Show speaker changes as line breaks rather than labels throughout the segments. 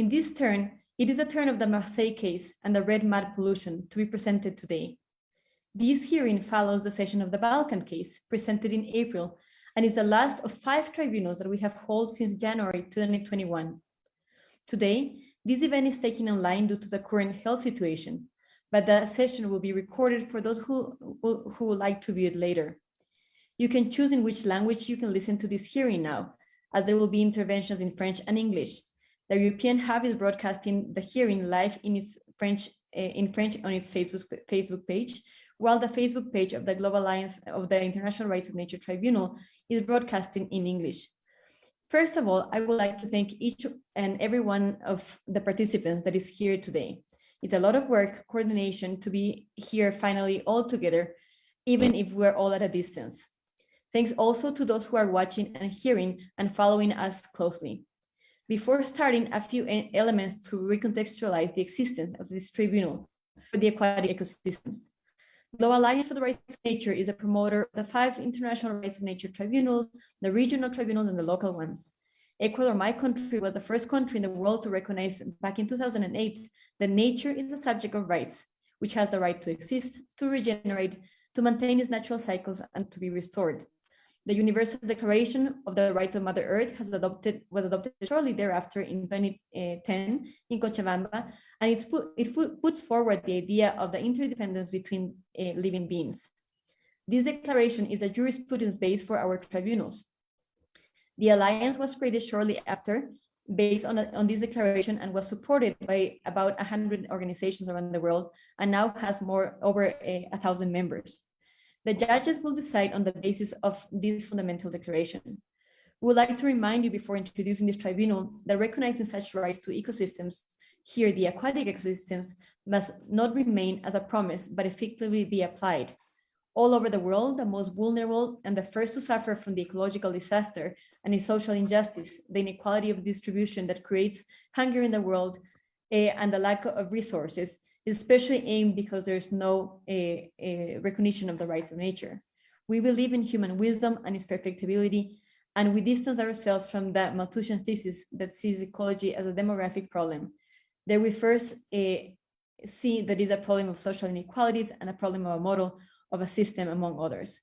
In this turn, it is the turn of the Marseille case and the red mud pollution to be presented today. This hearing follows the session of the Balkan case presented in April and is the last of 5 tribunals that we have held since January 2021. Today, this event is taken online due to the current health situation, but the session will be recorded for those who would like to view it later. You can choose in which language you can listen to this hearing now, as there will be interventions in French and English. The European Hub is broadcasting the hearing live in French on its Facebook page, while the Facebook page of the Global Alliance of the International Rights of Nature Tribunal is broadcasting in English. First of all, I would like to thank each and every one of the participants that is here today. It's a lot of work, coordination to be here finally all together, even if we're all at a distance. Thanks also to those who are watching and hearing and following us closely. Before starting, a few elements to recontextualize the existence of this tribunal for the aquatic ecosystems. Global Alliance for the Rights of Nature is a promoter of the 5 international rights of nature tribunals, the regional tribunals, and the local ones. Ecuador, my country, was the first country in the world to recognize back in 2008 that nature is the subject of rights, which has the right to exist, to regenerate, to maintain its natural cycles, and to be restored. The Universal Declaration of the Rights of Mother Earth was adopted shortly thereafter in 2010 in Cochabamba, and it puts forward the idea of the interdependence between living beings. This declaration is the jurisprudence base for our tribunals. The alliance was created shortly after, based on this declaration, and was supported by about 100 organizations around the world, and now has over 1,000 members. The judges will decide on the basis of this fundamental declaration. We would like to remind you before introducing this tribunal that recognizing such rights to ecosystems, here the aquatic ecosystems, must not remain as a promise, but effectively be applied. All over the world, the most vulnerable and the first to suffer from the ecological disaster and its social injustice, the inequality of distribution that creates hunger in the world, and the lack of resources, especially aimed because there's no recognition of the rights of nature. We believe in human wisdom and its perfectibility, and we distance ourselves from the Malthusian thesis that sees ecology as a demographic problem. There we first see that is a problem of social inequalities and a problem of a model of a system, among others.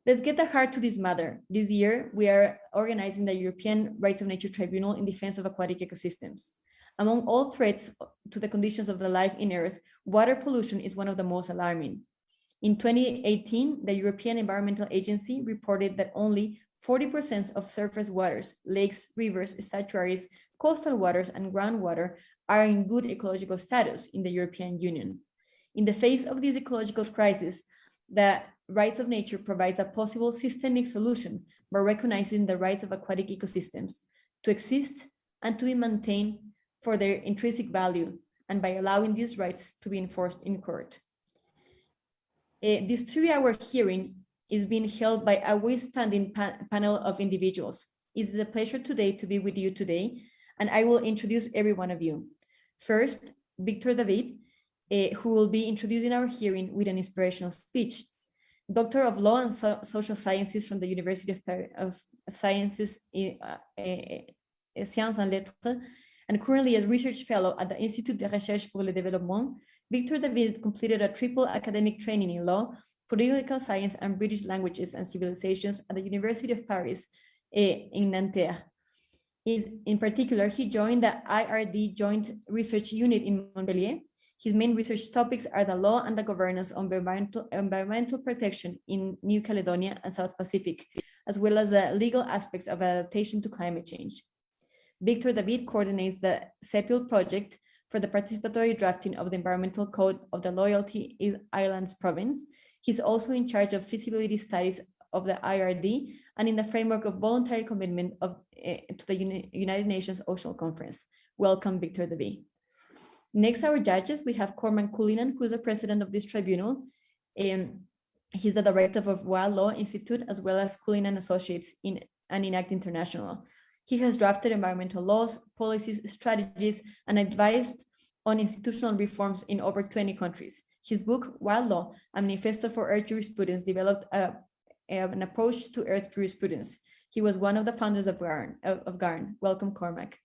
Let's get the heart to this matter. This year, we are organizing the European Rights of Nature Tribunal in defense of aquatic ecosystems. Among all threats to the conditions of the life in Earth, water pollution is one of the most alarming. In 2018, the European Environmental Agency reported that only 40% of surface waters, lakes, rivers, estuaries, coastal waters, and groundwater are in good ecological status in the European Union. In the face of this ecological crisis, the rights of nature provides a possible systemic solution by recognizing the rights of aquatic ecosystems to exist and to be maintained for their intrinsic value, and by allowing these rights to be enforced in court. This 3-hour hearing is being held by a withstanding panel of individuals. It is a pleasure today to be with you today, and I will introduce every one of you. First, Victor David, who will be introducing our hearing with an inspirational speech. Doctor of Law and Social Sciences from the University of Sciences, Sciences and Lettres, and currently a research fellow at the Institut de Recherche pour le Développement, Victor David completed a triple academic training in law, political science, and British languages and civilizations at the University of Paris in Nanterre. In particular, he joined the IRD Joint Research Unit in Montpellier. His main research topics are the law and the governance of environmental protection in New Caledonia and South Pacific, as well as the legal aspects of adaptation to climate change. Victor David coordinates the CEPIL project for the participatory drafting of the Environmental Code of the Loyalty Islands Province. He's also in charge of feasibility studies of the IRD and in the framework of voluntary commitment to the United Nations Ocean Conference. Welcome, Victor David. Next, our judges, we have Cormac Cullinan, who is the president of this tribunal. He's the director of Wild Law Institute, as well as Cullinan Associates in Enact International. He has drafted environmental laws, policies, strategies, and advised on institutional reforms in over 20 countries. His book, Wild Law, a Manifesto for Earth Jurisprudence, developed an approach to Earth jurisprudence. He was one of the founders of Gardanne. Welcome, Cormac.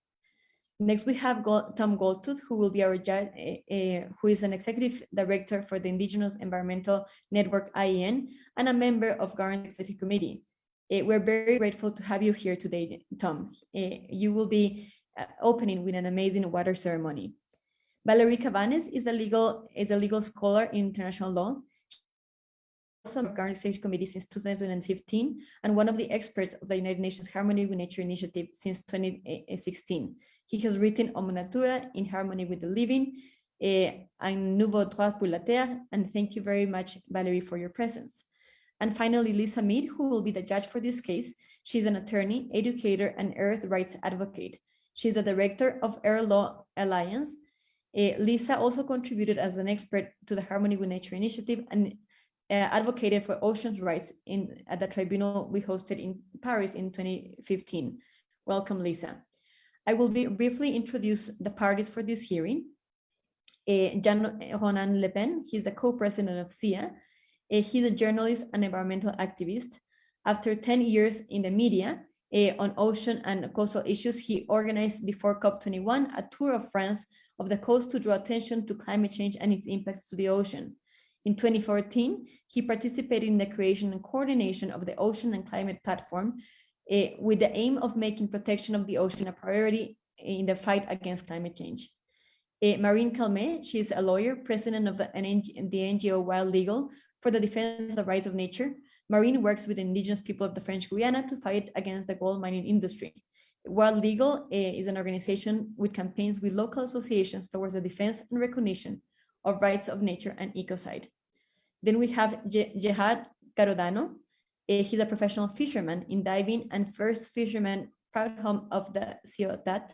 Next, we have Tom Goldtooth, who will be our judge, who is an executive director for the Indigenous Environmental Network, IEN, and a member of Gardanne's executive committee. We're very grateful to have you here today, Tom. You will be opening with an amazing water ceremony. Valerie Cabanes is a legal scholar in international law. Also on Gardanne's executive committee since 2015, and one of the experts of the United Nations Harmony with Nature Initiative since 2016. He has written Homo Natura, In Harmony with the Living, Un Nouveau Droit pour la Terre, and thank you very much, Valerie, for your presence. And finally, Lisa Mead, who will be the judge for this case. She's an attorney, educator, and earth rights advocate. She's the director of Air Law Alliance. Lisa also contributed as an expert to the Harmony with Nature Initiative and advocated for oceans rights at the tribunal we hosted in Paris in 2015. Welcome, Lisa. I will briefly introduce the parties for this hearing. Jean Ronan Le Pen, he's the co-president of SIA. He's a journalist and environmental activist. After 10 years in the media on ocean and coastal issues, he organized before COP21 a tour of France of the coast to draw attention to climate change and its impacts to the ocean. In 2014, he participated in the creation and coordination of the Ocean and Climate Platform with the aim of making protection of the ocean a priority in the fight against climate change. Marine Calmet, she is a lawyer, president of the NGO Wild Legal for the defense of the rights of nature. Marine works with indigenous people of the French Guiana to fight against the gold mining industry. Wild Legal is an organization with campaigns with local associations towards the defense and recognition of rights of nature and ecocide. Then we have Jihad Karodano. He's a professional fisherman in diving and first fisherman proud home of the Ciutat,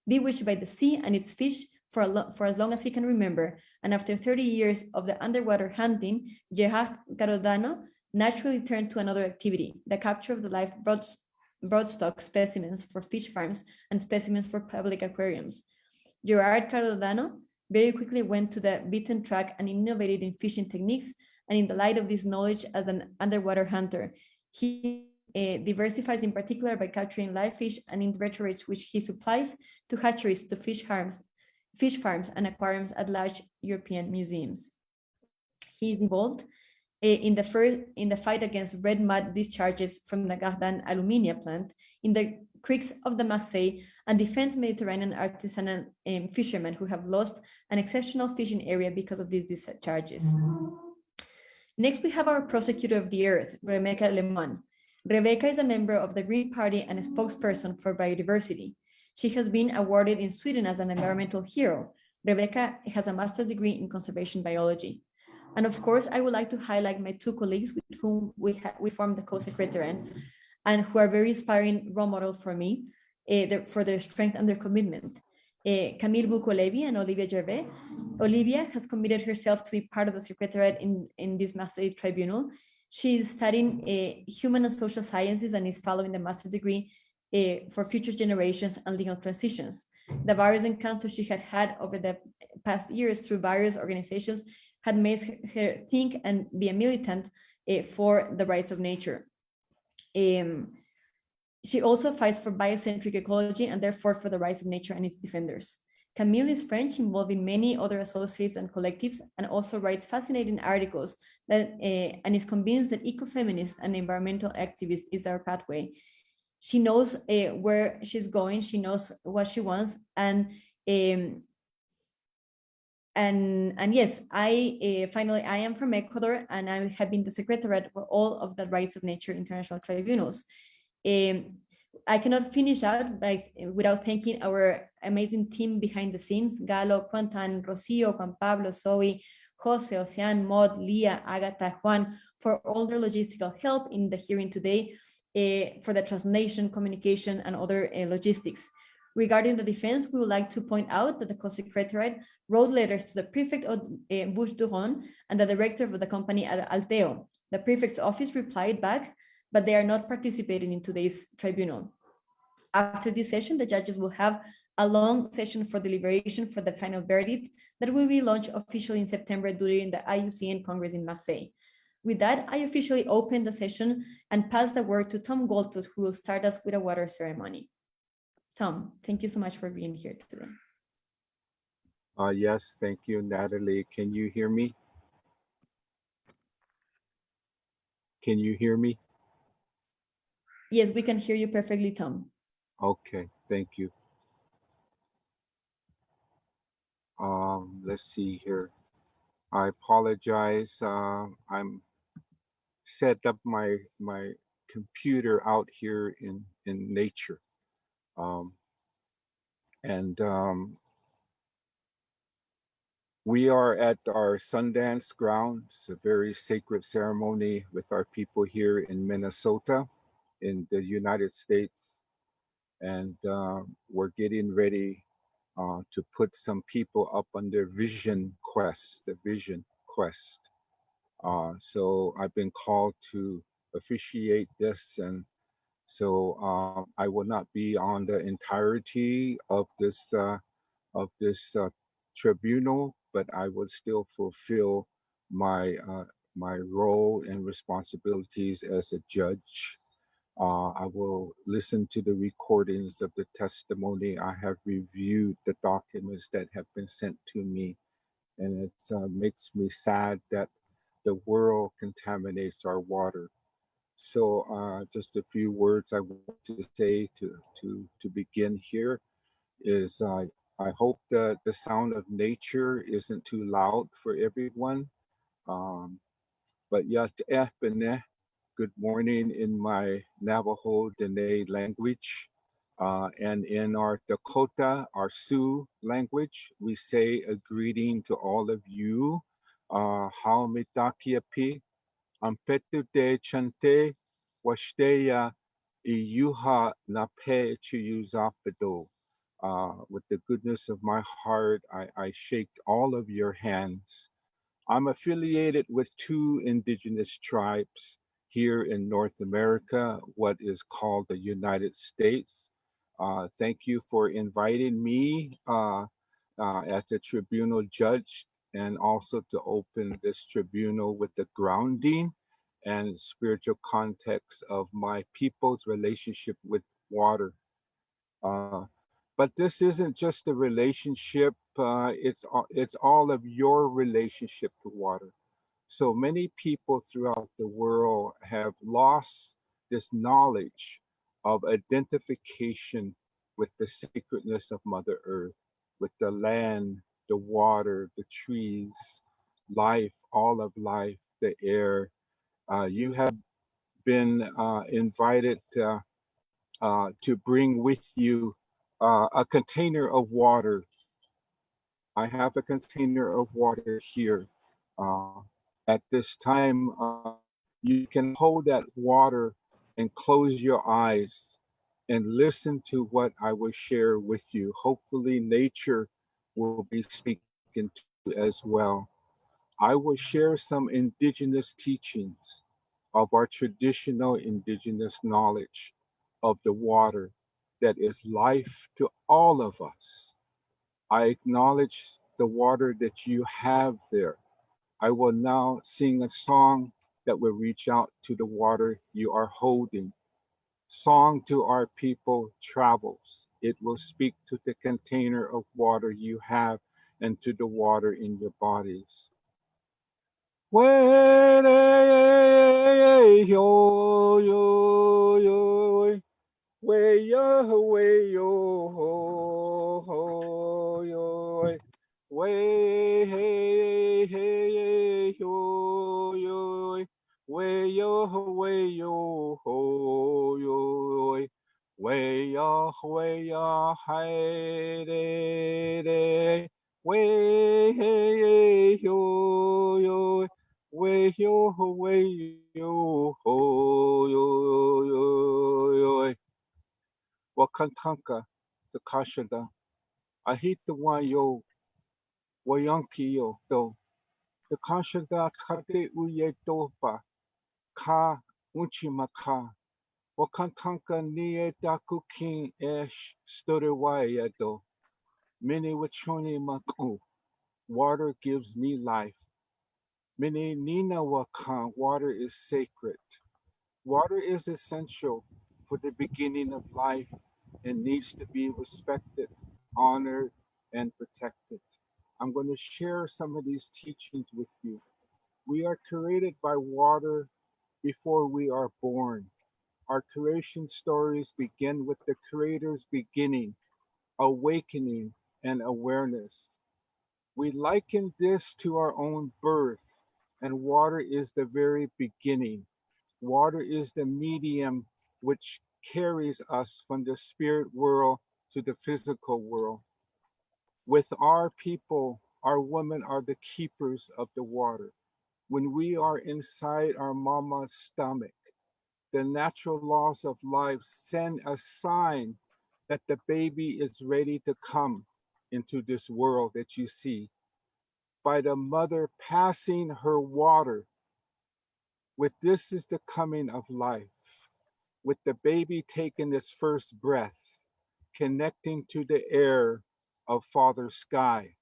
bewitched by the sea and its fish for as long as he can remember. And after 30 years of the underwater hunting, Jihad Karodano naturally turned to another activity, the capture of the live broadstock specimens for fish farms and specimens for public aquariums. Jihad Karodano very quickly went to the beaten track and innovated in fishing techniques. And in the light of this knowledge as an underwater hunter, he diversifies in particular by capturing live fish and invertebrates, which he supplies to hatcheries, to fish farms and aquariums at large European museums. He is involved in the fight against red mud discharges from the Gardanne alumina plant in the creeks of the Marseille, and defends Mediterranean artisanal fishermen who have lost an exceptional fishing area because of these discharges. Next, we have our Prosecutor of the Earth, Rebecca Lemon. Rebecca is a member of the Green Party and a spokesperson for biodiversity. She has been awarded in Sweden as an environmental hero. Rebecca has a master's degree in conservation biology. And of course, I would like to highlight my two colleagues with whom we formed the co-secretariat and who are very inspiring role models for me for their strength and their commitment. Camille Boucollevi and Olivia Gervais. Olivia has committed herself to be part of the secretariat in this Marseille tribunal. She is studying human and social sciences and is following the master's degree for future generations and legal transitions. The various encounters she had over the past years through various organizations had made her think and be a militant for the rights of nature. She also fights for biocentric ecology and therefore for the rights of nature and its defenders. Camille is French, involved in many other associates and collectives, and also writes fascinating articles and is convinced that ecofeminist and environmental activist is our pathway. She knows where she's going, she knows what she wants, and yes, finally, I am from Ecuador, and I have been the secretariat for all of the Rights of Nature International Tribunals. I cannot finish out without thanking our amazing team behind the scenes: Galo, Quentin, Rocio, Juan Pablo, Zoe, Jose, Ocean, Maud, Leah, Agatha, Juan, for all their logistical help in the hearing today, for the translation, communication, and other logistics. Regarding the defense, we would like to point out that the co-secretariat wrote letters to the prefect of Bouches du Rhône and the director of the company Alteo. The prefect's office replied back, but they are not participating in today's tribunal. After this session, the judges will have a long session for deliberation for the final verdict that will be launched officially in September during the IUCN Congress in Marseille. With that, I officially open the session and pass the word to Tom Goldtooth, who will start us with a water ceremony. Tom, thank you so much for being here today.
Yes, thank you, Natalie. Can you hear me? Can you hear me?
Yes, we can hear you perfectly, Tom.
Okay, thank you. Let's see here. I apologize. I'm set up my computer out here in nature, um, and we are at our Sundance grounds, a very sacred ceremony with our people here in Minnesota, in the United States, and we're getting ready to put some people up on their vision quest, the vision quest. So I've been called to officiate this, and so I will not be on the entirety of this tribunal, but I will still fulfill my role and responsibilities as a judge. I will listen to the recordings of the testimony. I have reviewed the documents that have been sent to me, and it makes me sad that the world contaminates our water. So, just a few words I want to say to begin here is I hope that the sound of nature isn't too loud for everyone. Um, but yet, good morning in my Navajo Dene language. And in our Dakota, our Sioux language, we say a greeting to all of you. How mitakiapi, ampetu de chante, washdeya, iyuha nape chuyuzapedo. With the goodness of my heart, I shake all of your hands. I'm affiliated with two indigenous tribes here in North America, what is called the United States. Thank you for inviting me as a tribunal judge and also to open this tribunal with the grounding and spiritual context of my people's relationship with water. Uh, but this isn't just a relationship, it's all of your relationship to water. So many people throughout the world have lost this knowledge of identification with the sacredness of Mother Earth, with the land, the water, the trees, life, all of life, the air. You have been invited to bring with you a container of water. I have a container of water here. Uh, at this time, you can hold that water and close your eyes and listen to what I will share with you. Hopefully, nature will be speaking to you as well. I will share some indigenous teachings of our traditional indigenous knowledge of the water that is life to all of us. I acknowledge the water that you have there. I will now sing a song that will reach out to the water you are holding. Song to our people travels. It will speak to the container of water you have and to the water in your bodies. Way yo yo yo way yo ho ho yo way hey hey yo yo way yo ho yo way ya hai de way hey yo yo way yo ho yo Wakantanka, the Kashada, Ahita Wayo, Wayanki yo do, the Kashada Kate Uye dopa, Ka Unchimaka, Wakantanka Nie Daku King Esh Story do, Mini Wachoni Maku, water gives me life. Mini Nina Wakan, water is sacred. Water is essential for the beginning of life and needs to be respected, honored, and protected. I'm going to share some of these teachings with you. We are created by water before we are born. Our creation stories begin with the Creator's beginning, awakening, and awareness. We liken this to our own birth, and water is the very beginning. Water is the medium which carries us from the spirit world to the physical world. With our people, our women are the keepers of the water. When we are inside our mama's stomach, the natural laws of life send a sign that the baby is ready to come into this world that you see. By the mother passing her water, with this is the coming of life. With the baby taking its first breath, connecting to the air of Father Sky.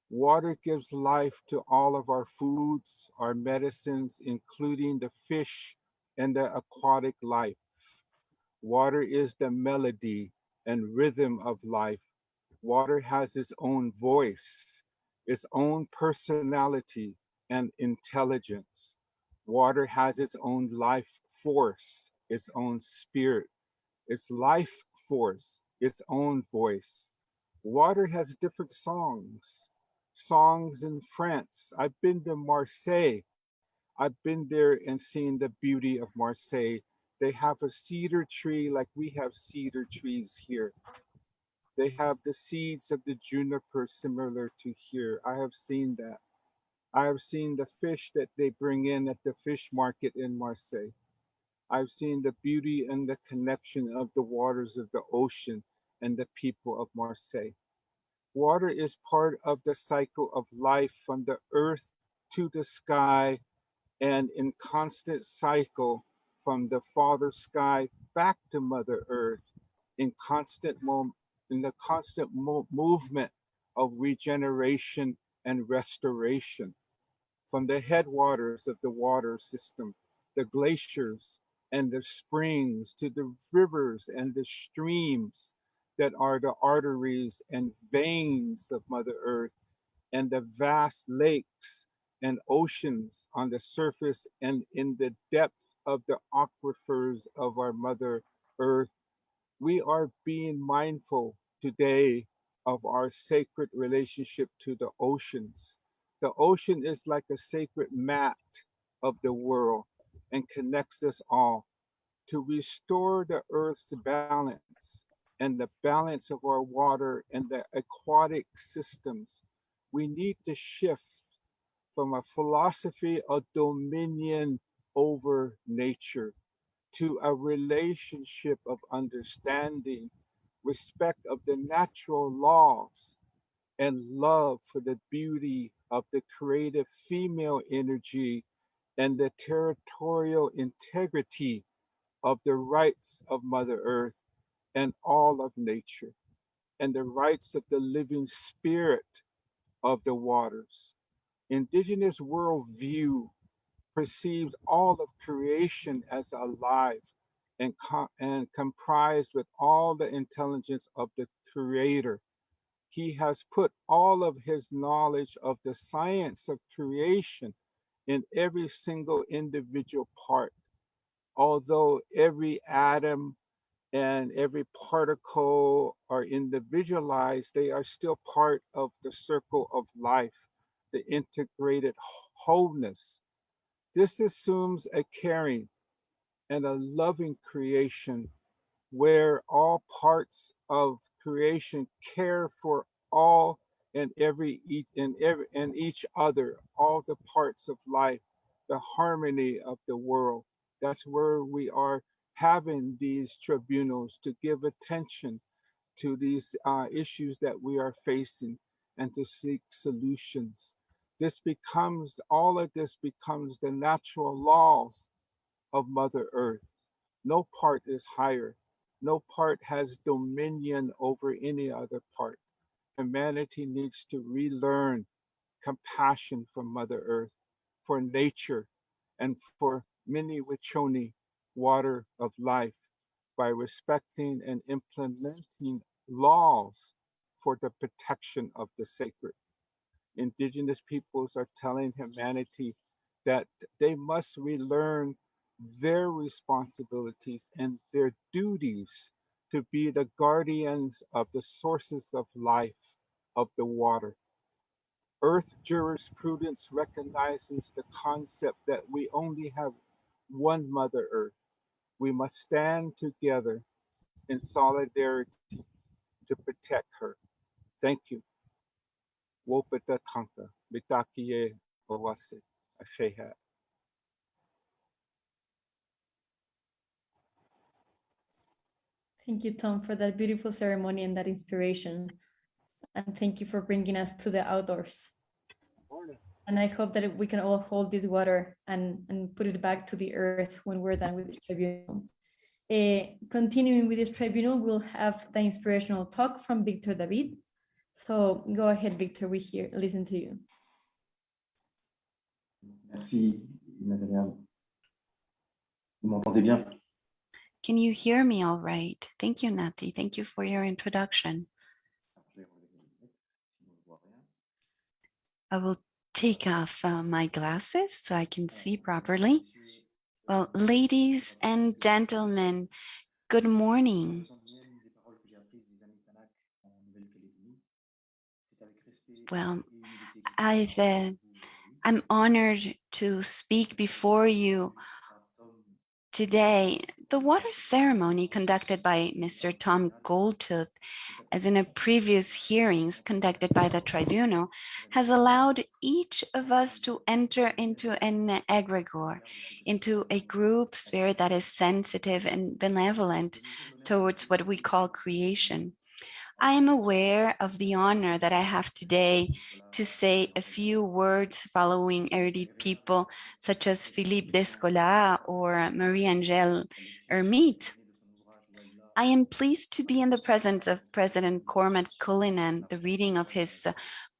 Water gives life to all of our foods, our medicines, including the fish and the aquatic life. Water is the melody and rhythm of life. Water has its own voice, its own personality and intelligence. Water has its own life force, its own spirit, its life force, its own voice. Water has different songs. Songs in France. I've been to Marseille. I've been there and seen the beauty of Marseille. They have a cedar tree like we have cedar trees here. They have the seeds of the juniper similar to here. I have seen that. I have seen the fish that they bring in at the fish market in Marseille. I've seen the beauty and the connection of the waters of the ocean and the people of Marseille. Water is part of the cycle of life from the earth to the sky and in constant cycle from the Father Sky back to Mother Earth in in the constant movement of regeneration and restoration from the headwaters of the water system, the glaciers and the springs to the rivers and the streams that are the arteries and veins of Mother Earth and the vast lakes and oceans on the surface and in the depth of the aquifers of our Mother Earth. We are being mindful today of our sacred relationship to the oceans. The ocean is like a sacred mat of the world and connects us all. To restore the earth's balance and the balance of our water and the aquatic systems, we need to shift from a philosophy of dominion over nature to a relationship of understanding, respect of the natural laws, and love for the beauty of the creative female energy and the territorial integrity of the rights of Mother Earth and all of nature, and the rights of the living spirit of the waters. Indigenous worldview perceives all of creation as alive and comprised with all the intelligence of the Creator. He has put all of his knowledge of the science of creation in every single individual part. Although every atom and every particle are individualized, they are still part of the circle of life, the integrated wholeness. This assumes a caring and a loving creation where all parts of creation care for all and and each other, all the parts of life, the harmony of the world. That's where we are having these tribunals to give attention to these issues that we are facing and to seek solutions. All of this becomes the natural laws of Mother Earth. No part is higher. No part has dominion over any other part. Humanity needs to relearn compassion for Mother Earth, for nature, and for Mini Wachoni, water of life. by respecting and implementing laws for the protection of the sacred. Indigenous peoples are telling humanity that they must relearn their responsibilities and their duties to be the guardians of the sources of life of the water. Earth jurisprudence recognizes the concept that we only have one Mother Earth. We must stand together in solidarity to protect her. Thank you. Wopeta Kanka, Bitakie Owase, Asheha.
Thank you, Tom, for that beautiful ceremony and that inspiration. And thank you for bringing us to the outdoors. And I hope that we can all hold this water and put it back to the earth when we're done with this tribunal. Continuing with this tribunal, we'll have the inspirational talk from Victor David. So go ahead, Victor, we listen to you.
Merci, Madame. Vous m'entendez bien?
Can you hear me all right? Thank you, Nati. Thank you for your introduction. I will take off my glasses so I can see properly. Well, ladies and gentlemen, good morning. Well, I'm honored to speak before you today. The water ceremony conducted by Mr. Tom Goldtooth, as in a previous hearings conducted by the tribunal, has allowed each of us to enter into an egregore, into a group spirit that is sensitive and benevolent towards what we call creation. I am aware of the honor that I have today to say a few words following erudite people such as Philippe Descola or Marie-Angèle Hermite. I am pleased to be in the presence of President Cormac Cullinan. The reading of his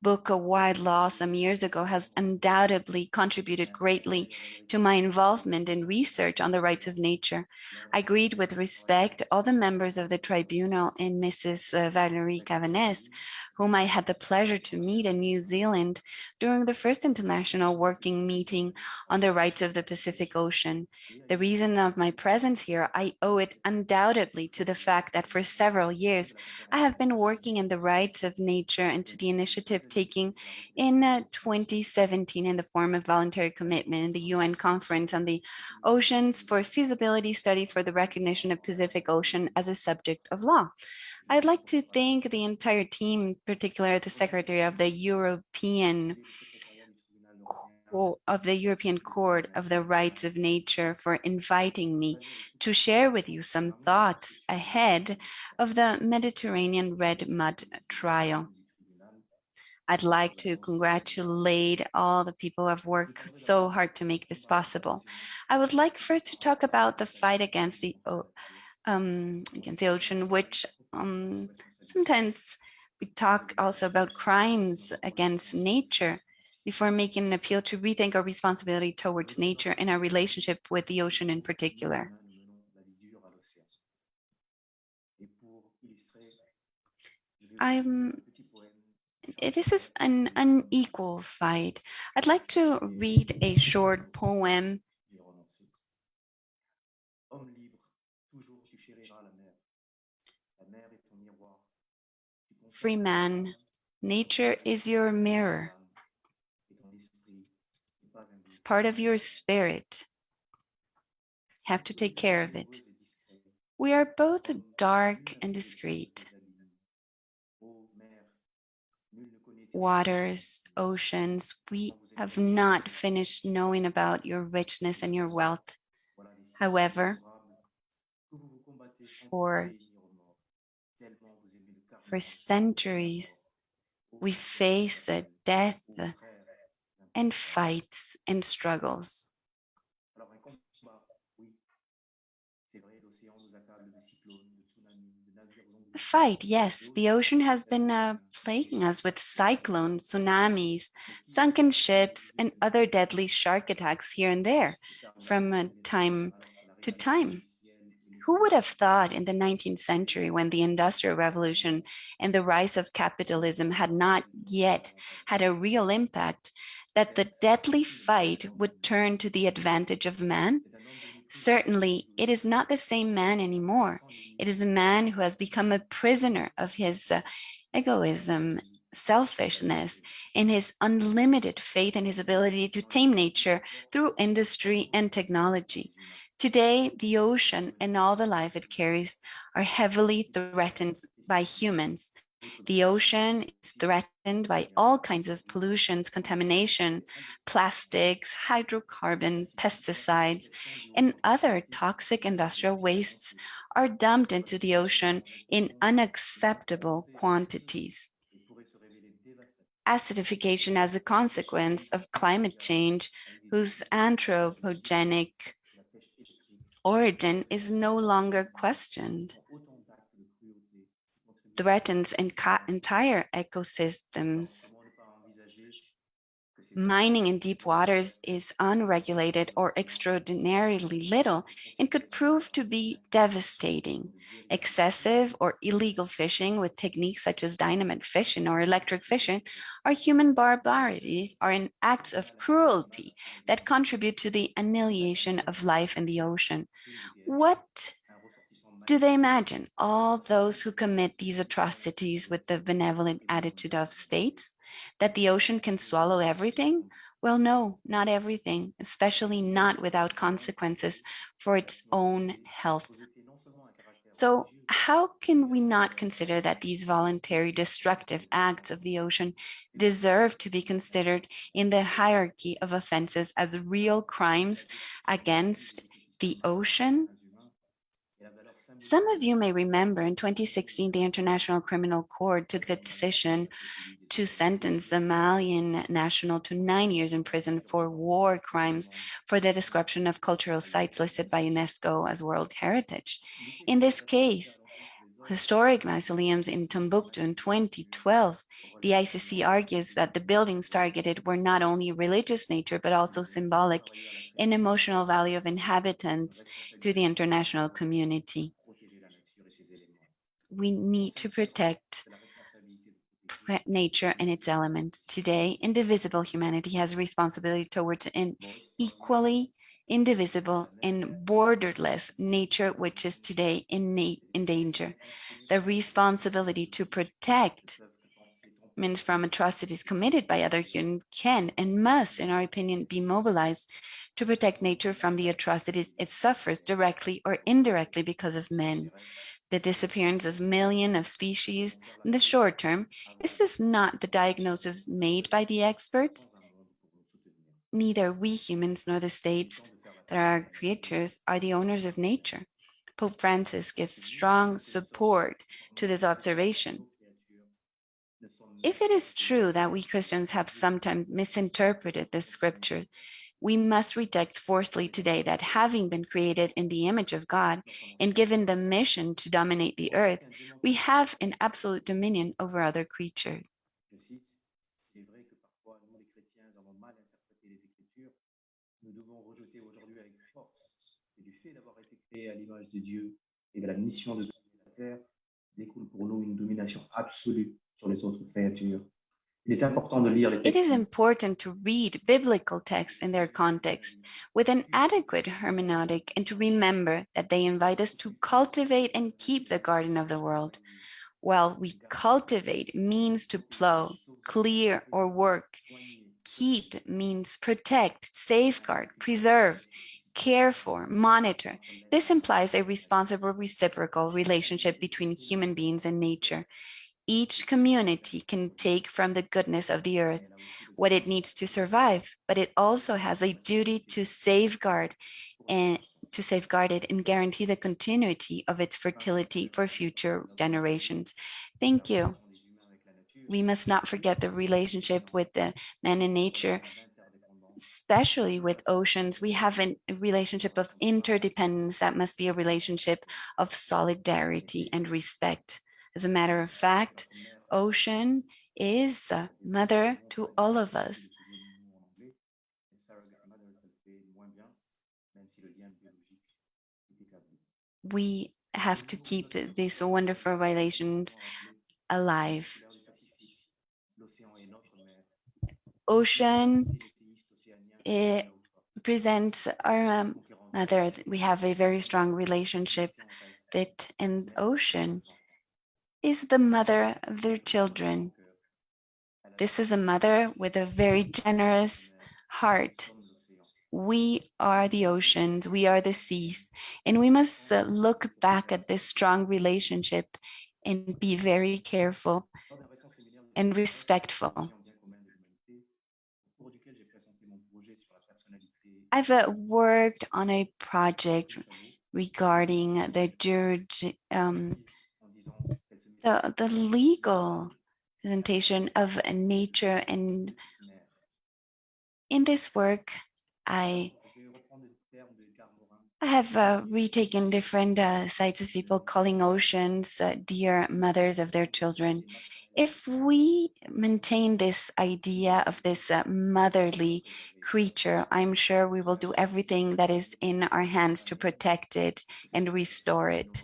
book, A Wild Law, some years ago has undoubtedly contributed greatly to my involvement in research on the rights of nature. I greet with respect all the members of the tribunal and Mrs. Valerie Cavaness, whom I had the pleasure to meet in New Zealand during the first international working meeting on the rights of the Pacific Ocean. The reason of my presence here, I owe it undoubtedly to the fact that for several years, I have been working in the rights of nature and to the initiative taking in 2017 in the form of voluntary commitment in the UN Conference on the Oceans for feasibility study for the recognition of Pacific Ocean as a subject of law. I'd like to thank the entire team, in particular the Secretary of the European Court of the Rights of Nature, for inviting me to share with you some thoughts ahead of the Mediterranean red mud trial. I'd like to congratulate all the people who have worked so hard to make this possible. I would like first to talk about the fight against the ocean, which sometimes we talk also about crimes against nature before making an appeal to rethink our responsibility towards nature and our relationship with the ocean in particular. This is an unequal fight. I'd like to read a short poem. Free man, nature is your mirror. It's part of your spirit. Have to take care of it. We are both dark and discreet. Waters, oceans, we have not finished knowing about your richness and your wealth. However, for centuries, we face the death and fights and struggles. Fight, yes, the ocean has been plaguing us with cyclones, tsunamis, sunken ships, and other deadly shark attacks here and there from time to time. Who would have thought in the 19th century, when the Industrial Revolution and the rise of capitalism had not yet had a real impact, that the deadly fight would turn to the advantage of man? Certainly, it is not the same man anymore. It is a man who has become a prisoner of his egoism, selfishness, and his unlimited faith in his ability to tame nature through industry and technology. Today, the ocean and all the life it carries are heavily threatened by humans. The ocean is threatened by all kinds of pollutions, contamination, plastics, hydrocarbons, pesticides, and other toxic industrial wastes are dumped into the ocean in unacceptable quantities. Acidification as a consequence of climate change, whose anthropogenic origin is no longer questioned, threatens entire ecosystems. Mining in deep waters is unregulated or extraordinarily little and could prove to be devastating. Excessive or illegal fishing with techniques such as dynamite fishing or electric fishing are human barbarities, are acts of cruelty that contribute to the annihilation of life in the ocean. What do they imagine? All those who commit these atrocities with the benevolent attitude of states? That the ocean can swallow everything? Well, no, not everything, especially not without consequences for its own health. So, how can we not consider that these voluntary destructive acts of the ocean deserve to be considered in the hierarchy of offenses as real crimes against the ocean? Some of you may remember in 2016, the International Criminal Court took the decision to sentence the Malian national to 9 years in prison for war crimes for the description of cultural sites listed by UNESCO as World Heritage. In this case, historic mausoleums in Timbuktu in 2012, the ICC argues that the buildings targeted were not only religious nature, but also symbolic and emotional value of inhabitants to the international community. We need to protect nature and its elements. Today, indivisible humanity has a responsibility towards an equally indivisible and borderless nature, which is today in danger. The responsibility to protect means from atrocities committed by other humans can and must, in our opinion, be mobilized to protect nature from the atrocities it suffers directly or indirectly because of men. The disappearance of millions of species in the short term, is this not the diagnosis made by the experts? Neither we humans nor the states that are our creators are the owners of nature. Pope Francis gives strong support to this observation. If it is true that we Christians have sometimes misinterpreted the scripture, we must reject forcefully today that having been created in the image of God and given the mission to dominate the earth, we have an absolute dominion over other creatures.
Nous devons rejeter aujourd'hui avec force que du fait d'avoir été créés à l'image de Dieu et de la mission de dominer la terre, découle pour nous une domination absolue sur les autres créatures. Il est important de lire les
It
textes.
is important to read biblical texts in their context with an adequate hermeneutic and to remember that they invite us to cultivate and keep the garden of the world. While we cultivate means to plow, clear, or work, keep means protect, safeguard, preserve, care for, monitor. This implies a responsible reciprocal relationship between human beings and nature. Each community can take from the goodness of the earth what it needs to survive, but it also has a duty to safeguard it and guarantee the continuity of its fertility for future generations. Thank you. We must not forget the relationship with the man and nature, especially with oceans. We have a relationship of interdependence that must be a relationship of solidarity and respect. As a matter of fact, ocean is a mother to all of us. We have to keep these wonderful relations alive. Ocean, it presents our mother. We have a very strong relationship that an ocean is the mother of their children. This is a mother with a very generous heart. We are the oceans, we are the seas, and we must look back at this strong relationship and be very careful and respectful. I've worked on a project regarding the legal presentation of nature, and in this work, I have retaken different sites of people calling oceans dear mothers of their children. If we maintain this idea of this motherly creature, I'm sure we will do everything that is in our hands to protect it and restore it.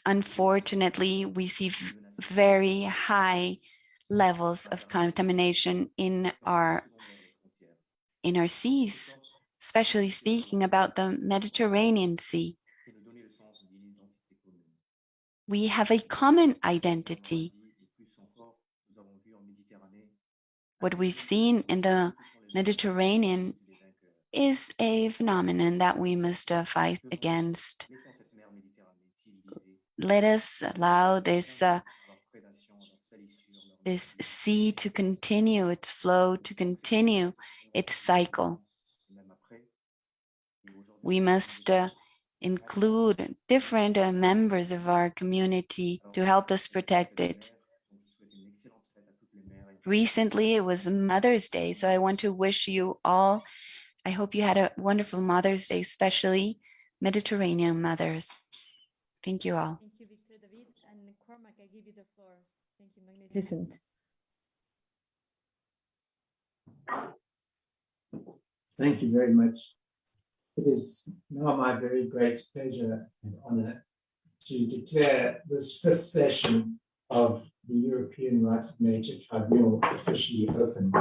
Unfortunately, we see very high levels of contamination in our seas, especially speaking about the Mediterranean Sea. We have a common identity. What we've seen in the Mediterranean is a phenomenon that we must fight against. Let us allow this sea to continue its flow, to continue its cycle. We must include different members of our community to help us protect it. Recently, it was Mother's Day, so I want to wish you all, I hope you had a wonderful Mother's Day, especially Mediterranean mothers. Thank you all.
Thank you, Victor, David, and Cormac, I give you the floor. Thank you, magnificent.
Thank you very much. It is now my very great pleasure and honor to declare this fifth session of the European Rights of Nature Tribunal officially open.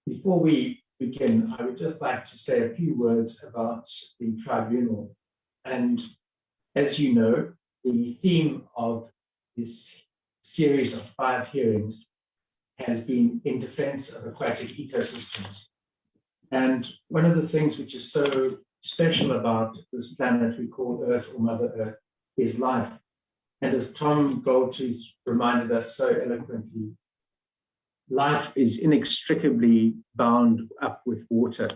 Before we begin, I would just like to say a few words about the tribunal. And as you know, the theme of this series of 5 hearings has been in defense of aquatic ecosystems. And one of the things which is so special about this planet we call Earth or Mother Earth is life. And as Tom Goldtooth reminded us so eloquently, life is inextricably bound up with water.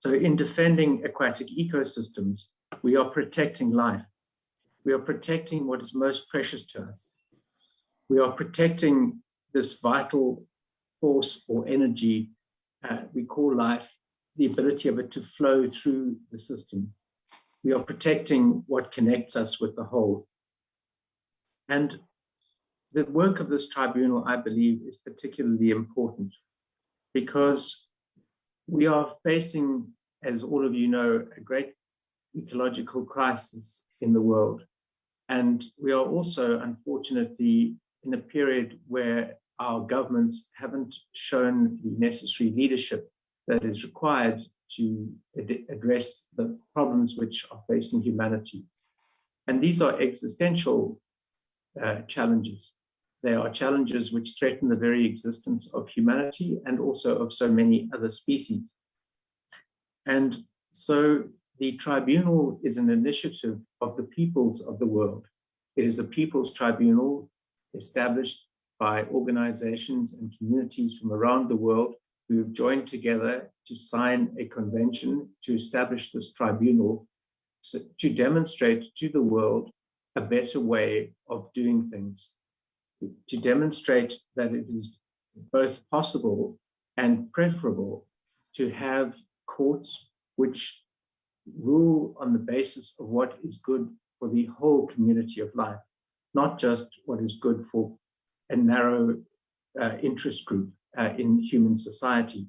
So in defending aquatic ecosystems, we are protecting life. We are protecting what is most precious to us. We are protecting this vital force or energy we call life, the ability of it to flow through the system. We are protecting what connects us with the whole. And the work of this tribunal, I believe, is particularly important because we are facing, as all of you know, a great ecological crisis in the world. And we are also, unfortunately, in a period where our governments haven't shown the necessary leadership that is required to address the problems which are facing humanity. And these are existential challenges. They are challenges which threaten the very existence of humanity and also of so many other species. And so the tribunal is an initiative of the peoples of the world. It is a people's tribunal established by organizations and communities from around the world who have joined together to sign a convention to establish this tribunal to demonstrate to the world a better way of doing things, to demonstrate that it is both possible and preferable to have courts which rule on the basis of what is good for the whole community of life, not just what is good for a narrow interest group in human society.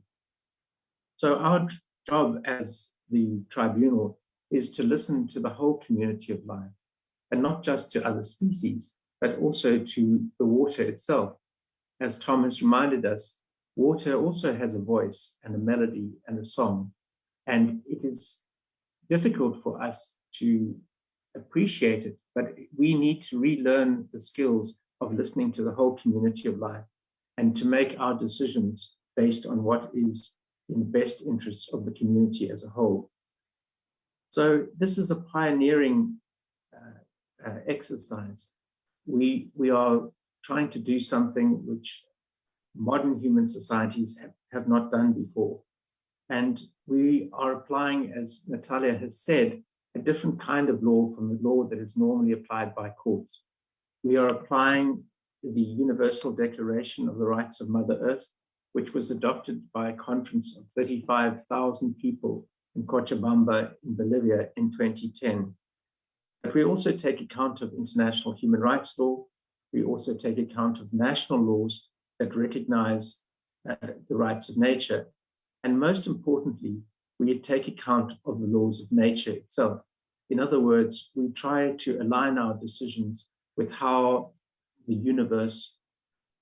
So our job as the tribunal is to listen to the whole community of life, and not just to other species, but also to the water itself. As Tom has reminded us, water also has a voice and a melody and a song, and it is difficult for us to appreciate it, but we need to relearn the skills of listening to the whole community of life and to make our decisions based on what is in the best interests of the community as a whole. So this is a pioneering exercise. We are trying to do something which modern human societies have not done before. And we are applying, as Natalia has said, a different kind of law from the law that is normally applied by courts. We are applying the Universal Declaration of the Rights of Mother Earth, which was adopted by a conference of 35,000 people in Cochabamba in Bolivia in 2010. But we also take account of international human rights law. We also take account of national laws that recognize the rights of nature. And most importantly, we take account of the laws of nature itself. In other words, we try to align our decisions with how the universe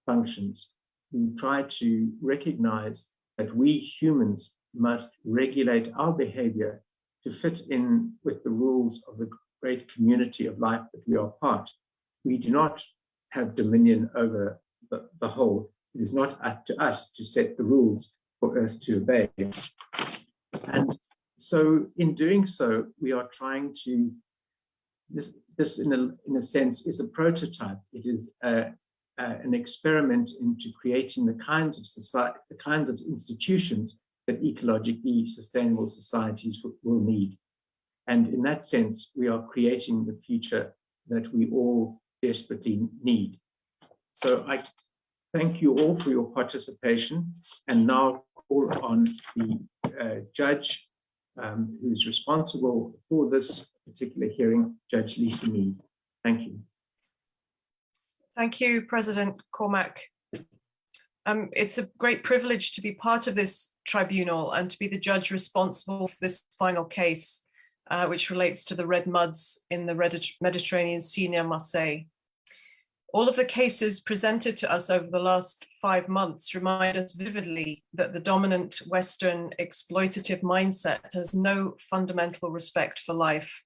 functions. We try to recognize that we humans must regulate our behavior to fit in with the rules of the great community of life that we are part. We do not have dominion over the whole. It is not up to us to set the rules for Earth to obey. And so in doing so, we are trying to, this in a sense is a prototype. It is an experiment into creating the kinds of society, the kinds of institutions that ecologically sustainable societies will need. And in that sense, we are creating the future that we all desperately need. So I thank you all for your participation, and now call on the judge who's responsible for this particular hearing, Judge Lisa Mead. Thank you.
Thank you, President Cormac. It's a great privilege to be part of this tribunal and to be the judge responsible for this final case, which relates to the red muds in the Mediterranean Sea near Marseille. All of the cases presented to us over the last 5 months remind us vividly that the dominant Western exploitative mindset has no fundamental respect for life.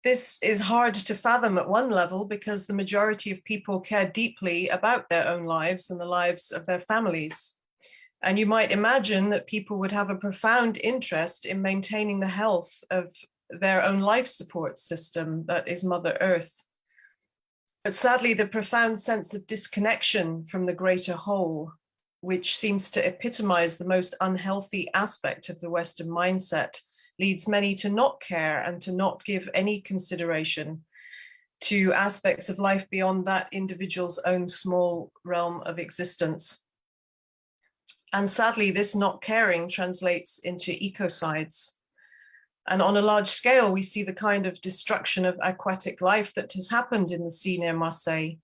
This is hard to fathom at one level because the majority of people care deeply about their own lives and the lives of their families. And you might imagine that people would have a profound interest in maintaining the health of their own life support system, that is Mother Earth. But sadly, the profound sense of disconnection from the greater whole, which seems to epitomize the most unhealthy aspect of the Western mindset, leads many to not care and to not give any consideration to aspects of life beyond that individual's own small realm of existence. And sadly, this not caring translates into ecocides. And on a large scale, we see the kind of destruction of aquatic life that has happened in the sea near Marseille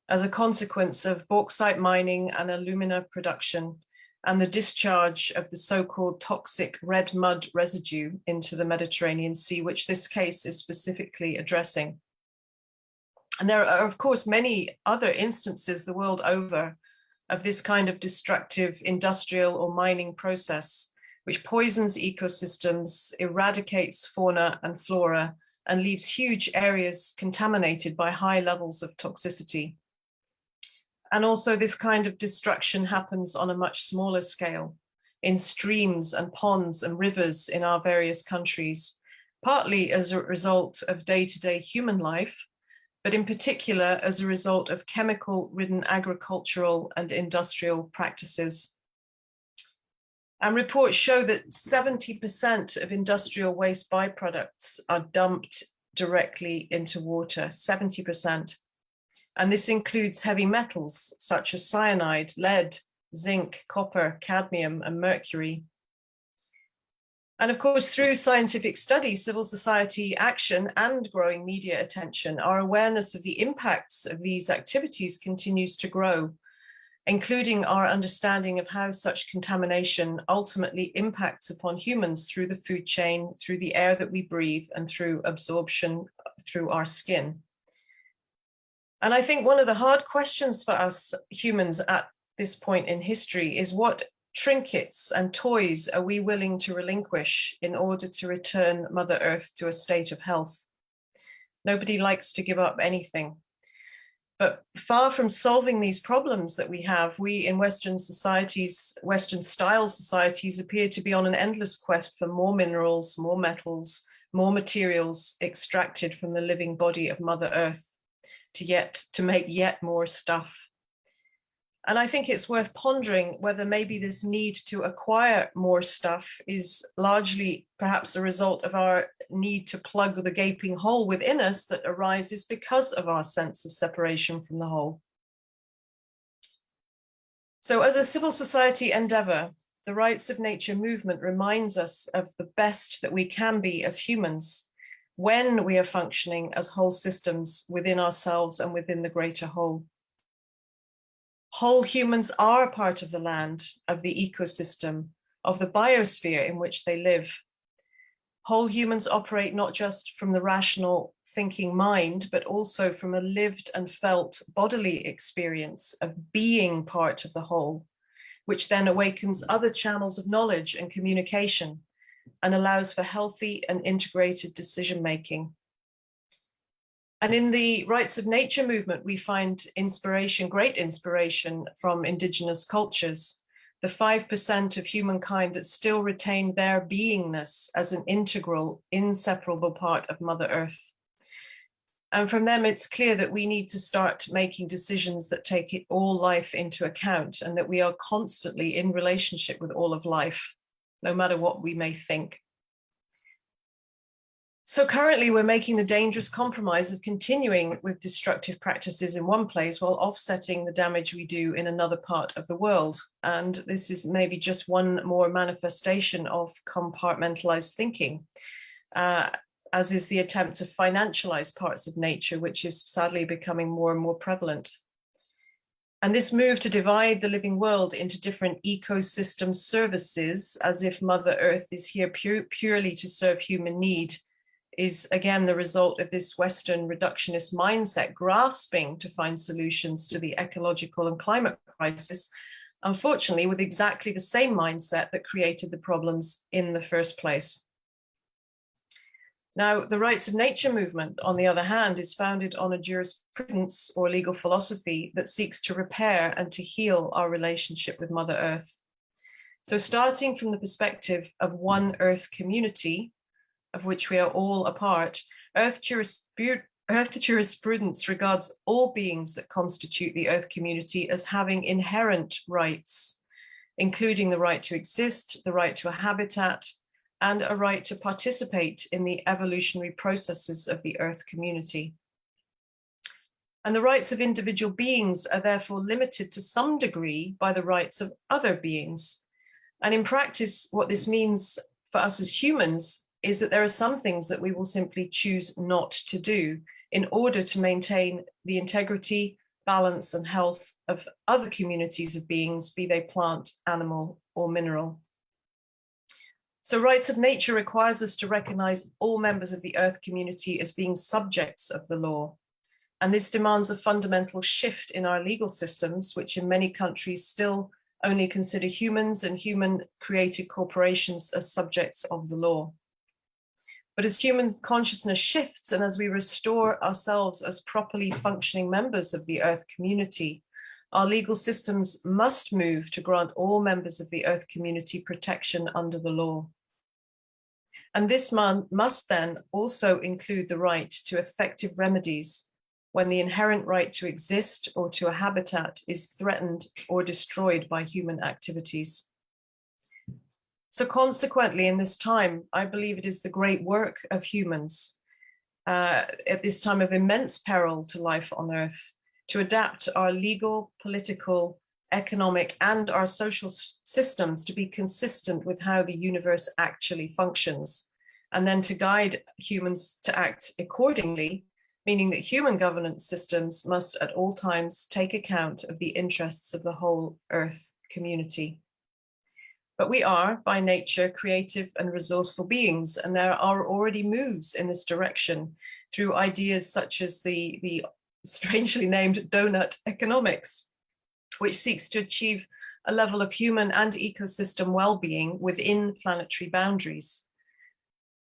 as a consequence of bauxite mining and alumina production and the discharge of the so-called toxic red mud residue into the Mediterranean Sea, which this case is specifically addressing. And there are, of course, many other instances the world over of this kind of destructive industrial or mining process, which poisons ecosystems, eradicates fauna and flora, and leaves huge areas contaminated by high levels of toxicity. And also this kind of destruction happens on a much smaller scale in streams and ponds and rivers in our various countries, partly as a result of day-to-day human life, but in particular as a result of chemical-ridden agricultural and industrial practices. And reports show that 70% of industrial waste byproducts are dumped directly into water, 70%. And this includes heavy metals such as cyanide, lead, zinc, copper, cadmium, and mercury. And of course, through scientific study, civil society action, and growing media attention, our awareness of the impacts of these activities continues to grow. including our understanding of how such contamination ultimately impacts upon humans through the food chain, through the air that we breathe, and through absorption through our skin. And I think one of the hard questions for us humans at this point in history is, what trinkets and toys are we willing to relinquish in order to return Mother Earth to a state of health? Nobody likes to give up anything. But far from solving these problems that we have, we in Western societies, Western style societies, appear to be on an endless quest for more minerals, more metals, more materials extracted from the living body of Mother Earth to make yet more stuff. And I think it's worth pondering whether maybe this need to acquire more stuff is largely perhaps a result of our need to plug the gaping hole within us that arises because of our sense of separation from the whole. So as a civil society endeavor, the Rights of Nature movement reminds us of the best that we can be as humans when we are functioning as whole systems within ourselves and within the greater whole. Whole humans are part of the land, of the ecosystem, of the biosphere in which they live. Whole humans operate not just from the rational thinking mind, but also from a lived and felt bodily experience of being part of the whole, which then awakens other channels of knowledge and communication and allows for healthy and integrated decision-making. And in the Rights of Nature movement, we find inspiration, great inspiration from Indigenous cultures, the 5% of humankind that still retain their beingness as an integral, inseparable part of Mother Earth. And from them, it's clear that we need to start making decisions that take all life into account, and that we are constantly in relationship with all of life, no matter what we may think. So currently we're making the dangerous compromise of continuing with destructive practices in one place while offsetting the damage we do in another part of the world. And this is maybe just one more manifestation of compartmentalized thinking, as is the attempt to financialize parts of nature, which is sadly becoming more and more prevalent. And this move to divide the living world into different ecosystem services, as if Mother Earth is here purely to serve human need, is again the result of this Western reductionist mindset grasping to find solutions to the ecological and climate crisis, unfortunately with exactly the same mindset that created the problems in the first place. Now, the Rights of Nature movement, on the other hand, is founded on a jurisprudence or legal philosophy that seeks to repair and to heal our relationship with Mother Earth. So starting from the perspective of one Earth community, of which we are all a part, Earth jurisprudence regards all beings that constitute the Earth community as having inherent rights, including the right to exist, the right to a habitat, and a right to participate in the evolutionary processes of the Earth community. And the rights of individual beings are therefore limited to some degree by the rights of other beings. And in practice, what this means for us as humans is that there are some things that we will simply choose not to do in order to maintain the integrity, balance, and health of other communities of beings, be they plant, animal, or mineral. So Rights of Nature requires us to recognize all members of the Earth community as being subjects of the law. And this demands a fundamental shift in our legal systems, which in many countries still only consider humans and human-created corporations as subjects of the law. But as human consciousness shifts and as we restore ourselves as properly functioning members of the Earth community, our legal systems must move to grant all members of the Earth community protection under the law. And this must then also include the right to effective remedies when the inherent right to exist or to a habitat is threatened or destroyed by human activities. So consequently, in this time, I believe it is the great work of humans at this time of immense peril to life on Earth to adapt our legal, political, economic, and our social systems to be consistent with how the universe actually functions, and then to guide humans to act accordingly meaning that human governance systems must at all times take account of the interests of the whole Earth community. But we are, by nature, creative and resourceful beings, and there are already moves in this direction through ideas such as the strangely named donut economics, which seeks to achieve a level of human and ecosystem well-being within planetary boundaries.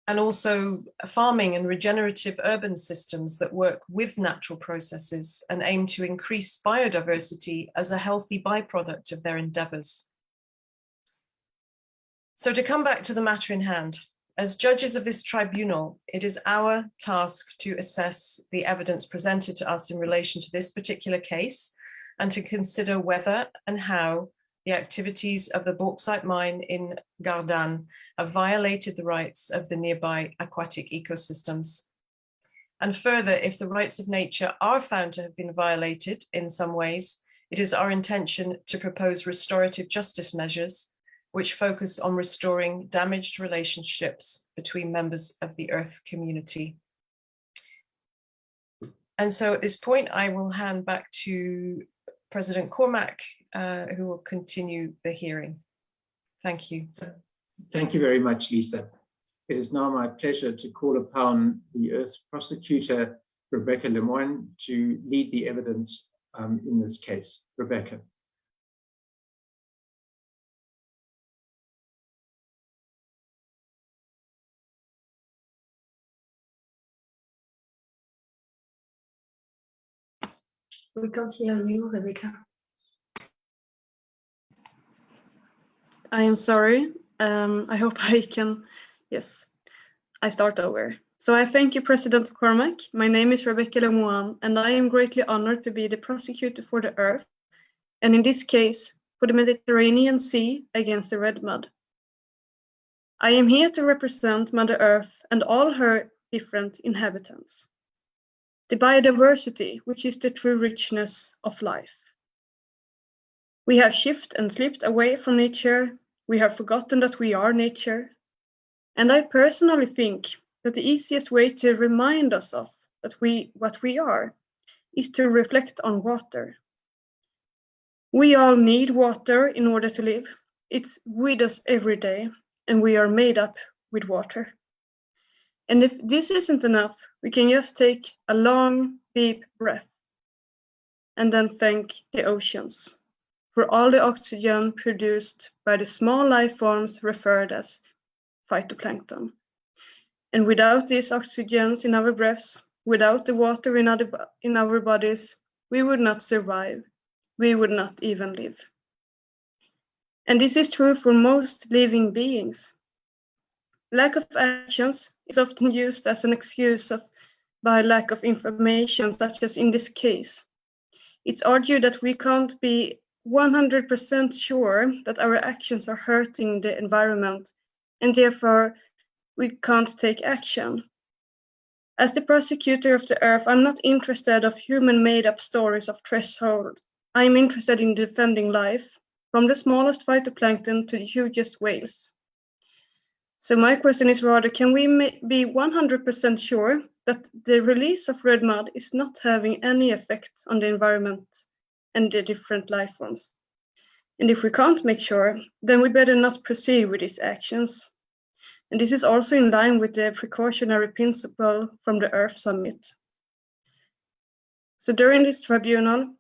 And also farming and regenerative urban systems that work with natural processes and aim to increase biodiversity as a healthy byproduct of their endeavors. So to come back to the matter in hand, as judges of this tribunal, it is our task to assess the evidence presented to us in relation to this particular case and to consider whether and how the activities of the bauxite mine in Gardanne have violated the rights of the nearby aquatic ecosystems. And further, if the rights of nature are found to have been violated in some ways, it is our intention to propose restorative justice measures which focus on restoring damaged relationships between members of the Earth community. And so at this point, I will hand back to President Cormack, who will continue the hearing. Thank you.
Thank you very much, Lisa. It is now my pleasure to call upon the Earth Prosecutor, Rebecca Lemoine, to lead the evidence in this case. Rebecca.
We can't hear you, Rebecca. I am sorry. I hope I can. Yes, I start over. So I thank you, President Cormack. My name is Rebecca Lemoine, and I am greatly honored to be the prosecutor for the Earth, and in this case, for the Mediterranean Sea against the red mud. I am here to represent Mother Earth and all her different inhabitants. The biodiversity, which is the true richness of life. We have shifted and slipped away from nature. We have forgotten that we are nature. And I personally think that the easiest way to remind us of what we are is to reflect on water. We all need water in order to live. It's with us every day, and we are made up with water. And if this isn't enough, we can just take a long, deep breath and then thank the oceans for all the oxygen produced by the small life forms referred as phytoplankton. And without these oxygens in our breaths, without the water in our bodies, we would not survive. We would not even live. And this is true for most living beings. Lack of actions is often used as an excuse by lack of information, such as in this case. It's argued that we can't be 100% sure that our actions are hurting the environment, and therefore we can't take action. As the prosecutor of the Earth, I'm not interested in human made-up stories of threshold. I'm interested in defending life, from the smallest phytoplankton to the hugest whales. So my question is rather, can we be 100% sure that the release of red mud is not having any effect on the environment and the different life forms? And if we can't make sure, then we better not proceed with these actions. And this is also in line with the precautionary principle from the Earth Summit. So during this tribunal,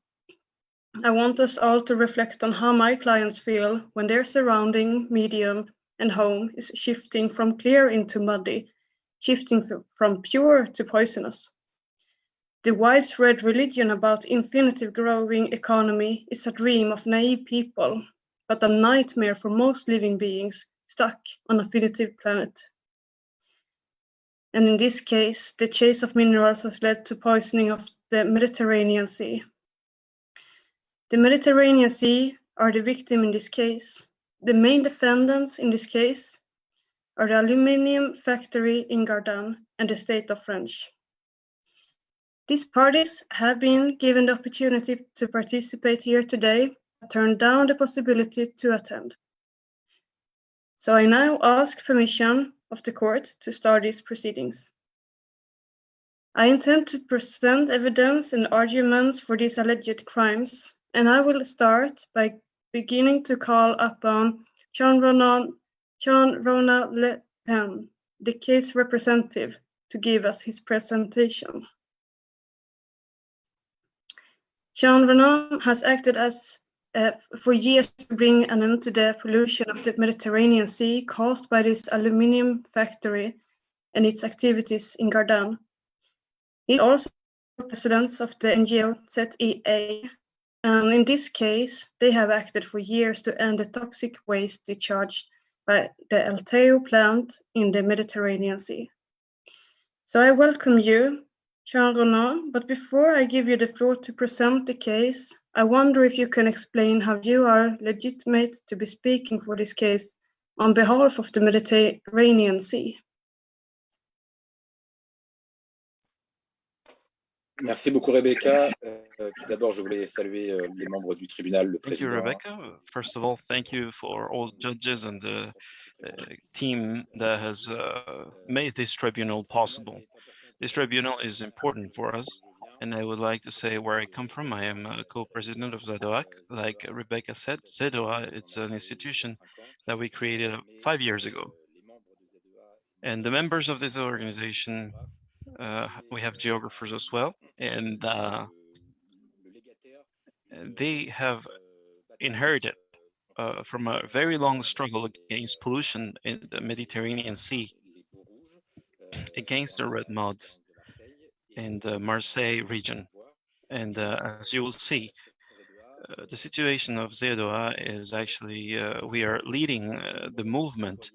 I want us all to reflect on how my clients feel when their surrounding medium and home is shifting from clear into muddy, shifting from pure to poisonous. The widespread religion about infinitive growing economy is a dream of naive people, but a nightmare for most living beings stuck on a finite planet. And in this case, the chase of minerals has led to poisoning of the Mediterranean Sea. The Mediterranean Sea are the victim in this case. The main defendants in this case are the aluminium factory in Gardanne and the state of France. These parties have been given the opportunity to participate here today, but turned down the possibility to attend. So I now ask permission of the court to start these proceedings. I intend to present evidence and arguments for these alleged crimes, and I will start by beginning to call upon Jean-Ronald Le Pen, the case representative, to give us his presentation. Jean-Ronald has acted as for years to bring an end to the pollution of the Mediterranean Sea caused by this aluminium factory and its activities in Gardanne. He also president of the NGO ZEA, and in this case, they have acted for years to end the toxic waste discharged by the Alteo plant in the Mediterranean Sea. So I welcome you, Jean-Ronald, but before I give you the floor to present the case, I wonder if you can explain how you are legitimate to be speaking for this case on behalf of the Mediterranean Sea.
Merci beaucoup, Rebecca. Tout d'abord, je voulais saluer les membres du tribunal, le
Thank you,
président.
Rebecca. First of all, thank you for all judges and the team that has made this tribunal possible. This tribunal is important for us, and I would like to say where I come from. I am a co-president of ZEDOAC. Like Rebecca said, ZEDOA, it's an institution that we created 5 years ago. And the members of this organization, we have geographers as well, and they have inherited from a very long struggle against pollution in the Mediterranean Sea, against the red muds in the Marseille region. And as you will see, the situation of ZEDOA is actually, we are leading the movement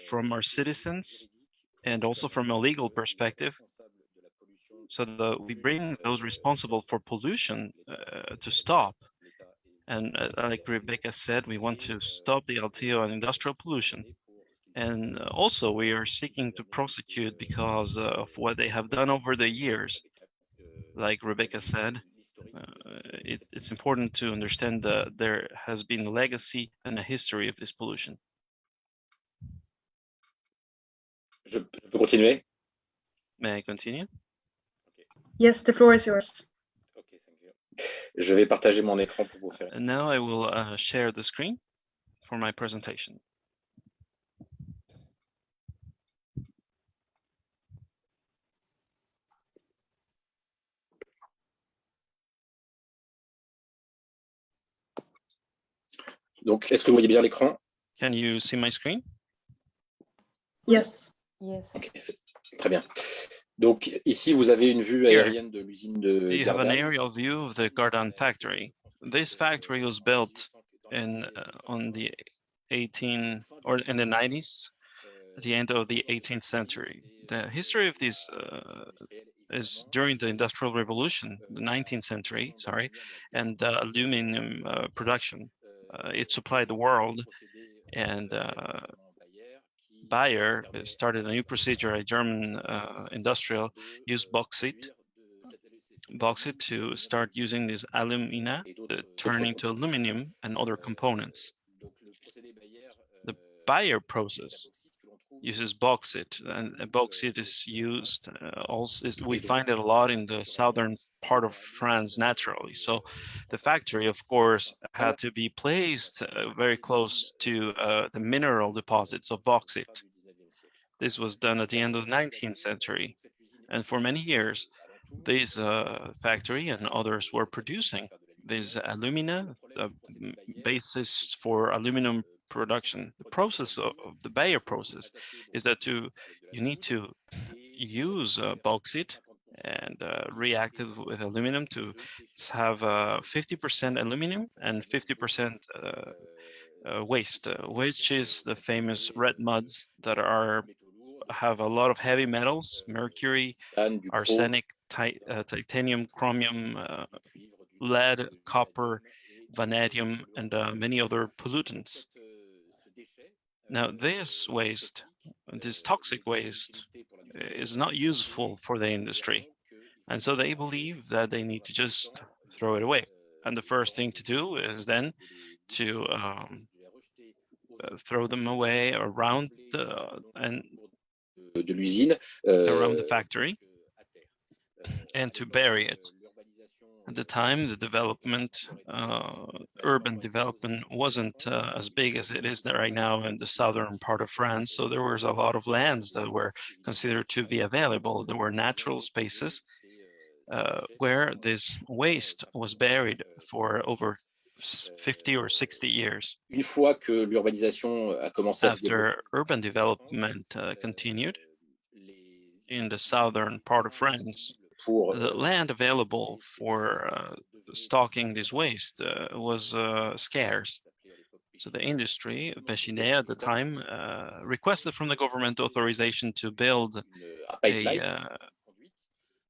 from our citizens and also from a legal perspective, so that we bring those responsible for pollution to stop. And like Rebecca said, we want to stop the Alteo and industrial pollution. And also we are seeking to prosecute because of what they have done over the years. Like Rebecca said, it's important to understand that there has been a legacy and a history of this pollution.
Je peux continuer?
May I continue?
Yes, the floor is yours.
Okay, thank you. Je vais partager mon écran pour vous faire.
And now I will share the screen for my presentation.
Donc, est-ce que vous voyez bien l'écran?
Can you see my screen?
Yes.
Yes.
Ok, très bien. Donc, ici, vous avez une vue aérienne de l'usine de
You have an
Gardanne.
aerial view of the Gardanne factory. This factory was built in on the 90s, at the end of the 18th century. The history of this is during the Industrial Revolution, the 19th century, sorry, and aluminum production. It supplied the world, and Bayer started a new procedure. A German industrial used bauxite to start using this alumina to turn into aluminum and other components. The Bayer process uses bauxite, and bauxite is used we find it a lot in the southern part of France naturally. So the factory, of course, had to be placed very close to the mineral deposits of bauxite. This was done at the end of the 19th century, and for many years this factory and others were producing these alumina basis for aluminum production. The process of the Bayer process is that you need to use bauxite and react it with aluminum to have 50% aluminum and 50% waste, which is the famous red muds that have a lot of heavy metals, mercury, arsenic, titanium, chromium, lead, copper, vanadium, and many other pollutants. Now, this waste, this toxic waste, is not useful for the industry. And so they believe that they need to just throw it away. And the first thing to do is then to throw them away around the factory and to bury it. At the time, the development, urban development, wasn't as big as it is right now in the southern part of France. So there was a lot of lands that were considered to be available. There were natural spaces where this waste was buried for over 50 or 60 years.
Une fois que l'urbanisation a commencé à se développer,
After urban development continued in the southern part of France,
pour
the land available for stocking this waste was scarce. So the industry, Cassidaigne at the time, requested from the government authorization to build
un pipeline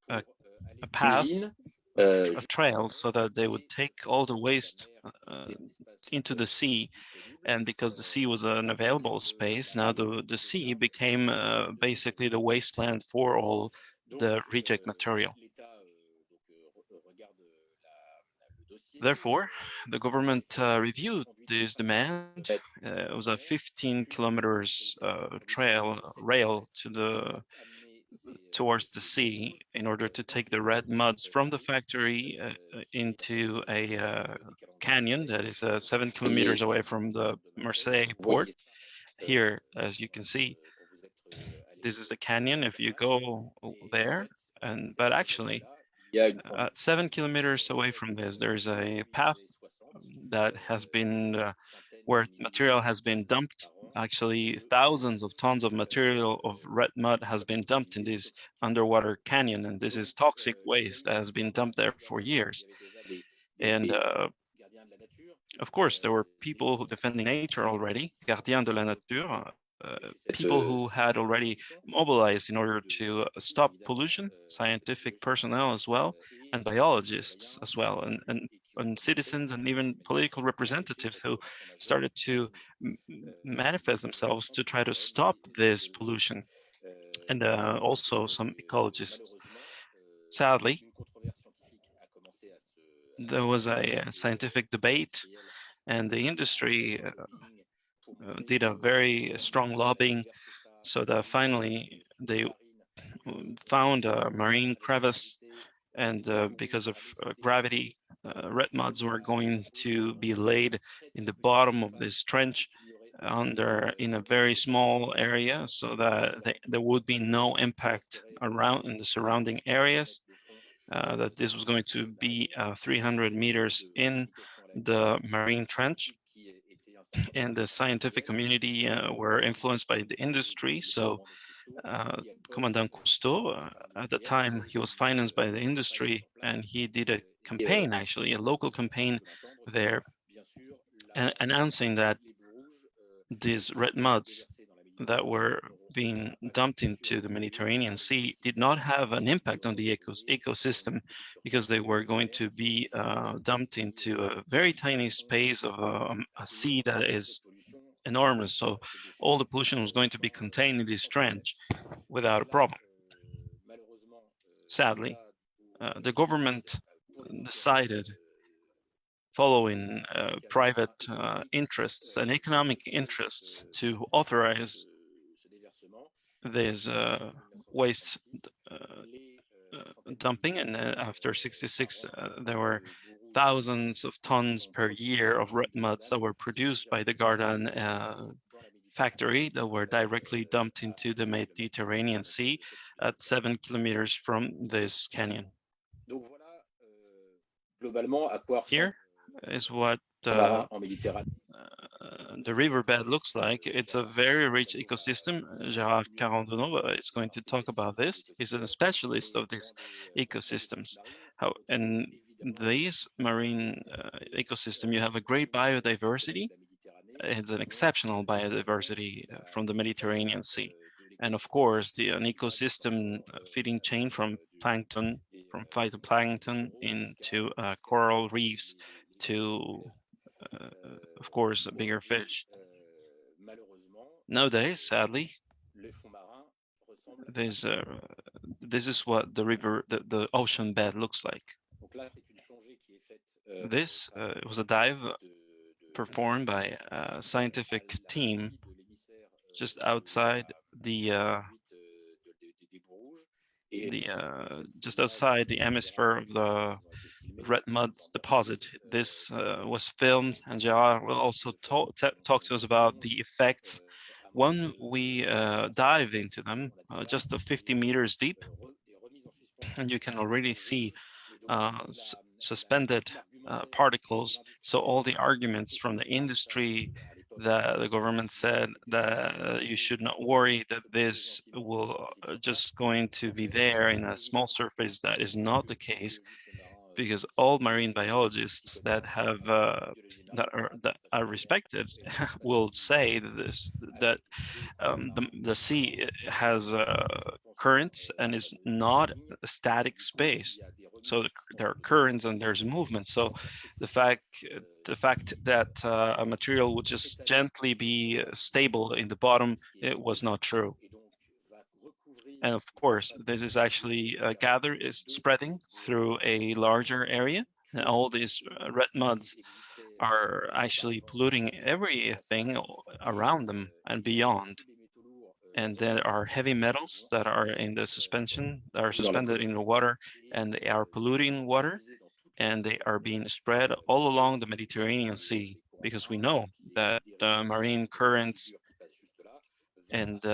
a path,
usine
a trail, so that they would take all the waste into the sea. And because the sea was an available space, now the sea became basically the wasteland for all the reject material. Therefore, the government reviewed this demand. It was a 15 kilometers rail towards the sea in order to take the red muds from the factory into a canyon that is 7 kilometers away from the Marseille port. Here, as you can see, this is the canyon if you go there, but actually, 7 kilometers away from this, there's a path that has been where material has been dumped. Actually, thousands of tons of material of red mud has been dumped in this underwater canyon, and this is toxic waste that has been dumped there for years. And of course, there were people who defending nature already, Gardienne de la Nature, people who had already mobilized in order to stop pollution, scientific personnel as well, and biologists as well, and citizens and even political representatives who started to manifest themselves to try to stop this pollution, and also some ecologists. Sadly, there was a scientific debate, and the industry did a very strong lobbying, so that finally they found a marine crevice, and because of gravity, red muds were going to be laid in the bottom of this trench in a very small area, so that there would be no impact around in the surrounding areas. That this was going to be 300 meters in the marine trench, and the scientific community were influenced by the industry. So Commandant Cousteau, at the time, he was financed by the industry, and he did a campaign, actually, a local campaign there, announcing that these red muds that were being dumped into the Mediterranean Sea did not have an impact on the ecosystem, because they were going to be dumped into a very tiny space of a sea that is enormous. So all the pollution was going to be contained in this trench without a problem. Sadly, the government decided, following private interests and economic interests, to authorize this waste dumping. And after 66, there were thousands of tons per year of red muds that were produced by the Gardanne factory that were directly dumped into the Mediterranean Sea at 7 kilometers from this canyon. Here is what the riverbed looks like. It's a very rich ecosystem. Jihad Karodano is going to talk about this. He's a specialist of these ecosystems. In these marine ecosystem, you have a great biodiversity. It's an exceptional biodiversity from the Mediterranean Sea. And of course, an ecosystem feeding chain from plankton, from phytoplankton into coral reefs to, of course, bigger fish. Nowadays, sadly, this is what the ocean bed looks like. This was a dive performed by a scientific team just outside the just outside the hemisphere of the red mud deposit. This was filmed, and Jihad will also talk to us about the effects when we dive into them, just 50 meters deep, and you can already see suspended particles. So all the arguments from the industry, that the government said that you should not worry that this will just going to be there in a small surface, that is not the case, because all marine biologists that have that are respected will say that the sea has currents and is not a static space. So there are currents and there's movement. So the fact that a material would just gently be stable in the bottom, it was not true. And of course, this is actually is spreading through a larger area. And all these red muds are actually polluting everything around them and beyond. And there are heavy metals that are in the suspension, that are suspended in the water, and they are polluting water, and they are being spread all along the Mediterranean Sea, because we know that marine currents and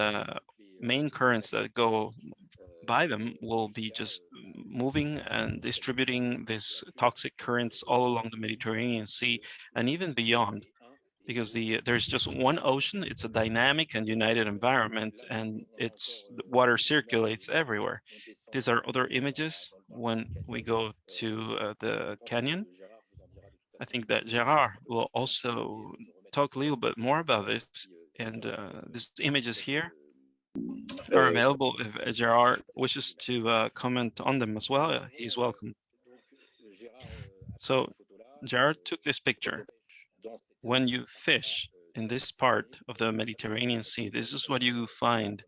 main currents that go by them will be just moving and distributing these toxic currents all along the Mediterranean Sea and even beyond, because there's just one ocean. It's a dynamic and united environment, and the water circulates everywhere. These are other images when we go to the canyon. I think that Gerard will also talk a little bit more about this, and these images here are available. If Gerard wishes to comment on them as well, he's welcome. So Gerard took this picture. When you fish in this part of the Mediterranean Sea, this is what you find.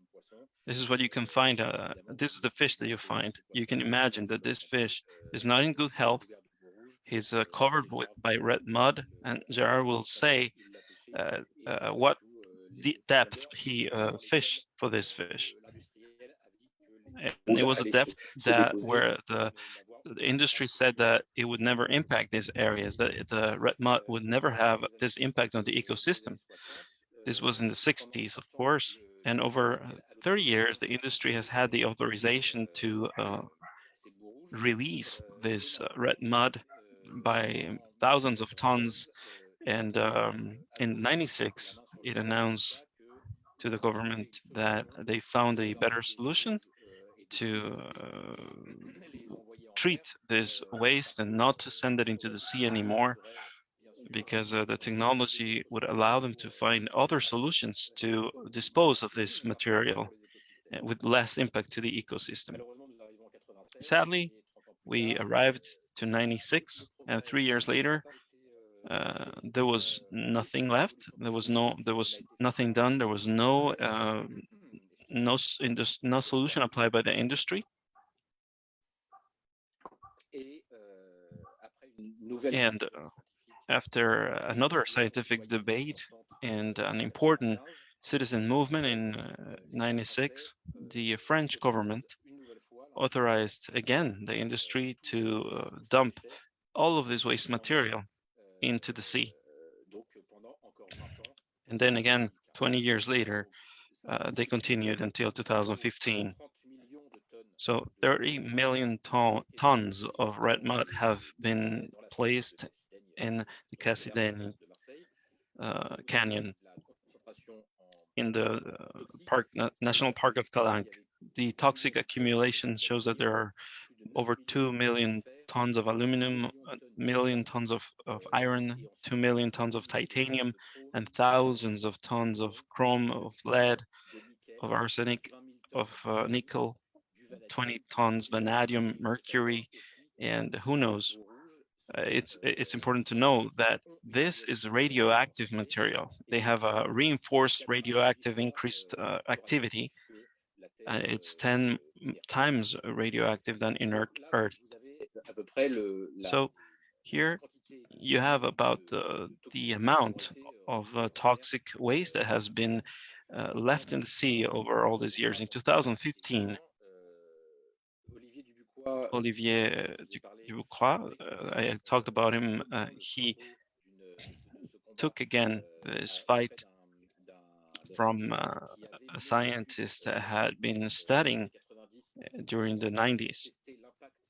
This is what you can find. This is the fish that you find. You can imagine that this fish is not in good health. He's covered by red mud, and Gerard will say what depth he fished for this fish. And it was a depth where the industry said that it would never impact these areas, that the red mud would never have this impact on the ecosystem. This was in the 60s, of course, and over 30 years, the industry has had the authorization to release this red mud by thousands of tons. And in '96, it announced to the government that they found a better solution to treat this waste and not to send it into the sea anymore, because the technology would allow them to find other solutions to dispose of this material with less impact to the ecosystem. Sadly, we arrived to '96, and 3 years later, there was nothing left. There was nothing done. There was no solution applied by the industry. And after another scientific debate and an important citizen movement in '96, the French government authorized again the industry to dump all of this waste material into the sea. And then again, 20 years later, they continued until 2015. So 30 million tons of red mud have been placed in the Cassidaigne Canyon in the National Park of Calanque. The toxic accumulation shows that there are over 2 million tons of aluminum, 1 million tons of iron, 2 million tons of titanium, and thousands of tons of chrome, of lead, of arsenic, of nickel, 20 tons vanadium, mercury, and who knows. It's important to know that this is radioactive material. They have a reinforced radioactive increased activity. It's 10 times radioactive than inert Earth. So here you have about the amount of toxic waste that has been left in the sea over all these years. In 2015, Olivier Ducroix, I talked about him. He took again this fight from a scientist that had been studying during the 90s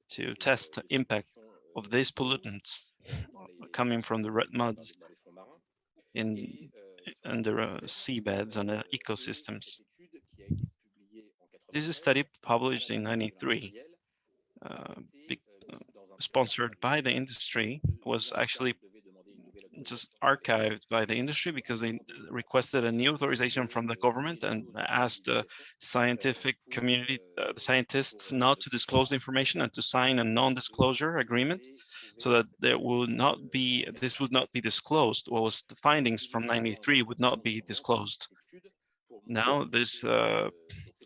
to test the impact of these pollutants coming from the red muds in under seabeds and ecosystems. This is a study published in '93, sponsored by the industry, was actually just archived by the industry because they requested a new authorization from the government and asked the scientific community, the scientists, not to disclose the information and to sign a non-disclosure agreement so that this would not be disclosed. What was the findings from '93 would not be disclosed. Now this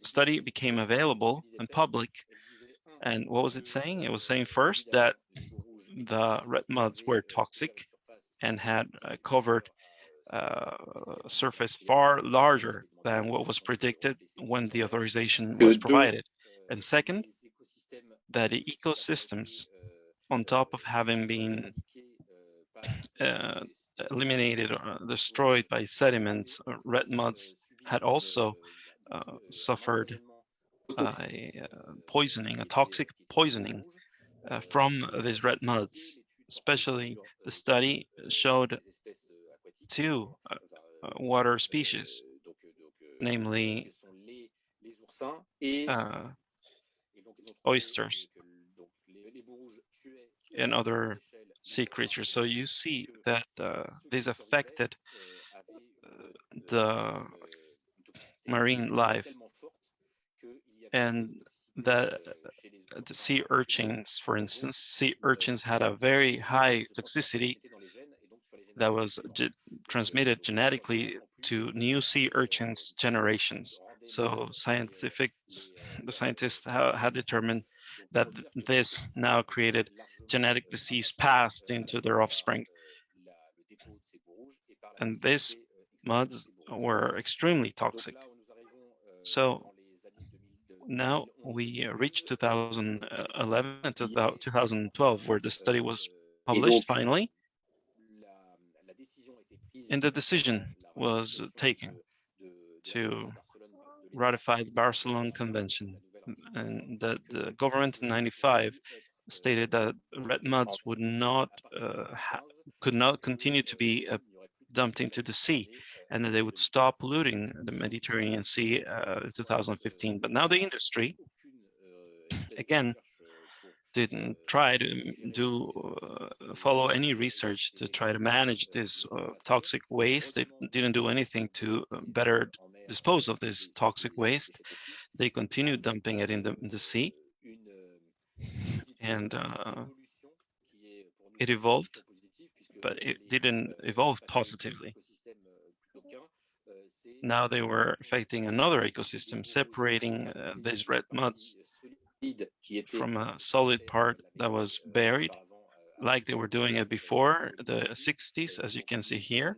study became available and public. And what was it saying? It was saying first that the red muds were toxic and had covered a surface far larger than what was predicted when the authorization was provided. And second, that the ecosystems, on top of having been eliminated or destroyed by sediments, red muds had also suffered poisoning, a toxic poisoning from these red muds. Especially the study showed two water species, namely oysters and other sea creatures. So you see that this affected the marine life, and the sea urchins, for instance, sea urchins had a very high toxicity that was transmitted genetically to new sea urchins generations. So the scientists had determined that this now created genetic disease passed into their offspring. And these muds were extremely toxic. So now we reached 2011 and 2012, where the study was published finally. And the decision was taken to ratify the Barcelona Convention, and that the government in '95 stated that red muds would not could not continue to be dumped into the sea, and that they would stop polluting the Mediterranean Sea in 2015. But now the industry, again, didn't try to follow any research to try to manage this toxic waste. They didn't do anything to better dispose of this toxic waste. They continued dumping it in the sea, and it evolved, but it didn't evolve positively. Now they were affecting another ecosystem, separating these red muds from a solid part that was buried, like they were doing it before the '60s, as you can see here.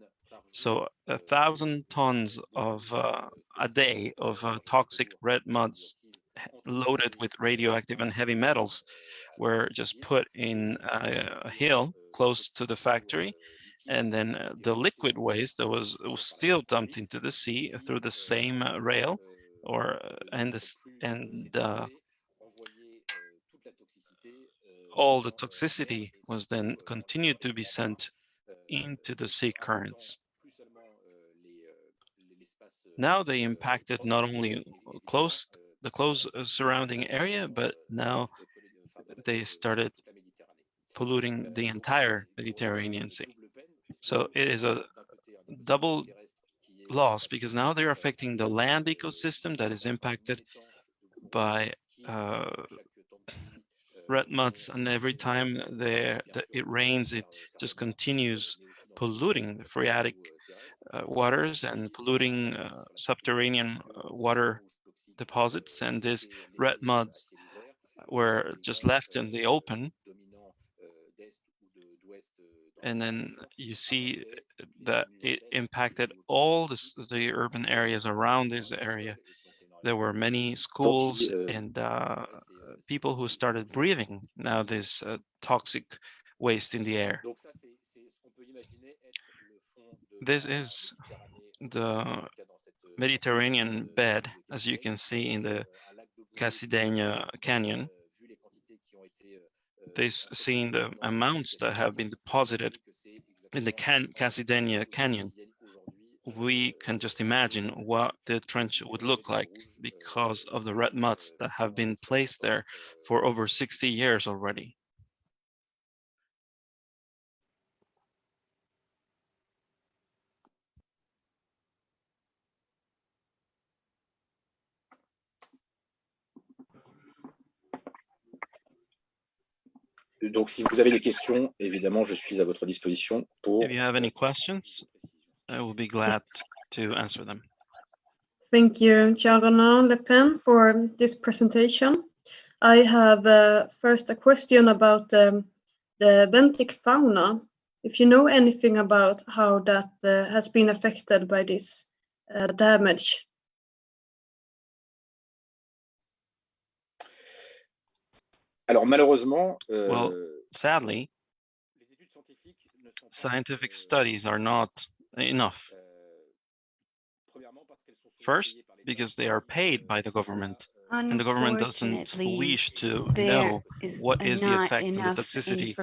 So 1,000 tons of a day of toxic red muds loaded with radioactive and heavy metals were just put in a hill close to the factory, and then the liquid waste that was still dumped into the sea through the same rail, all the toxicity was then continued to be sent into the sea currents. Now they impacted not only the close surrounding area, but now they started polluting the entire Mediterranean Sea. So it is a double loss, because now they're affecting the land ecosystem that is impacted by red muds, and every time it rains, it just continues polluting the phreatic waters and polluting subterranean water deposits, and these red muds were just left in the open. And then you see that it impacted all the urban areas around this area. There were many schools and people who started breathing now this toxic waste in the air. This is the Mediterranean bed, as you can see in the Cassidaigne Canyon. This seeing the amounts that have been deposited in the Cassidaigne Canyon, we can just imagine what the trench would look like because of the red muds that have been placed there for over 60 years already.
Donc, si vous avez des questions, évidemment, je suis à votre disposition pour...
If you have any questions, I will be glad to answer them.
Thank you, Gardanne Le Pen, for this presentation. I have first a question about the Benthic Fauna. If you know anything about how that has been affected by this damage.
Alors, malheureusement,
well, sadly, scientific studies are not enough. First, because they are paid by the government, and the government doesn't wish to know what is the effect of the toxicity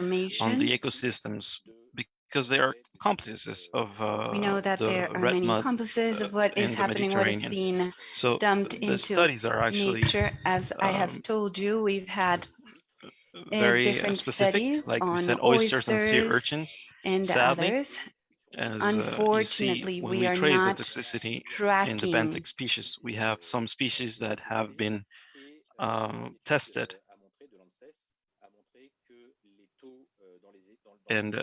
on the ecosystems, because they are accomplices of
we know that there are many accomplices of what is happening, what is being dumped into
studies are actually
nature. As I have told you, we've had
very
different
specific,
studies
like we
on
said, oysters and sea urchins.
and
Sadly,
others.
as
Unfortunately,
you see, when
we
we
are
trace the
not
toxicity in the
tracking
benthic species, we have some species that have been tested, and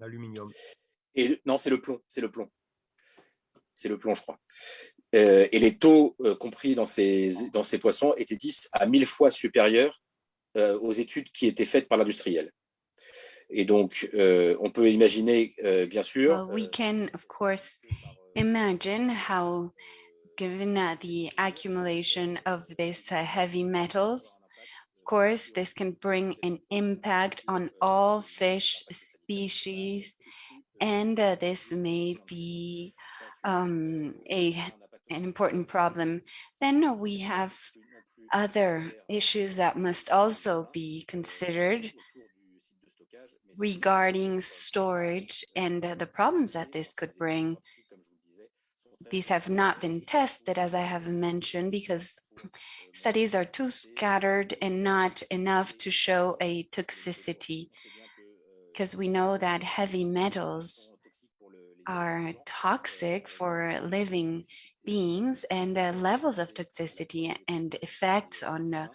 l'aluminium.
Et non, c'est le plomb, c'est le plomb. C'est le plomb, je crois. Et les taux compris dans ces poissons étaient 10 à 1000 fois supérieurs aux études qui étaient faites par l'industriel. Et donc, on peut imaginer, bien sûr...
Well, we can, of course, imagine how, given the accumulation of these heavy metals, of course, this can bring an impact on all fish species, and this may be an important problem. Then we have other issues that must also be considered regarding storage and the problems that this could bring. These have not been tested, as I have mentioned, because studies are too scattered and not enough to show a toxicity, because we know that heavy metals are toxic for living beings, and levels of toxicity and effects on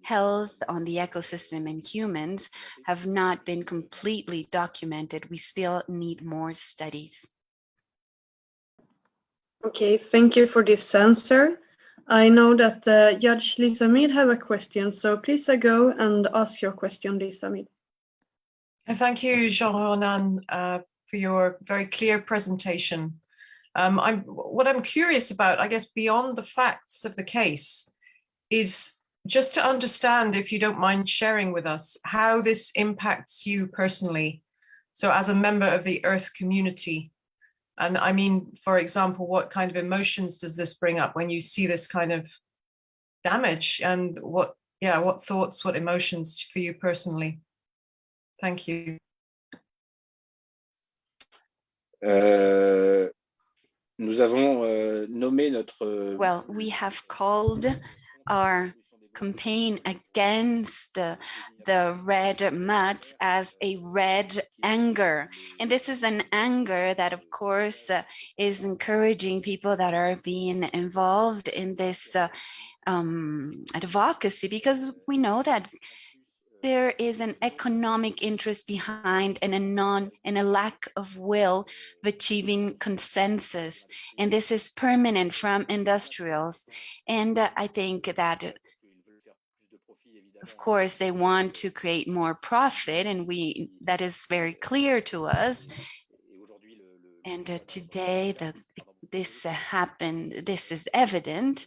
health, on the ecosystem and humans have not been completely documented. We still need more studies.
Okay, thank you for this answer. I know that Judge Lisa Mead have a question, so please go and ask your question, Lisa Mead.
Thank you, Jean-Ronan, for your very clear presentation. What I'm curious about, I guess, beyond the facts of the case, is just to understand, if you don't mind sharing with us, how this impacts you personally. So as a member of the Earth community, and I mean, for example, what kind of emotions does this bring up when you see this kind of damage, and what thoughts, what emotions for you personally? Thank you.
Nous avons nommé notre...
Well, we have called our campaign against the red muds as a red anger. And this is an anger that, of course, is encouraging people that are being involved in this advocacy, because we know that there is an economic interest behind and a lack of will of achieving consensus. And this is permanent from industrials. And I think that of course, they want to create more profit, and that is very clear to us. And today, this happened. This is evident,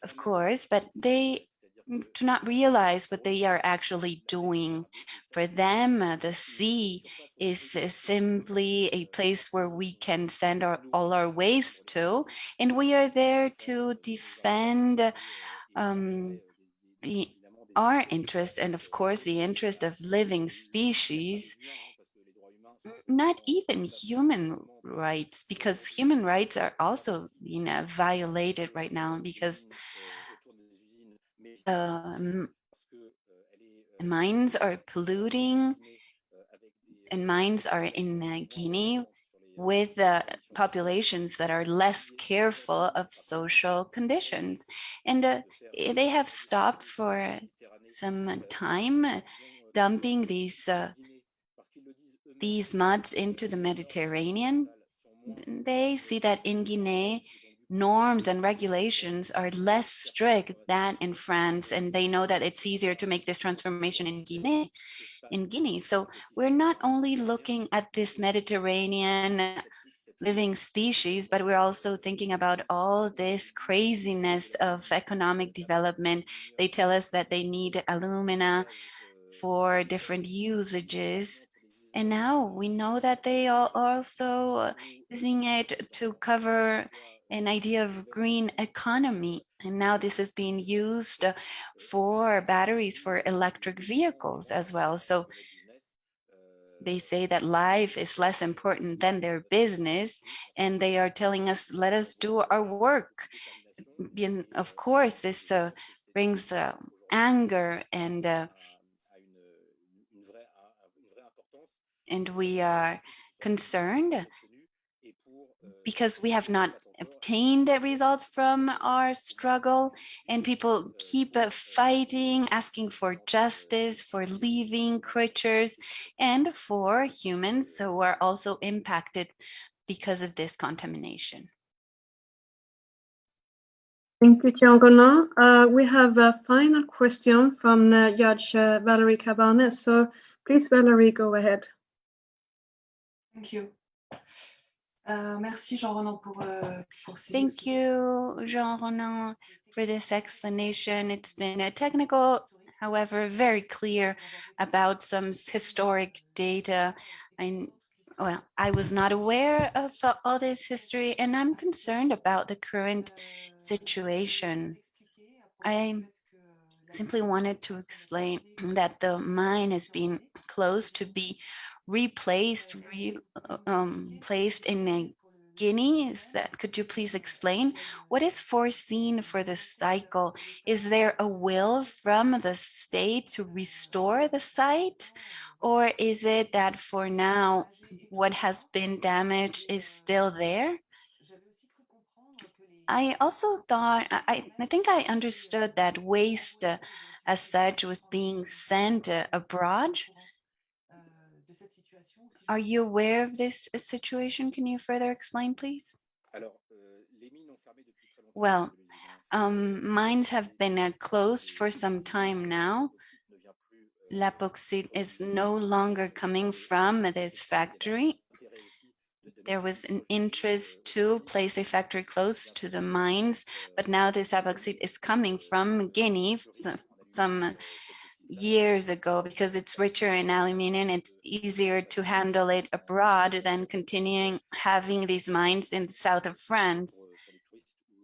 of course, but they do not realize what they are actually doing. For them, the sea is simply a place where we can send all our waste to, and we are there to defend our interest, and of course the interest of living species, not even human rights, because human rights are also violated right now, because mines are polluting, and mines are in Guinea with populations that are less careful of social conditions. And they have stopped for some time dumping these muds into the Mediterranean. They see that in Guinea, norms and regulations are less strict than in France, and they know that it's easier to make this transformation in Guinea. So we're not only looking at this Mediterranean living species, but we're also thinking about all this craziness of economic development. They tell us that they need alumina for different usages. And now we know that they are also using it to cover an idea of green economy. And now this is being used for batteries for electric vehicles as well. So they say that life is less important than their business, and they are telling us, let us do our work. And of course, this brings anger, and we are concerned because we have not obtained results from our struggle, and people keep fighting, asking for justice for living creatures and for humans who are also impacted because of this contamination.
Thank you, Gardanne. We have a final question from Judge Valerie Cabane. So please, Valerie, go ahead.
Thank you. Merci, Jean-Renan, pour ces
Thank you, Jean-Renan, for this explanation. It's been a technical, however, very clear about some historic data. I was not aware of all this history, and I'm concerned about the current situation. I simply wanted to explain that the mine has been closed to be placed in Guinea. Could you please explain what is foreseen for the cycle? Is there a will from the state to restore the site? Or is it that for now, what has been damaged is still there? I also thought, I think I understood that waste as such was being sent abroad. Are you aware of this situation? Can you further explain, please? Well, mines have been closed for some time now. Bauxite is no longer coming from this factory. There was an interest to place a factory close to the mines, but now this bauxite is coming from Guinea some years ago because it's richer in aluminum. It's easier to handle it abroad than continuing having these mines in the south of France.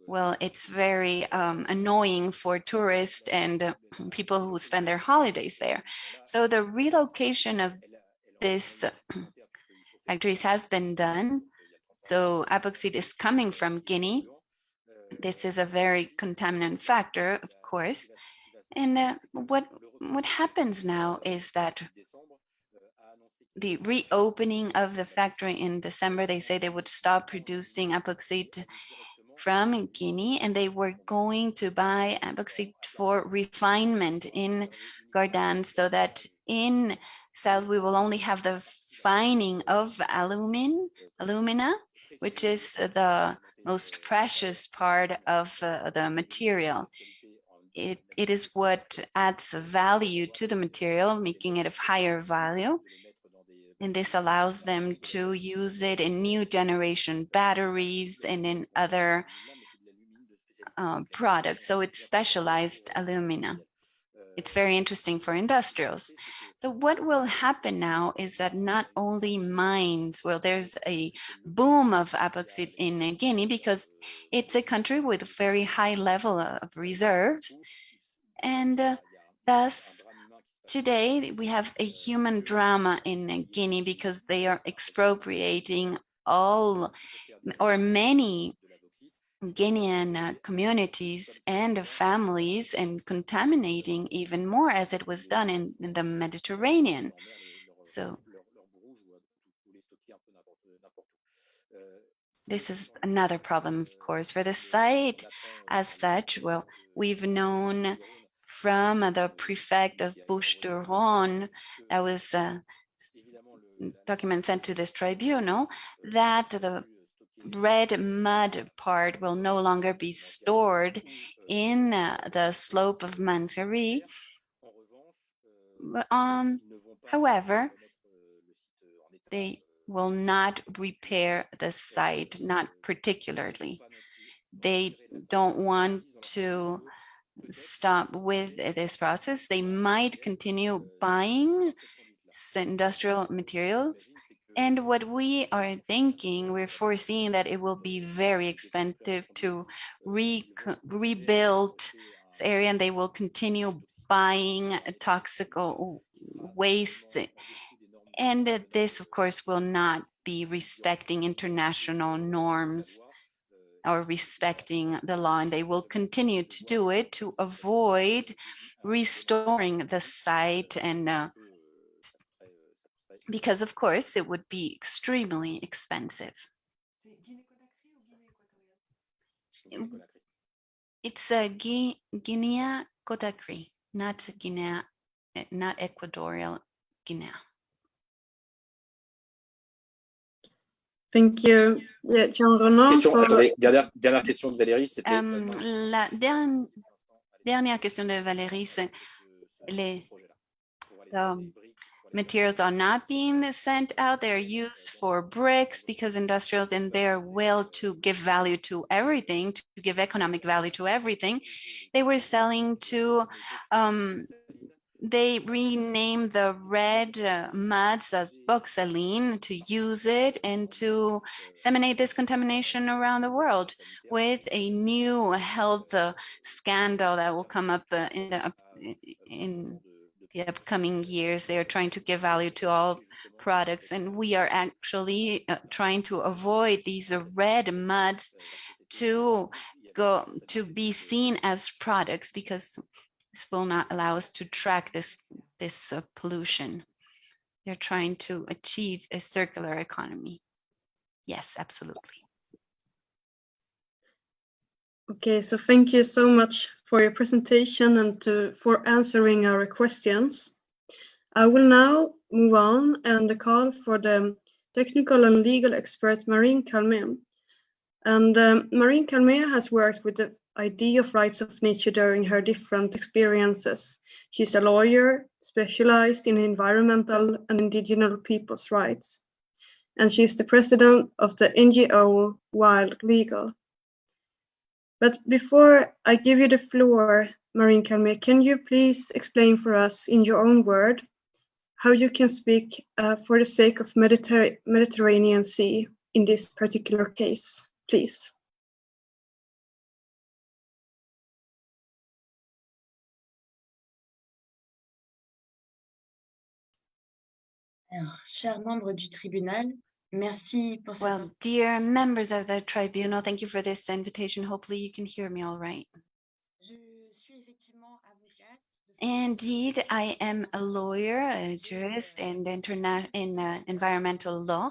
Well, it's very annoying for tourists and people who spend their holidays there. So the relocation of this factories has been done. So bauxite is coming from Guinea. This is a very contaminant factor, of course. And what happens now is that the reopening of the factory in December, they say they would stop producing bauxite from Guinea, and they were going to buy bauxite for refinement in Gardanne, so that in South we will only have the fining of alumina, which is the most precious part of the material. it is what adds value to the material, making it of higher value. And this allows them to use it in new generation batteries and in other products. So it's specialized alumina. It's very interesting for industrials. So what will happen now is that not only mines, well, there's a boom of bauxite in Guinea because it's a country with a very high level of reserves. And thus, today we have a human drama in Guinea because they are expropriating all or many Guinean communities and families and contaminating even more as it was done in the Mediterranean. So this is another problem, of course, for the site as such. Well, we've known from the prefect of Bouches du Rhône, that was a document sent to this tribunal, that the red mud part will no longer be stored in the slope of Mancheri. However, they will not repair the site, not particularly. They don't want to stop with this process. They might continue buying industrial materials. And what we are thinking, we're foreseeing that it will be very expensive to rebuild this area, and they will continue buying toxic waste. And this, of course, will not be respecting international norms or respecting the law, and they will continue to do it to avoid restoring the site, and because of course it would be extremely expensive. It's a Guinea Conakry, not Guinea, not Equatorial Guinea.
Thank you. Yeah, Jean-Renaud.
Attendez, dernière question de Valérie, c'était...
La dernière question de Valérie, c'est les materials are not being sent out. They're used for bricks because industrials, in their will to give value to everything, to give economic value to everything, they were selling to they renamed the red muds as bauxaline to use it and to disseminate this contamination around the world with a new health scandal that will come up in the upcoming years. They are trying to give value to all products, and we are actually trying to avoid these red muds to be seen as products, because this will not allow us to track this pollution. They're trying to achieve a circular economy. Yes, absolutely.
Okay, so thank you so much for your presentation and for answering our questions. I will now move on and call for the technical and legal expert Marine Calmet. And Marine Calmet has worked with the idea of rights of nature during her different experiences. She's a lawyer specialized in environmental and indigenous people's rights. And she's the president of the NGO Wild Legal. But before I give you the floor, Marine Calmet, can you please explain for us in your own word how you can speak for the sake of Mediterranean Sea in this particular case, please?
Alors, chers membres du tribunal, merci pour cette...
Well, dear members of the tribunal, thank you for this invitation. Hopefully you can hear me all right.
Je suis effectivement avocate.
Indeed, I am a lawyer, a jurist in environmental law.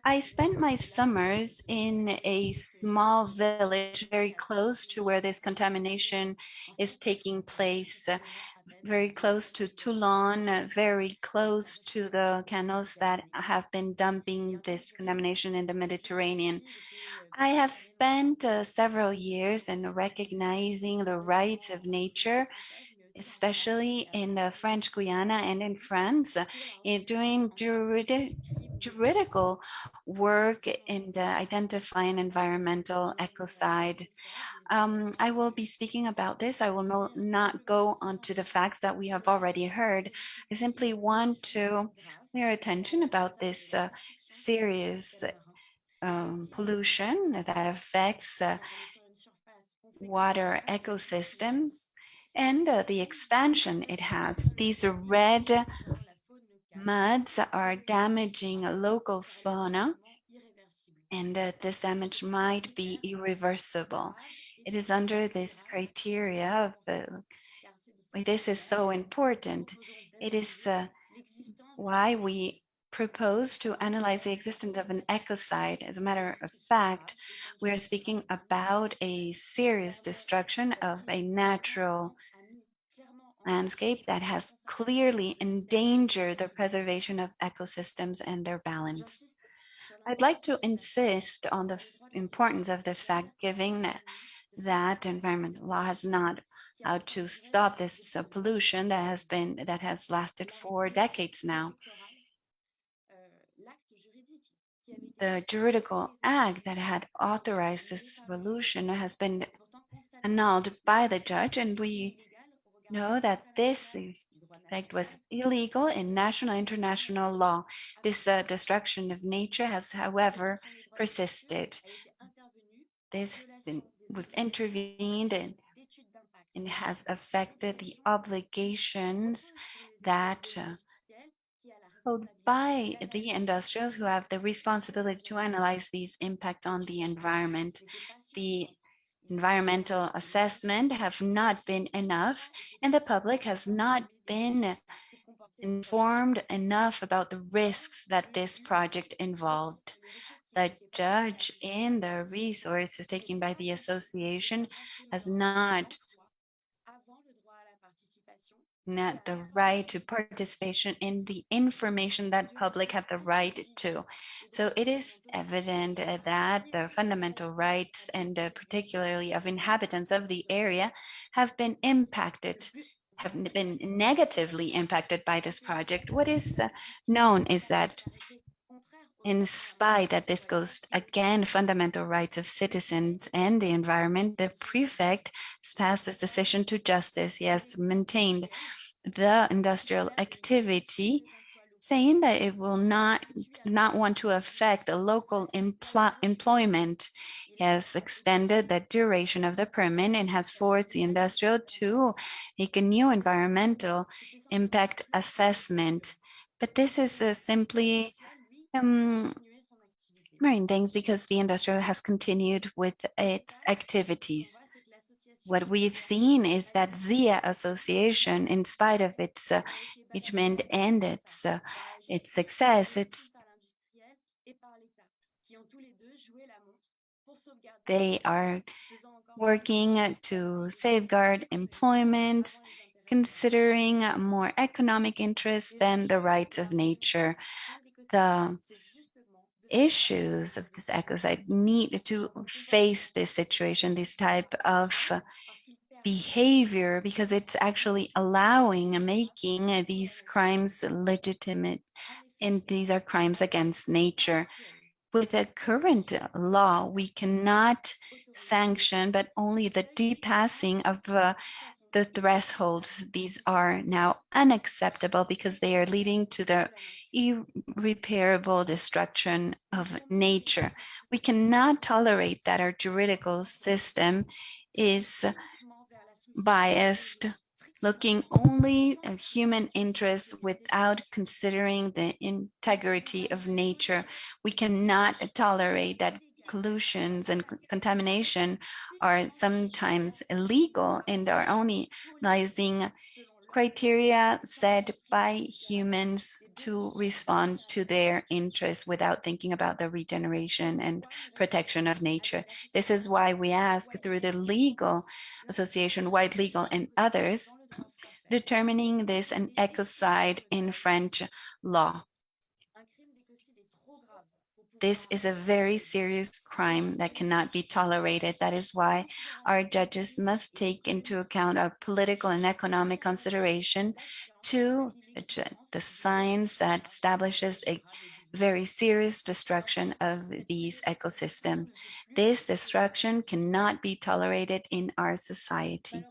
I spent my summers in a small village very close to where this contamination is taking place. very close to Toulon, very close to the canals that have been dumping this contamination in the Mediterranean. I have spent several years in recognizing the rights of nature, especially in the French Guiana and in France, in doing juridical work in identifying environmental ecocide. I will be speaking about this. I will not go onto the facts that we have already heard. I simply want to clear attention about this serious pollution that affects water ecosystems and the expansion it has. These red muds are damaging local fauna, and this damage might be irreversible. It is under this criteria of this is so important. It is why we propose to analyze the existence of an ecocide. As a matter of fact, we are speaking about a serious destruction of a natural landscape that has clearly endangered the preservation of ecosystems and their balance. I'd like to insist on the importance of the fact, given that environmental law has not how to stop this pollution that has lasted for decades now. The juridical act that had authorized this pollution has been annulled by the judge, and we know that this effect was illegal in national and international law. This destruction of nature has, however, persisted. We've intervened and has affected the obligations that held by the industrials who have the responsibility to analyze these impacts on the environment. The environmental assessment have not been enough, and the public has not been informed enough about the risks that this project involved. The judge in the resources taken by the association has not the right to participation in the information that public had the right to. So it is evident that the fundamental rights and particularly of inhabitants of the area have been negatively impacted by this project. What is known is that in spite that this goes again fundamental rights of citizens and the environment, the prefect has passed this decision to justice. He has maintained the industrial activity, saying that it will not want to affect the local employment. He has extended the duration of the permit and has forced the industrial to make a new environmental impact assessment. But this is simply marine things because the industrial has continued with its activities. What we've seen is that ZIA association, in spite of its engagement and its success, they are working to safeguard employment, considering more economic interests than the rights of nature. The issues of this ecocide need to face this situation, this type of behavior, because it's actually allowing making these crimes legitimate, and these are crimes against nature. With the current law, we cannot sanction, but only the depassing of the thresholds. These are now unacceptable because they are leading to the irreparable destruction of nature. We cannot tolerate that our juridical system is biased, looking only at human interests without considering the integrity of nature. We cannot tolerate that pollutions and contamination are sometimes illegal and are only analyzing criteria set by humans to respond to their interests without thinking about the regeneration and protection of nature. This is why we ask through the legal association, White Legal and others, determining this an ecocide in French law. This is a very serious crime that cannot be tolerated. That is why our judges must take into account our political and economic consideration to the science that establishes a very serious destruction of these ecosystems. This destruction cannot be tolerated in our society.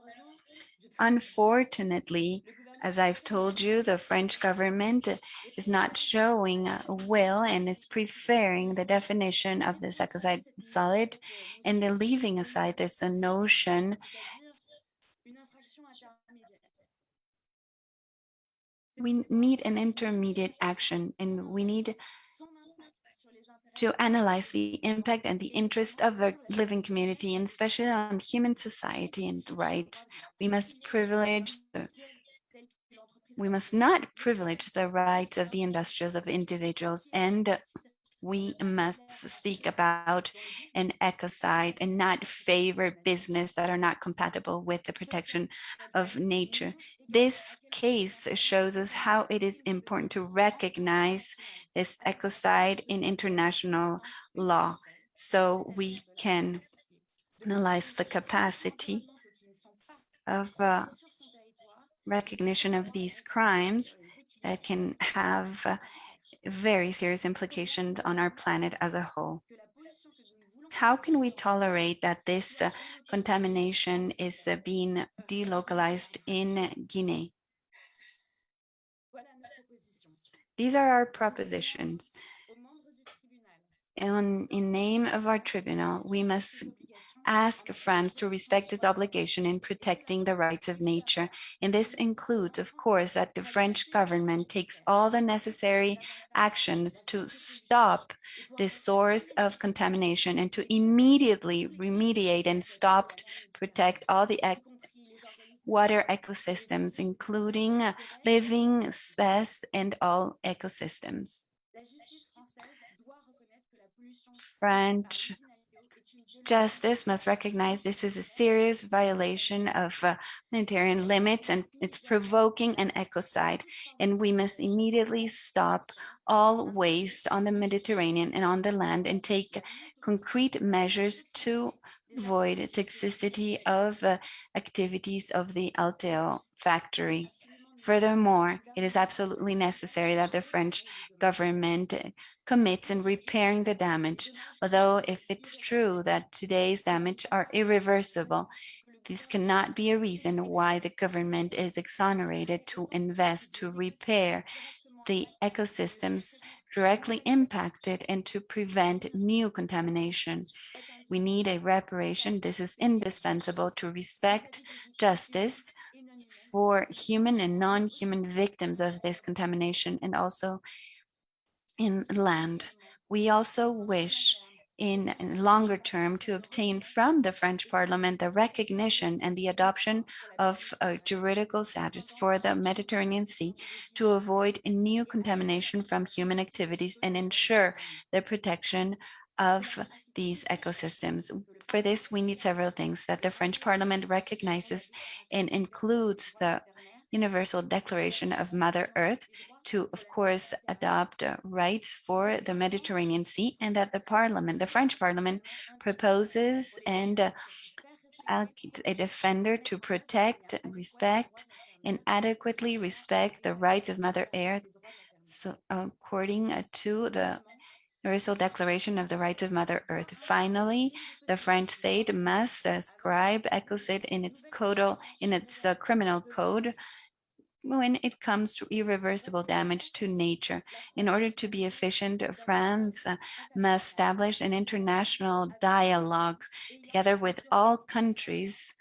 Unfortunately, as I've told you, the French government is not showing a will and it's preferring the definition of this ecocide solid and they're leaving aside this notion. We need an intermediate action and we need to analyze the impact and the interest of a living community, and especially on human society and rights. We must not privilege the rights of the industrials of individuals, and we must speak about an ecocide and not favor business that are not compatible with the protection of nature. This case shows us how it is important to recognize this ecocide in international law so we can analyze the capacity of recognition of these crimes that can have very serious implications on our planet as a whole. How can we tolerate that this contamination is being delocalized in Guinea? These are our propositions. In name of our tribunal, we must ask France to respect its obligation in protecting the rights of nature. And this includes, of course, that the French government takes all the necessary actions to stop this source of contamination and to immediately remediate and protect all the water ecosystems, including living species and all ecosystems. French justice must recognize this is a serious violation of humanitarian limits and it's provoking an ecocide, and we must immediately stop all waste on the Mediterranean and on the land and take concrete measures to avoid toxicity of activities of the Alteo factory. Furthermore, it is absolutely necessary that the French government commits in repairing the damage. Although if it's true that today's damage are irreversible, this cannot be a reason why the government is exonerated to invest to repair the ecosystems directly impacted and to prevent new contamination. We need a reparation. This is indispensable to respect justice for human and non-human victims of this contamination and also in land. We also wish in longer term to obtain from the French Parliament the recognition and the adoption of a juridical status for the Mediterranean Sea to avoid new contamination from human activities and ensure the protection of these ecosystems. For this, we need several things: that the French Parliament recognizes and includes the Universal Declaration of Mother Earth to, of course, adopt rights for the Mediterranean Sea, and that the French Parliament proposes and a defender to protect, respect, and adequately respect the rights of Mother Earth, so according to the Universal Declaration of the Rights of Mother Earth. Finally, the French state must ascribe ecocide in its criminal code when it comes to irreversible damage to nature. In order to be efficient, France must establish an international dialogue together with all countries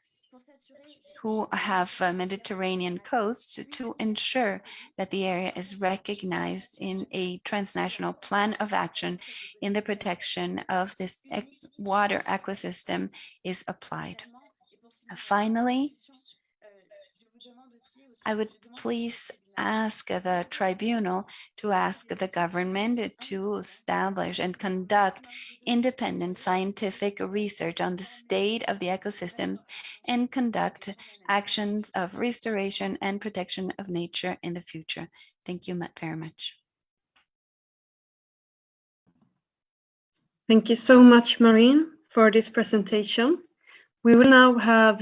who have Mediterranean coasts to ensure that the area is recognized in a transnational plan of action in the protection of this water ecosystem is applied. Finally, I would please ask the tribunal to ask the government to establish and conduct independent scientific research on the state of the ecosystems and conduct actions of restoration and protection of nature in the future. Thank you very much.
Thank you so much, Maureen, for this presentation. We will now have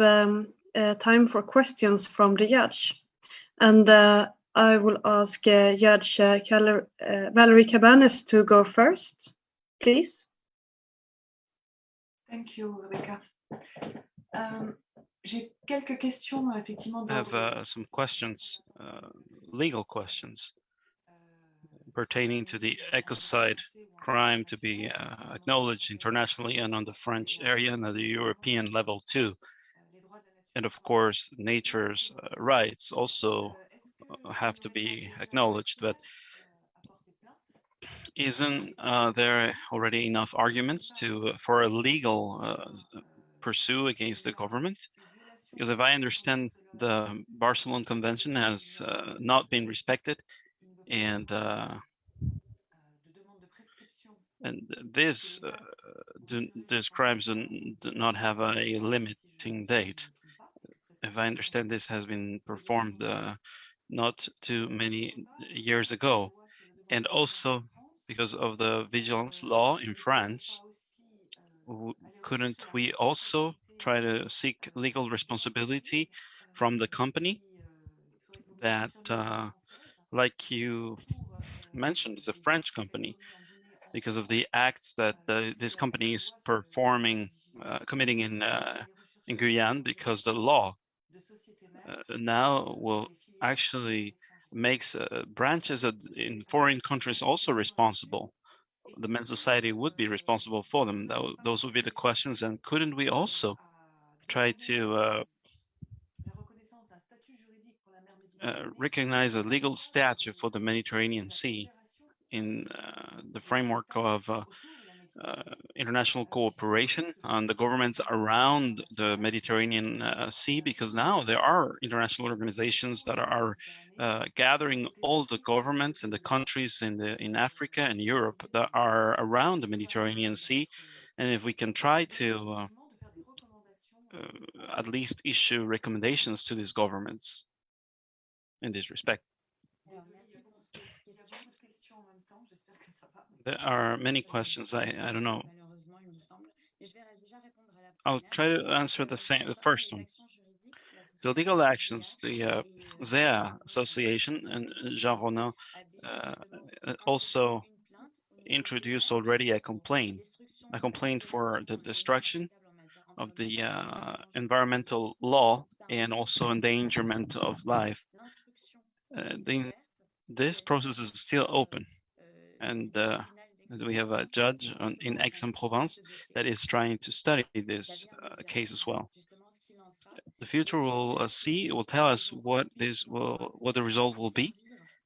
time for questions from the judge. And I will ask Judge Valerie Cabanes to go first, please.
Thank you, Rebecca. J'ai quelques questions, effectivement.
I have some questions, legal questions, pertaining to the ecocide crime to be acknowledged internationally and on the French area and at the European level too. And of course, nature's rights also have to be acknowledged, but isn't there already enough arguments for a legal pursue against the government? Because if I understand, the Barcelona Convention has not been respected, and these crimes do not have a limiting date. If I understand, this has been performed not too many years ago, and also because of the vigilance law in France, couldn't we also try to seek legal responsibility from the company that, like you mentioned, is a French company, because of the acts that this company is performing, committing in Guyane, because the law now will actually makes branches in foreign countries also responsible. The men's society would be responsible for them. Those would be the questions. And couldn't we also try to recognize a legal statute for the Mediterranean Sea in the framework of international cooperation on the governments around the Mediterranean Sea, because now there are international organizations that are gathering all the governments and the countries in Africa and Europe that are around the Mediterranean Sea, and if we can try to at least issue recommendations to these governments in this respect. There are many questions. I don't know. I'll try to answer the first one. The legal actions, the ZEA Association and Jean Ronan also introduced already a complaint for the destruction of the environmental law and also endangerment of life. This process is still open, and we have a judge in Aix-en-Provence that is trying to study this case as well. The future will will tell us what the result will be,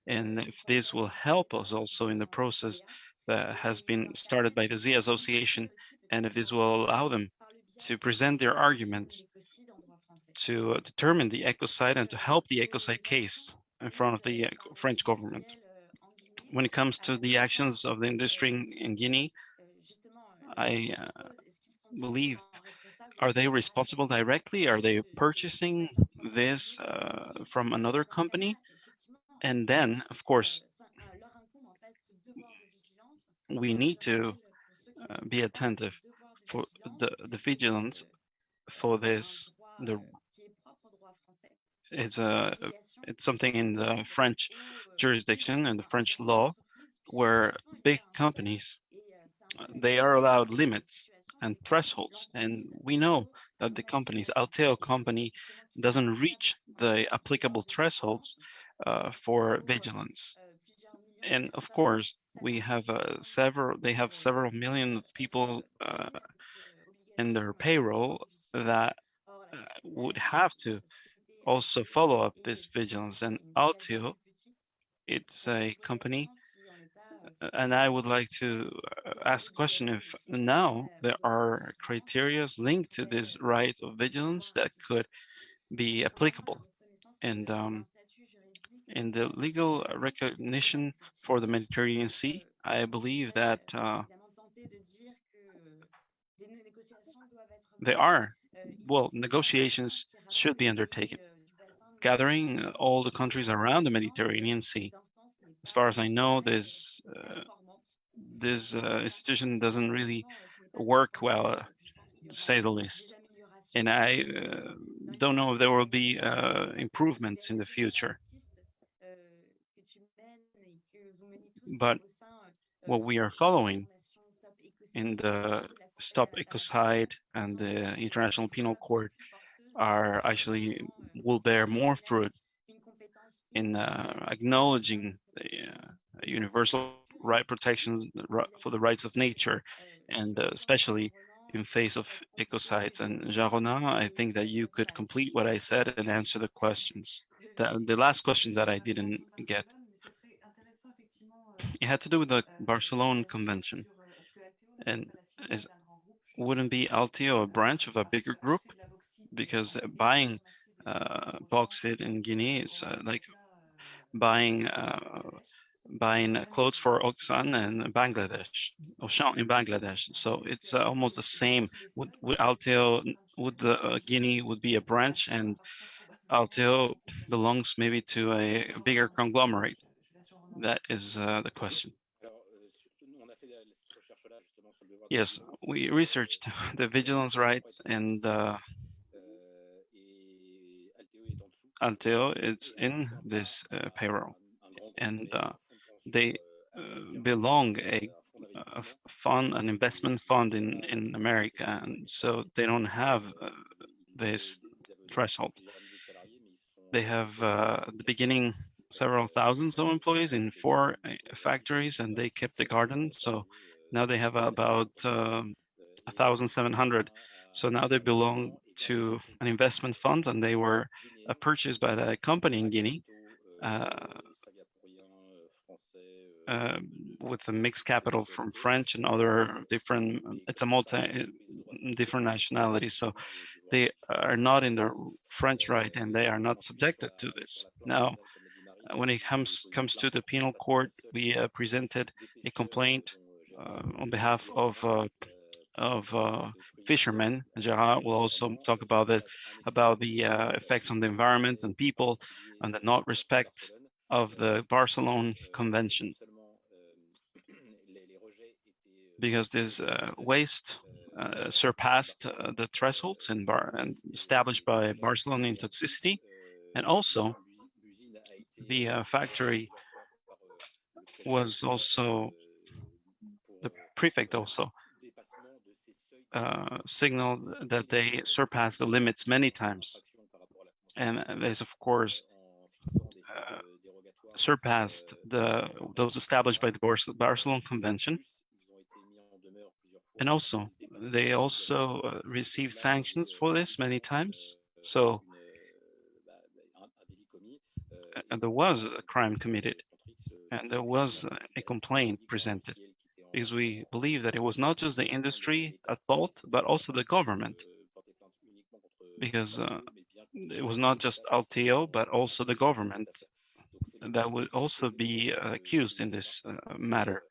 and if this will help us also in the process that has been started by the ZEA Association, and if this will allow them to present their arguments to determine the ecocide and to help the ecocide case in front of the French government. When it comes to the actions of the industry in Guinea, I believe, are they responsible directly? Are they purchasing this from another company? And then, of course, we need to be attentive for the vigilance for this. It's something in the French jurisdiction and the French law, where big companies, they are allowed limits and thresholds, and we know that the companies, Alteo company, doesn't reach the applicable thresholds for vigilance. And of course, we have they have several million people in their payroll that would have to also follow up this vigilance. And Alteo, it's a company, and I would like to ask the question if now there are criteria linked to this right of vigilance that could be applicable. And In the legal recognition for the Mediterranean Sea, I believe that there are, well, negotiations should be undertaken, gathering all the countries around the Mediterranean Sea. As far as I know, this institution doesn't really work well, to say the least. And I don't know if there will be improvements in the future. But what we are following in the Stop Ecocide and the International Penal Court are actually will bear more fruit in acknowledging the universal right protections for the rights of nature, and especially in face of ecocides. And Gardanne, I think that you could complete what I said and answer the questions. The last question that I didn't get. It had to do with the Barcelona Convention, and wouldn't be Altio a branch of a bigger group? Because buying bauxite in Guinea is like buying clothes for Oxan in Bangladesh, Auchan in Bangladesh. So it's almost the same. Would Altio, would the Guinea would be a branch, and Altio belongs maybe to a bigger conglomerate? That is the question. Yes, we researched the vigilance rights, and Alteo is in this payroll, and they belong a fund, an investment fund in America, and so they don't have this threshold. They have at the beginning several thousands of employees in 4 factories, and they kept the garden. So now they have about 1,700. So now they belong to an investment fund, and they were purchased by a company in Guinea with a mixed capital from French and other different, it's a different nationalities. So they are not in the French right, and they are not subjected to this. Now, when it comes to the penal court, we presented a complaint on behalf of fishermen. Jihad will also talk about this, about the effects on the environment and people, and the not respect of the Barcelona Convention. Because this waste surpassed the thresholds and established by Barcelona in toxicity, and also the factory was also, the prefect also signaled that they surpassed the limits many times, and this of course surpassed those established by the Barcelona Convention. And also they also received sanctions for this many times. So there was a crime committed, and there was a complaint presented, because we believe that it was not just the industry at fault, but also the government, because it was not just Alteo, but also the government that would also be accused in this matter.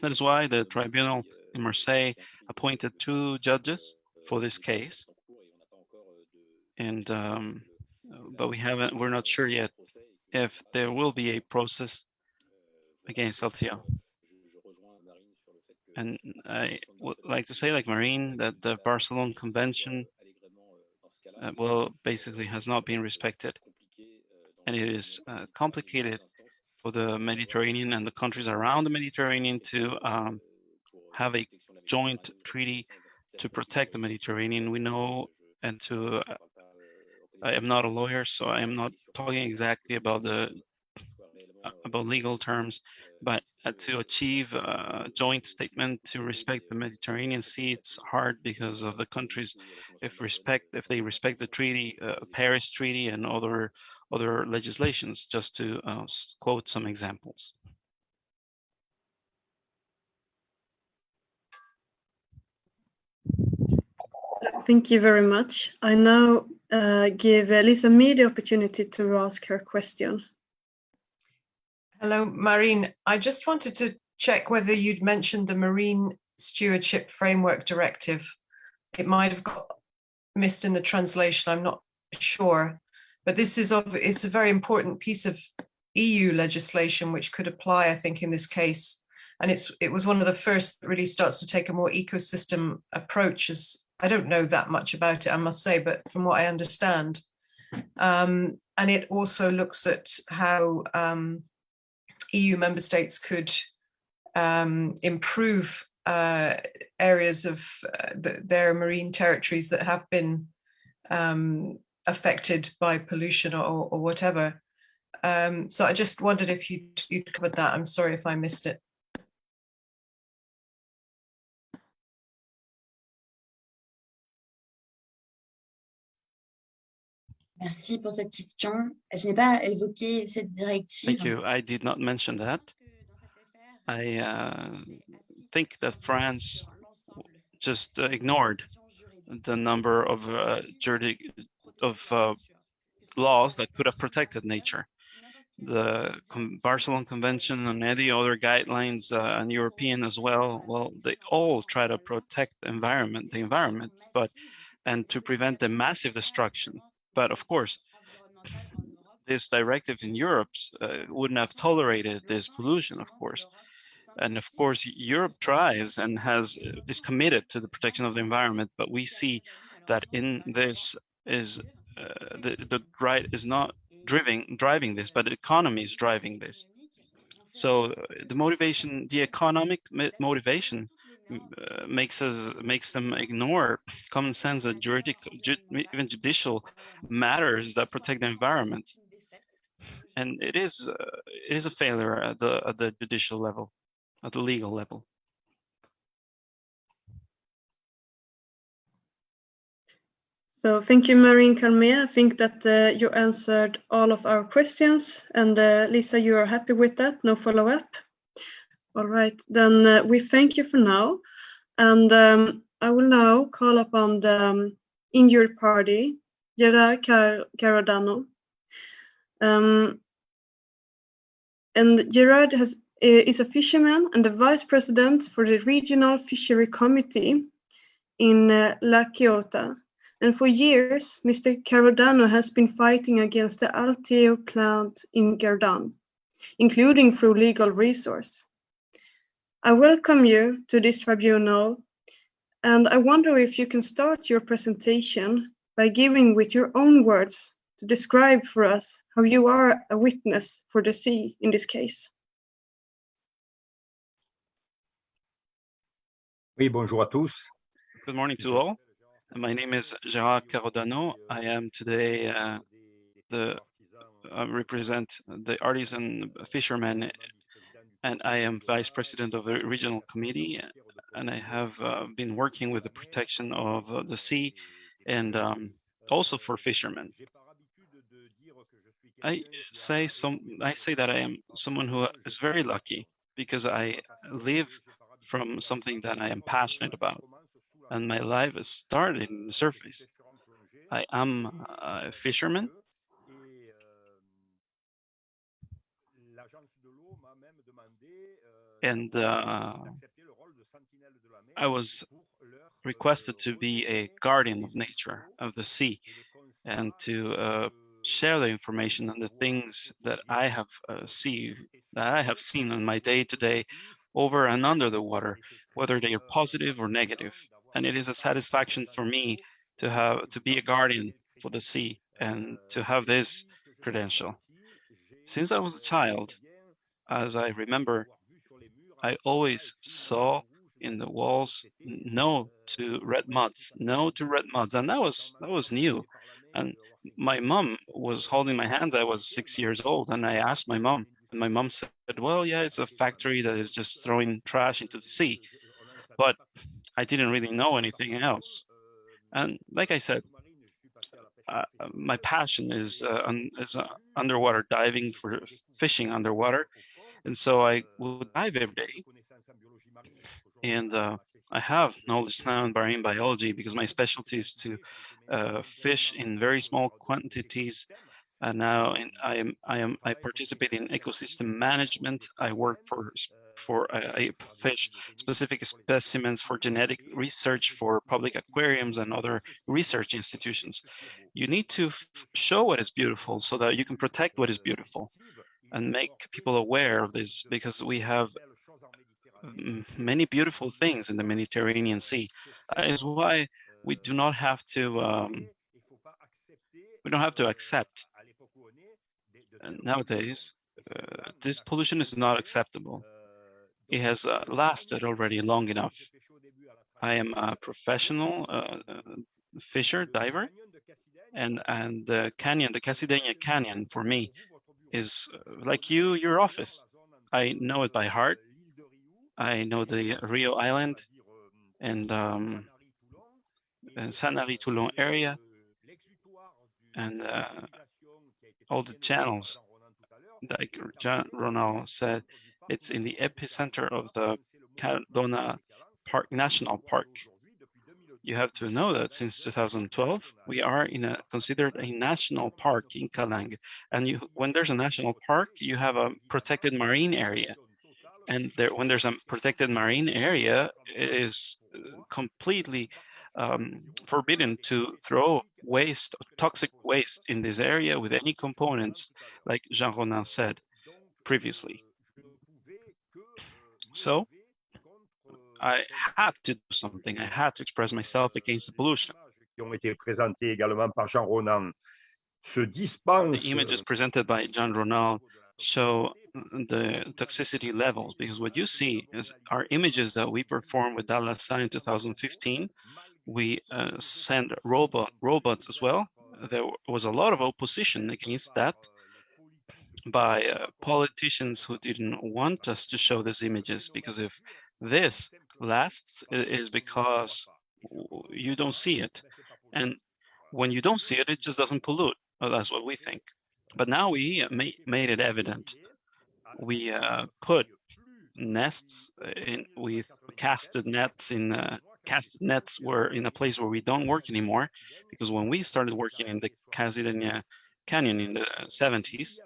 That is why the tribunal in Marseille appointed 2 judges for this case, and but we're not sure yet if there will be a process against Alteo. And I would like to say, like Marine, that the Barcelona Convention basically has not been respected, and it is complicated for the Mediterranean and the countries around the Mediterranean to have a joint treaty to protect the Mediterranean. We know, and I am not a lawyer, so I am not talking exactly about about legal terms, but to achieve a joint statement to respect the Mediterranean Sea, it's hard because of the countries, if they respect the treaty, Paris Treaty, and other legislations, just to quote some examples.
Thank you very much. I now give Lisa Me the opportunity to ask her question.
Hello, Marine. I just wanted to check whether you'd mentioned the Marine Stewardship Framework Directive. It might have got missed in the translation, I'm not sure. But this is it's a very important piece of EU legislation which could apply, I think, in this case. And it was one of the first that really starts to take a more ecosystem approach. As I don't know that much about it, I must say, but from what I understand. And it also looks at how EU member states could improve areas of their marine territories that have been affected by pollution or whatever. So I just wondered if you'd covered that. I'm sorry if I missed it.
Merci pour cette question. Je n'ai pas évoqué cette directive.
Thank you. I did not mention that. I think that France just ignored the number of laws that could have protected nature. The Barcelona Convention and any other guidelines and European as well, well, they all try to protect the environment, and to prevent the massive destruction. But of course, this directive in Europe wouldn't have tolerated this pollution, of course. And of course, Europe tries and is committed to the protection of the environment, but we see that in this is the right is not driving this, but the economy is driving this. So the motivation, the economic motivation, makes them ignore common sense and even judicial matters that protect the environment. And it is a failure at the judicial level, at the legal level.
So thank you, Marine Calmé. I think that you answered all of our questions. And Lisa, you are happy with that? No follow-up? All right, then we thank you for now. And I will now call upon the injured party, Jihad Karodano. And Jihad is a fisherman and the vice president for the Regional Fishery Committee in La Quillota. And for years, Mr. Karodano has been fighting against the Alteo plant in Gardanne, including through legal resource. I welcome you to this tribunal, and I wonder if you can start your presentation by giving with your own words to describe for us how you are a witness for the sea in this case.
Oui, bonjour à tous.
Good morning to all. My name is Jihad Karodano. I am today represent the artisan fishermen, and I am vice president of the regional committee, and I have been working with the protection of the sea and also for fishermen. I say that I am someone who is very lucky because I live from something that I am passionate about, and my life has started in the surface. I am a fisherman, and I was requested to be a guardian of nature, of the sea, and to share the information and the things that I have seen in my day-to-day over and under the water, whether they are positive or negative. And it is a satisfaction for me to be a guardian for the sea and to have this credential. Since I was a child, as I remember, I always saw in the walls, no to red muds, and that was new. And my mom was holding my hands. I was 6 years old, and I asked my mom, and my mom said, well, yeah, it's a factory that is just throwing trash into the sea. But I didn't really know anything else. And like I said, my passion is underwater diving, for fishing underwater. And so I would dive every day. And I have knowledge now in marine biology because my specialty is to fish in very small quantities And now I participate in ecosystem management. I work for I fish specific specimens for genetic research for public aquariums and other research institutions. You need to show what is beautiful so that you can protect what is beautiful and make people aware of this, because we have many beautiful things in the Mediterranean Sea. Is why we do not have to we don't have to accept nowadays this pollution is not acceptable. It has lasted already long enough. I am a professional fisher, diver, and the canyon, the Cassidaigne Canyon, for me is like your office. I know it by heart. I know the Rio Island and Sanary-Toulon area, and all the channels. Like John Ronald said, it's in the epicenter of the Cardona Park National Park. You have to know that since 2012, we are considered a national park in Calang. And when there's a national park, you have a protected marine area. And when there's a protected marine area, it is completely forbidden to throw waste, toxic waste in this area with any components, like Jean Ronan said previously. So I had to do something. I had to express myself against the pollution.
Qui ont été présentés également par Jean Ronan se
The
dispensent
images presented by Jean Ronald show the toxicity levels, because what you see are images that we performed with Dalasa in 2015. We sent robots as well. There was a lot of opposition against that by politicians who didn't want us to show these images, because if this lasts, it is because you don't see it. And when you don't see it, it just doesn't pollute. Well, that's what we think. But now we made it evident. We put nests in with casted nets in casted nets were in a place where we don't work anymore, because when we started working in the Cassidaigne Canyon in the 70s,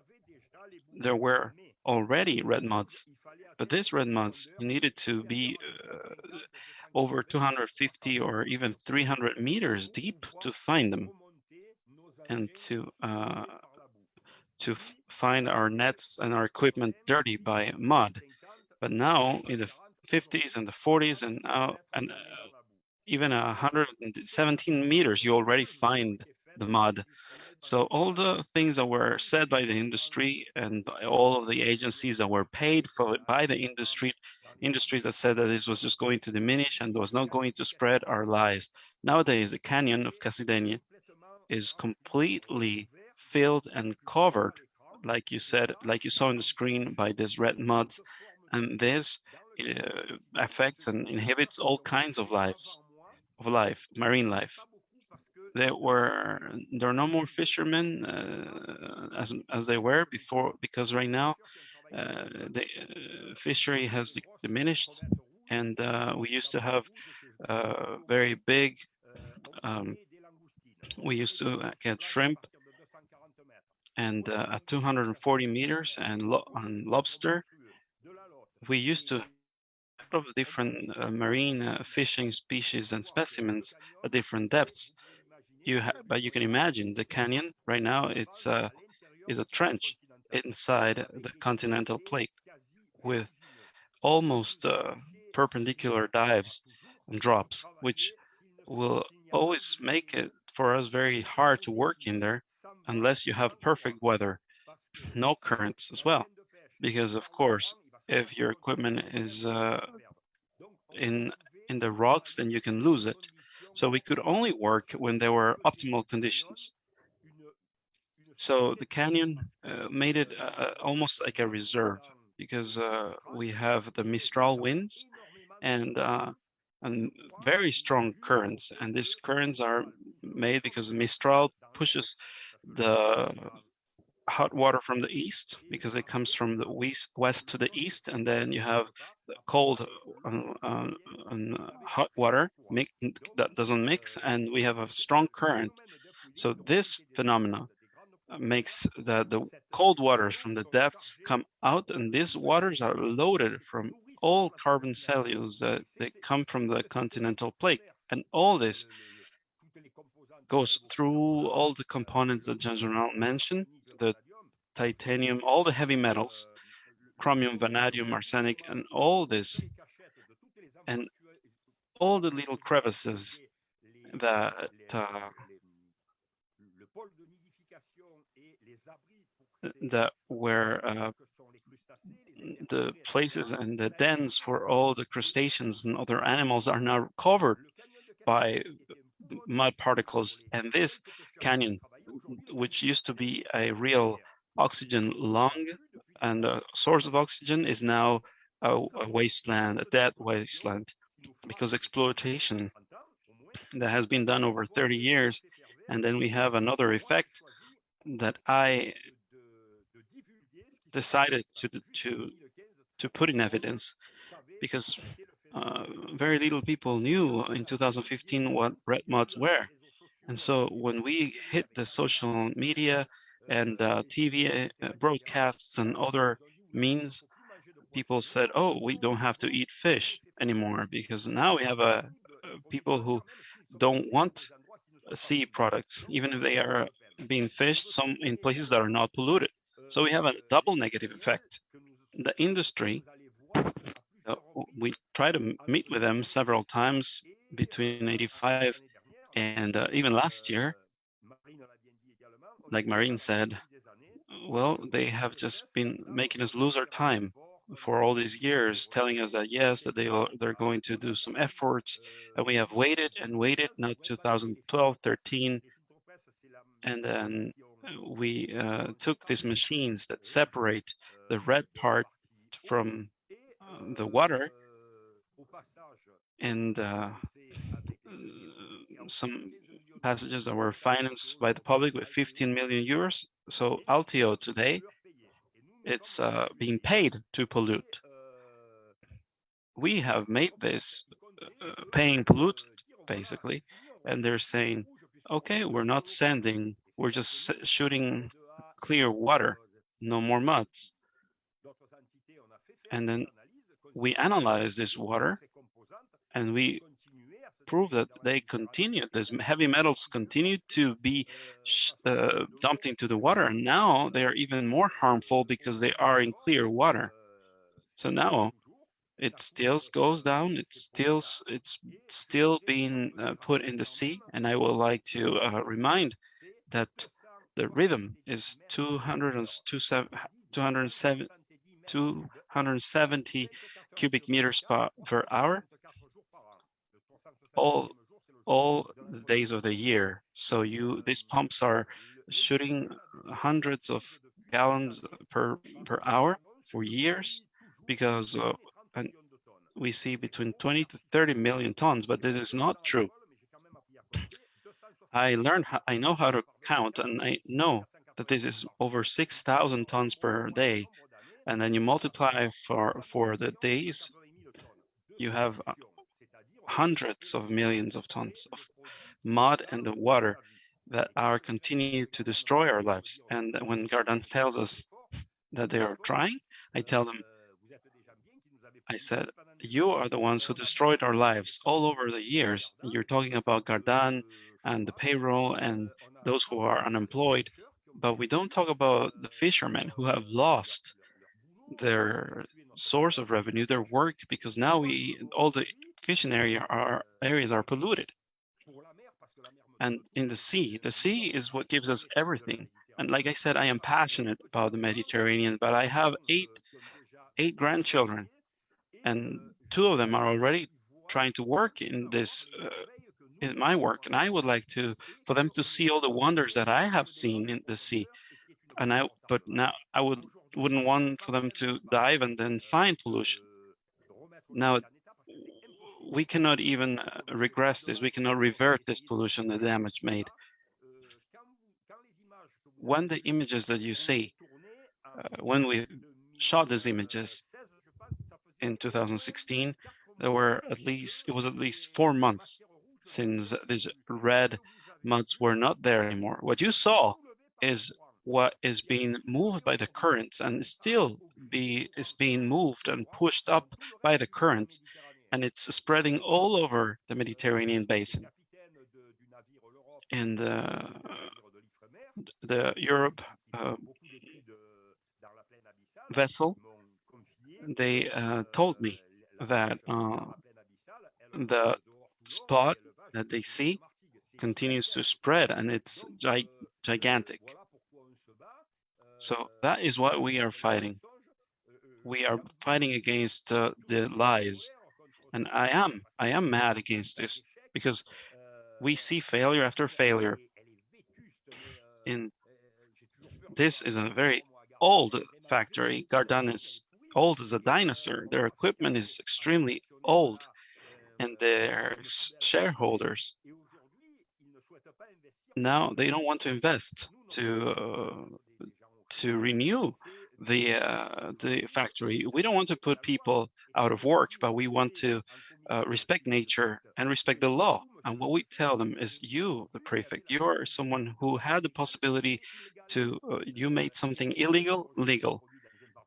there were already red muds, but these red muds needed to be over 250 or even 300 meters deep to find them, and to find our nets and our equipment dirty by mud. But now in the 50s and the 40s and now even 117 meters, you already find the mud. So all the things that were said by the industry and by all of the agencies that were paid for by the industries that said that this was just going to diminish and was not going to spread, are lies. Nowadays, the canyon of Cassidaigne is completely filled and covered, like you said, like you saw on the screen, by these red muds, and this affects and inhibits all kinds of marine life. There are no more fishermen as they were before, because right now the fishery has diminished, and we used to have very big. We used to get shrimp and at 240 meters, and lobster. We used to have different marine fishing species and specimens at different depths. But you can imagine the canyon right now, it's is a trench inside the continental plate with almost perpendicular dives and drops, which will always make it for us very hard to work in there unless you have perfect weather, no currents as well, because of course, if your equipment is in the rocks, then you can lose it. So we could only work when there were optimal conditions. So the canyon made it almost like a reserve, because we have the Mistral winds and very strong currents. And these currents are made because Mistral pushes the hot water from the east, because it comes from the west to the east, and then you have the cold hot water that doesn't mix, and we have a strong current. So this phenomena makes the cold waters from the depths come out, and these waters are loaded from all carbon cellulose that they come from the continental plate. And all this goes through all the components that Jean-Journal mentioned, the titanium, all the heavy metals, chromium, vanadium, arsenic, and all this, and all the little crevices that were the places and the dens for all the crustaceans and other animals are now covered by mud particles. And this canyon, which used to be a real oxygen lung and a source of oxygen, is now a wasteland, a dead wasteland, because exploitation that has been done over 30 years. And then we have another effect that I decided to put in evidence, because very little people knew in 2015 what red muds were. And so when we hit the social media and TV broadcasts and other means, people said, oh, we don't have to eat fish anymore, because now we have people who don't want sea products, even if they are being fished some in places that are not polluted. So we have a double negative effect. The industry, we try to meet with them several times between 85 and even last year. Like Marine said, well, they have just been making us lose our time for all these years, telling us that yes, that they're going to do some efforts, and we have waited and waited. Now 2012, 13, and then we took these machines that separate the red part from the water, and some passages that were financed by the public with 15 million euros. So Altio today, it's being paid to pollute. We have made this paying pollutant, basically, and they're saying, okay, we're not sending, we're just shooting clear water, no more muds. And then we analyze this water, and we prove that they continue, these heavy metals continue to be dumped into the water, and now they are even more harmful because they are in clear water. So now it still goes down, it's still being put in the sea. And I would like to remind that the rhythm is 270 cubic meters per hour, all the days of the year. So these pumps are shooting hundreds of gallons per hour for years, because and we see between 20 to 30 million tons, but this is not true. I know how to count, and I know that this is over 6,000 tons per day. And then you multiply for the days, you have hundreds of millions of tons of mud and the water that are continuing to destroy our lives. And when Gardanne tells us that they are trying, I tell them, I said, you are the ones who destroyed our lives all over the years. You're talking about Gardanne and the payroll and those who are unemployed, but we don't talk about the fishermen who have lost their source of revenue, their work, because now all the fishing areas are polluted. And in the sea is what gives us everything. And like I said, I am passionate about the Mediterranean, but I have eight grandchildren, and 2 of them are already trying to work in this in my work, and I would like for them to see all the wonders that I have seen in the sea. But now I wouldn't want for them to dive and then find pollution. Now we cannot even regress this. We cannot revert this pollution, the damage made. When the images that you see, when we shot these images in 2016, it was at least 4 months since these red muds were not there anymore. What you saw is what is being moved by the currents and still is being moved and pushed up by the currents, and it's spreading all over the Mediterranean basin. In the Europe vessel, they told me that the spot that they see continues to spread, and it's gigantic. So that is what we are fighting. We are fighting against the lies, and I am mad against this because we see failure after failure. In this is a very old factory. Gardanne is old as a dinosaur. Their equipment is extremely old, and their shareholders now they don't want to invest to renew the factory. We don't want to put people out of work, but we want to respect nature and respect the law. And what we tell them is, you, the prefect, you are someone who had the possibility to, you made something illegal, legal.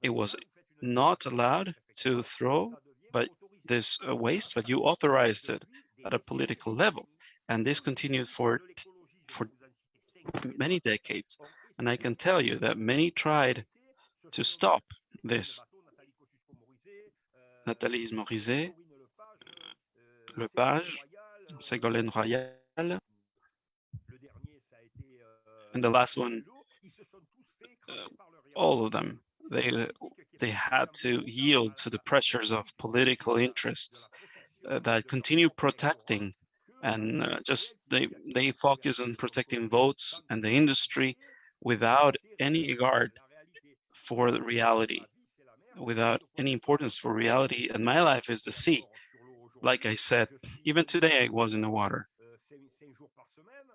It was not allowed to throw but this waste, but you authorized it at a political level. And this continued for many decades. And I can tell you that many tried to stop this. Nathalie Morizet, Lepage, Ségolène Royal, and the last one, all of them, they had to yield to the pressures of political interests that continue protecting, and just they focus on protecting votes and the industry without any regard for the reality, without any importance for reality. And my life is the sea. Like I said, even today I was in the water.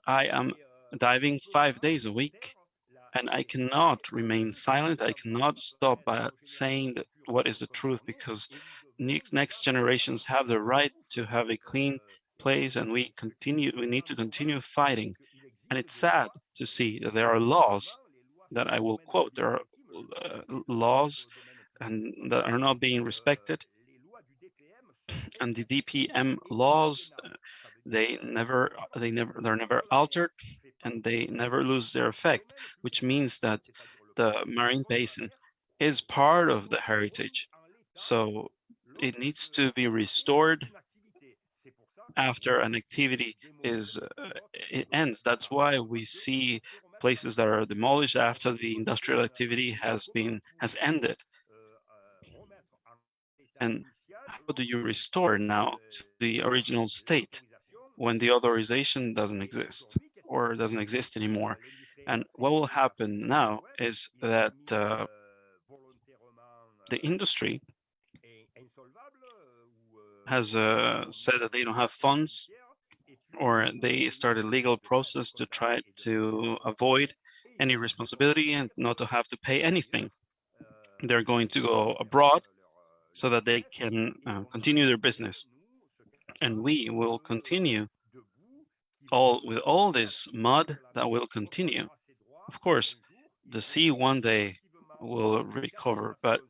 I am diving 5 days a week, and I cannot remain silent. I cannot stop by saying that what is the truth, because next generations have the right to have a clean place, and we need to continue fighting. And it's sad to see that there are laws that I will quote. There are laws and that are not being respected, and the DPM laws, they're never altered, and they never lose their effect, which means that the marine basin is part of the heritage. So it needs to be restored after an activity it ends. That's why we see places that are demolished after the industrial activity has ended. And how do you restore now to the original state when the authorization doesn't exist or doesn't exist anymore? And what will happen now is that the industry has said that they don't have funds, or they start a legal process to try to avoid any responsibility and not to have to pay anything. They're going to go abroad so that they can continue their business. And we will continue with all this mud that will continue. Of course, the sea one day will recover, but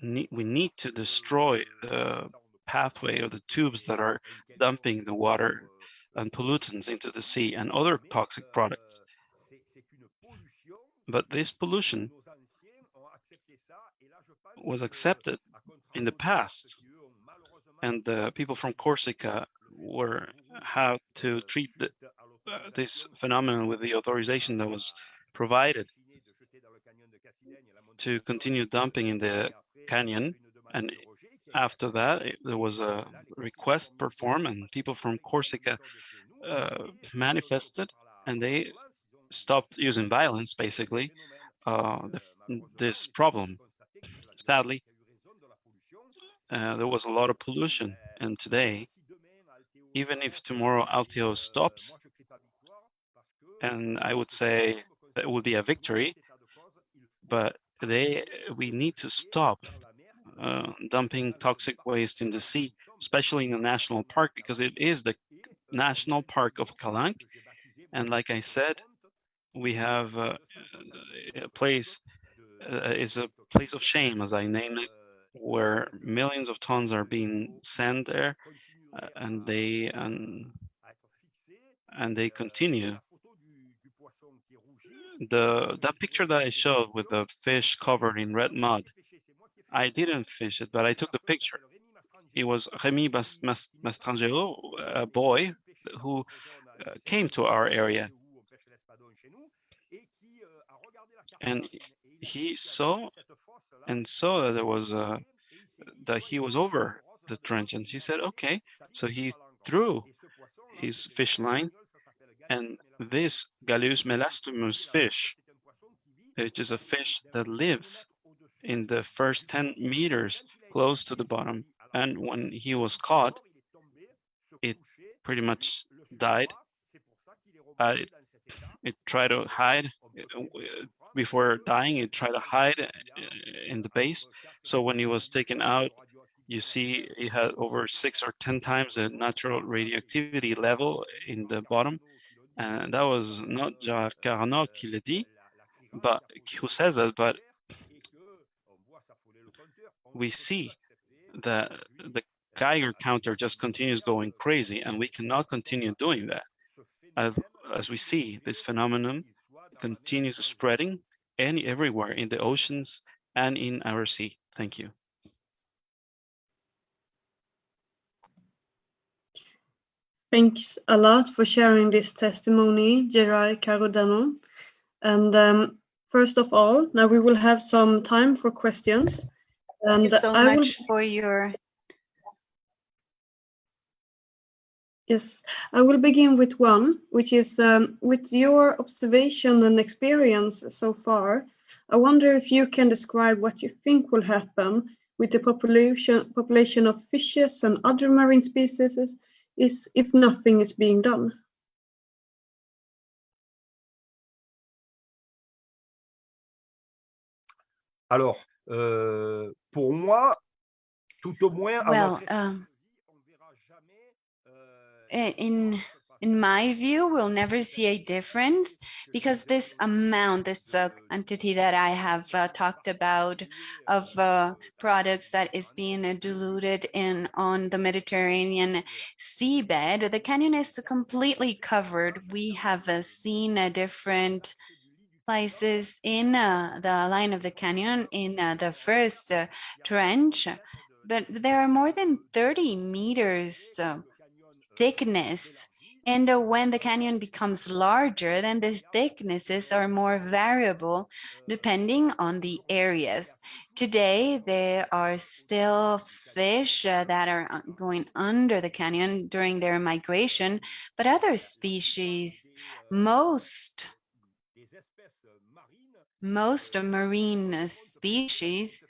we need to destroy the pathway of the tubes that are dumping the water and pollutants into the sea and other toxic products. But this pollution was accepted in the past, and the people from Corsica were how to treat this phenomenon with the authorization that was provided to continue dumping in the canyon. And after that, there was a request performed, and people from Corsica manifested, and they stopped using violence, basically, this problem. Sadly, there was a lot of pollution, and today, even if tomorrow Altio stops, and I would say that it would be a victory, but we need to stop dumping toxic waste in the sea, especially in the national park, because it is the national park of Calanque. And like I said, we have a place, is a place of shame, as I name it, where millions of tons are being sent there, and they continue. That picture that I showed with the fish covered in red mud, I didn't fish it, but I took the picture. It was Rémi Mastrangelo, a boy who came to our area, and he saw that there was that he was over the trench, and he said, okay. So he threw his fish line, and this Galeus melastomus fish, which is a fish that lives in the first 10 meters close to the bottom, and when he was caught, it pretty much died. It tried to hide before dying. It tried to hide in the base. So when he was taken out, you see it had over 6 or 10 times the natural radioactivity level in the bottom. And that was not Jihad Karodano who says that, but we see that the Geiger counter just continues going crazy, and we cannot continue doing that. As we see, this phenomenon continues spreading everywhere in the oceans and in our sea. Thank you.
Thanks a lot for sharing this testimony, Jihad Karodano. And first of all, now we will have some time for questions. And
Thank you so much for your...
Yes, I will begin with one, which is with your observation and experience so far, I wonder if you can describe what you think will happen with the population of fishes and other marine species if nothing is being done.
Alors, pour moi, tout au moins,
well, in my view, we'll never see a difference because this amount, this quantity that I have talked about of products that is being diluted on the Mediterranean seabed, the canyon is completely covered. We have seen different places in the line of the canyon in the first trench, but there are more than 30 meters thickness. And when the canyon becomes larger, then the thicknesses are more variable depending on the areas. Today, there are still fish that are going under the canyon during their migration, but other species, most marine species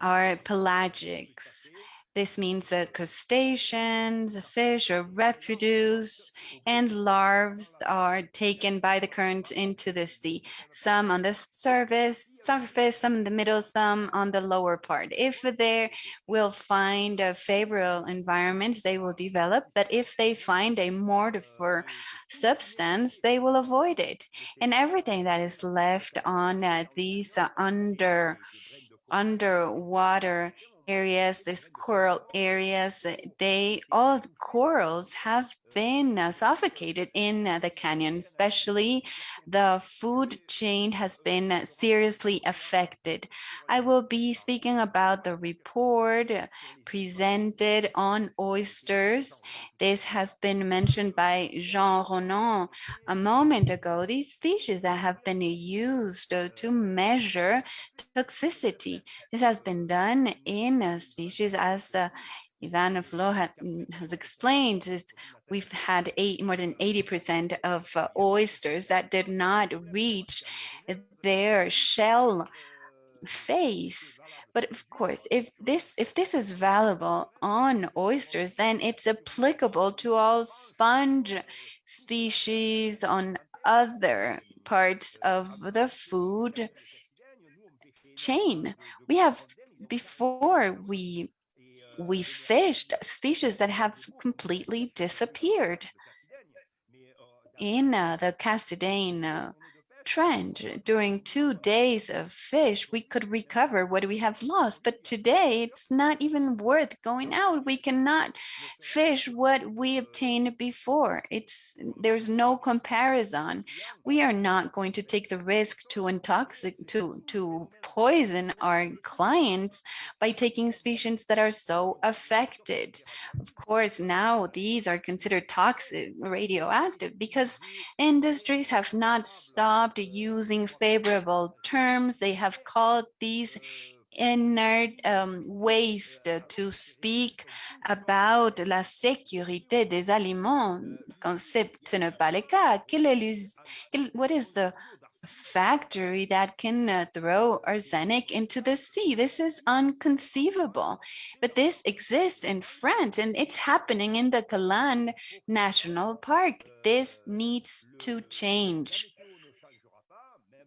are pelagics. This means that crustaceans, fish, or reproduce and larvae are taken by the current into the sea. Some on the surface, some in the middle, some on the lower part. If they will find a favorable environment, they will develop. But if they find a mortifer substance, they will avoid it. And everything that is left on these underwater areas, these coral areas, all the corals have been suffocated in the canyon, especially the food chain has been seriously affected. I will be speaking about the report presented on oysters. This has been mentioned by Jean Ronan a moment ago. These species that have been used to measure toxicity. This has been done in species as Ivan Flo has explained. We've had more than 80% of oysters that did not reach their shell phase. But of course, if this is valuable on oysters, then it's applicable to all sponge species on other parts of the food chain. We have, before we fished species that have completely disappeared. In the Cassidaigne trend. During 2 days of fish, we could recover what we have lost. But today, it's not even worth going out. We cannot fish what we obtained before. There's no comparison. We are not going to take the risk to poison our clients by taking species that are so affected. Of course, now these are considered toxic, radioactive, because industries have not stopped using favorable terms. They have called these inert waste to speak about la sécurité des aliments. Quand ce n'est pas le cas, what is the factory that can throw arsenic into the sea? This is inconceivable. But this exists in France, and it's happening in the Gardanne National Park. This needs to change.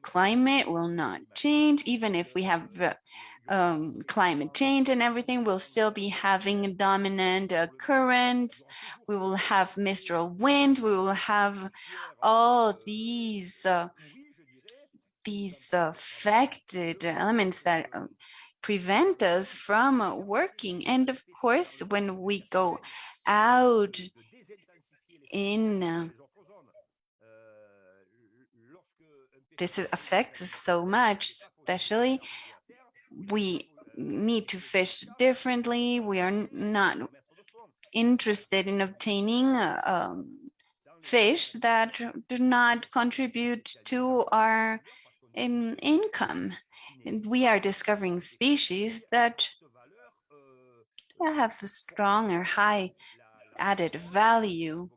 Climate will not change, even if we have climate change and everything. We'll still be having dominant currents. We will have mistral winds. We will have all these affected elements that prevent us from working. And of course, when we go out in this affects us so much, especially we need to fish differently. We are not interested in obtaining fish that do not contribute to our income. And we are discovering species that have a strong or high added value.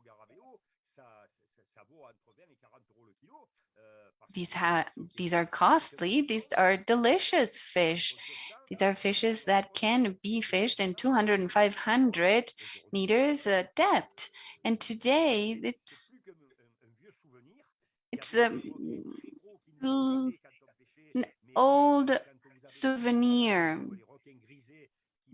These are costly. These are delicious fish. These are fishes that can be fished in 200 and 500 meters depth. And today, it's an old souvenir.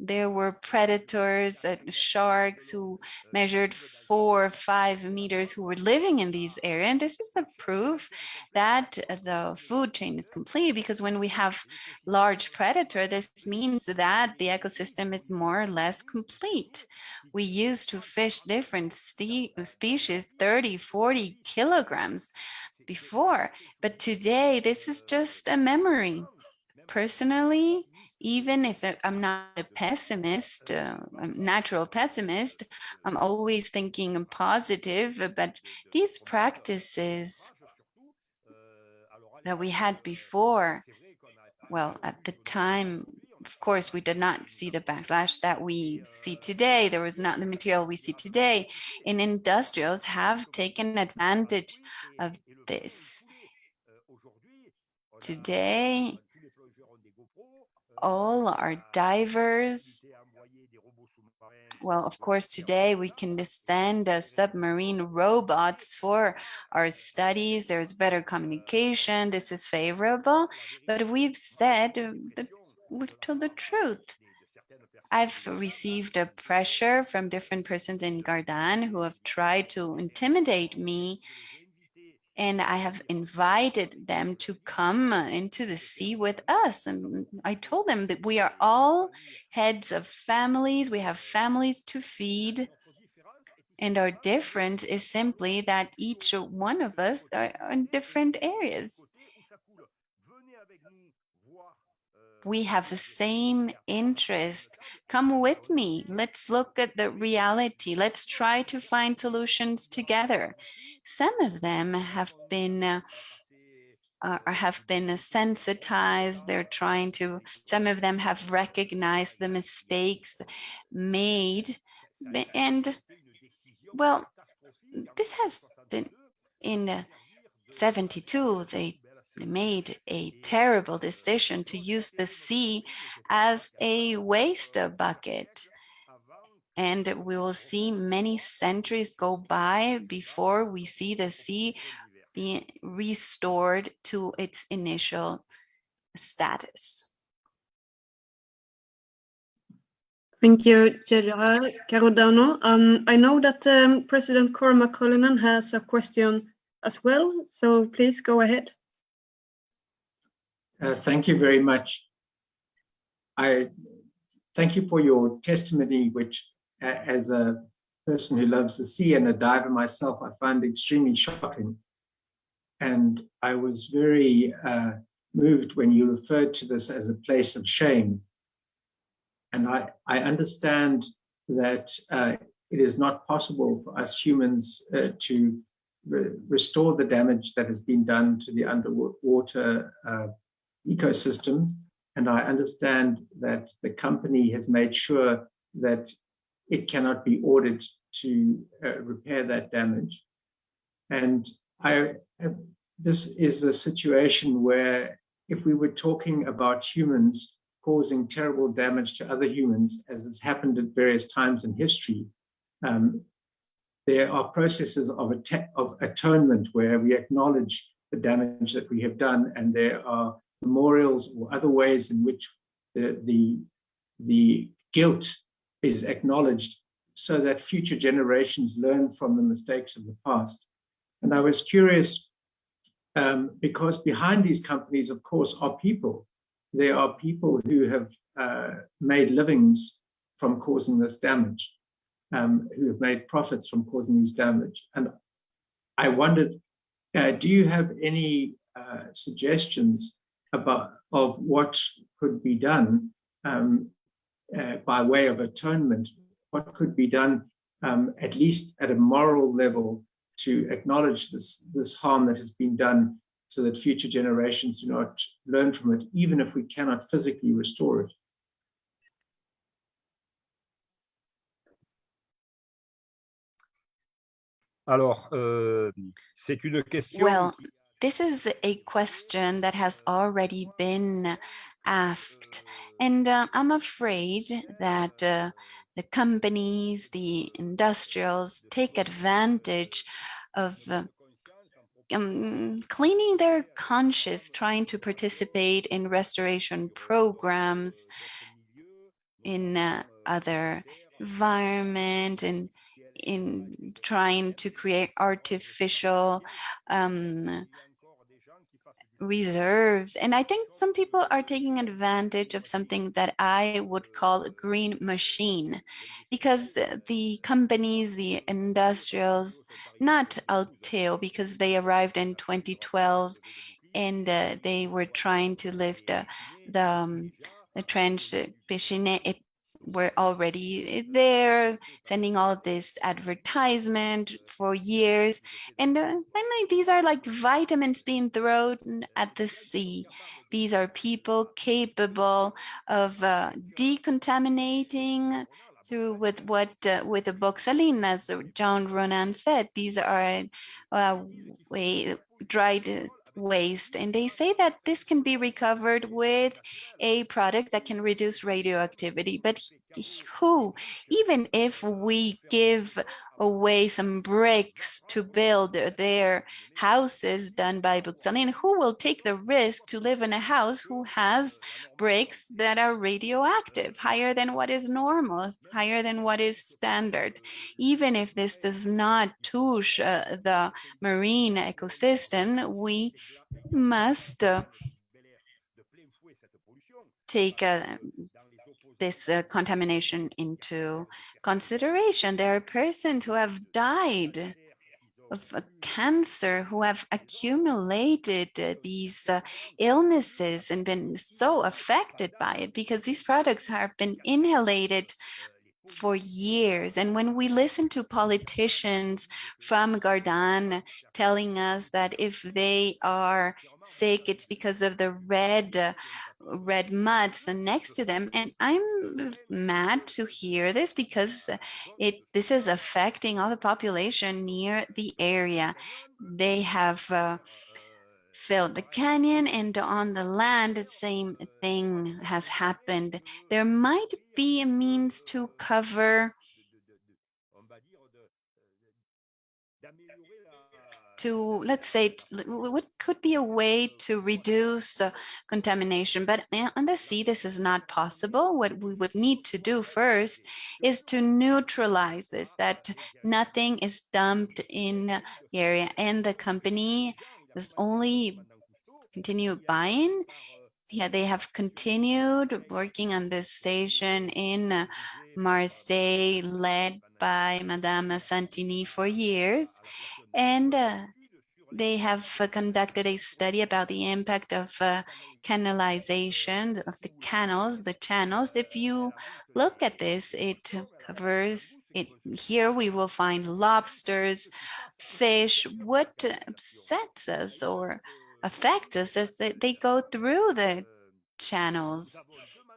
There were predators, sharks who measured 4 or 5 meters who were living in these areas. And this is the proof that the food chain is complete, because when we have large predator, this means that the ecosystem is more or less complete. We used to fish different species 30, 40 kilograms before, but today this is just a memory. Personally, even if I'm not a pessimist, a natural pessimist, I'm always thinking positive, but these practices that we had before, well, at the time, of course, we did not see the backlash that we see today. There was not the material we see today. And industrials have taken advantage of this. Today, all our divers, well, of course, today we can send submarine robots for our studies. There's better communication. This is favorable. But we've told the truth. I've received a pressure from different persons in Gardanne who have tried to intimidate me, and I have invited them to come into the sea with us. And I told them that we are all heads of families. We have families to feed. And our difference is simply that each one of us are in different areas. We have the same interest. Come with me. Let's look at the reality. Let's try to find solutions together. Some of them have been sensitized. Some of them have recognized the mistakes made. And well, this has been in 72, they made a terrible decision to use the sea as a waste bucket. And we will see many centuries go by before we see the sea being restored to its initial status.
Thank you, Jihad Karodano. I know that President Cormac Cullinan has a question as well, so please go ahead.
Thank you very much. I thank you for your testimony, which as a person who loves the sea and a diver myself, I find extremely shocking. And I was very moved when you referred to this as a place of shame. And I understand that it is not possible for us humans to restore the damage that has been done to the underwater ecosystem. And I understand that the company has made sure that it cannot be ordered to repair that damage. And this is a situation where if we were talking about humans causing terrible damage to other humans, as has happened at various times in history, there are processes of atonement where we acknowledge the damage that we have done, and there are memorials or other ways in which the guilt is acknowledged so that future generations learn from the mistakes of the past. And I was curious because behind these companies, of course, are people. There are people who have made livings from causing this damage, who have made profits from causing this damage. And I wondered, do you have any suggestions of what could be done by way of atonement? What could be done, at least at a moral level, to acknowledge this harm that has been done, so that future generations do not learn from it, even if we cannot physically restore it?
Alors, c'est une question.
Well, this is a question that has already been asked, and I'm afraid that the companies, the industrials take advantage of cleaning their conscience, trying to participate in restoration programs in other environment, and in trying to create artificial reserves. And I think some people are taking advantage of something that I would call a green machine, because the companies, the industrials, not Alteo, because they arrived in 2012 and they were trying to lift the trench Péchinet. It were already there, sending all this advertisement for years, and finally these are like vitamins being thrown at the sea. These are people capable of decontaminating through with the boxaline, as John Ronan said. These are dried waste, and they say that this can be recovered with a product that can reduce radioactivity. But who, even if we give away some bricks to build their houses done by Buxaline, who will take the risk to live in a house who has bricks that are radioactive, higher than what is normal, higher than what is standard? Even if this does not touch the marine ecosystem, we must take this contamination into consideration. There are persons who have died of cancer, who have accumulated these illnesses and been so affected by it because these products have been inhalated for years. And when we listen to politicians from Gardanne telling us that if they are sick, it's because of the red muds next to them, and I'm mad to hear this because this is affecting all the population near the area. They have filled the canyon, and on the land the same thing has happened. There might be a means to cover, let's say, what could be a way to reduce contamination. But on the sea, this is not possible. What we would need to do first is to neutralize this, that nothing is dumped in the area, and the company is only continue buying Yeah, they have continued working on this station in Marseille, led by Madame Santini for years. And they have conducted a study about the impact of canalization, of the canals, the channels. If you look at this, it covers it. Here we will find lobsters, fish. What upsets us or affects us is that they go through the channels.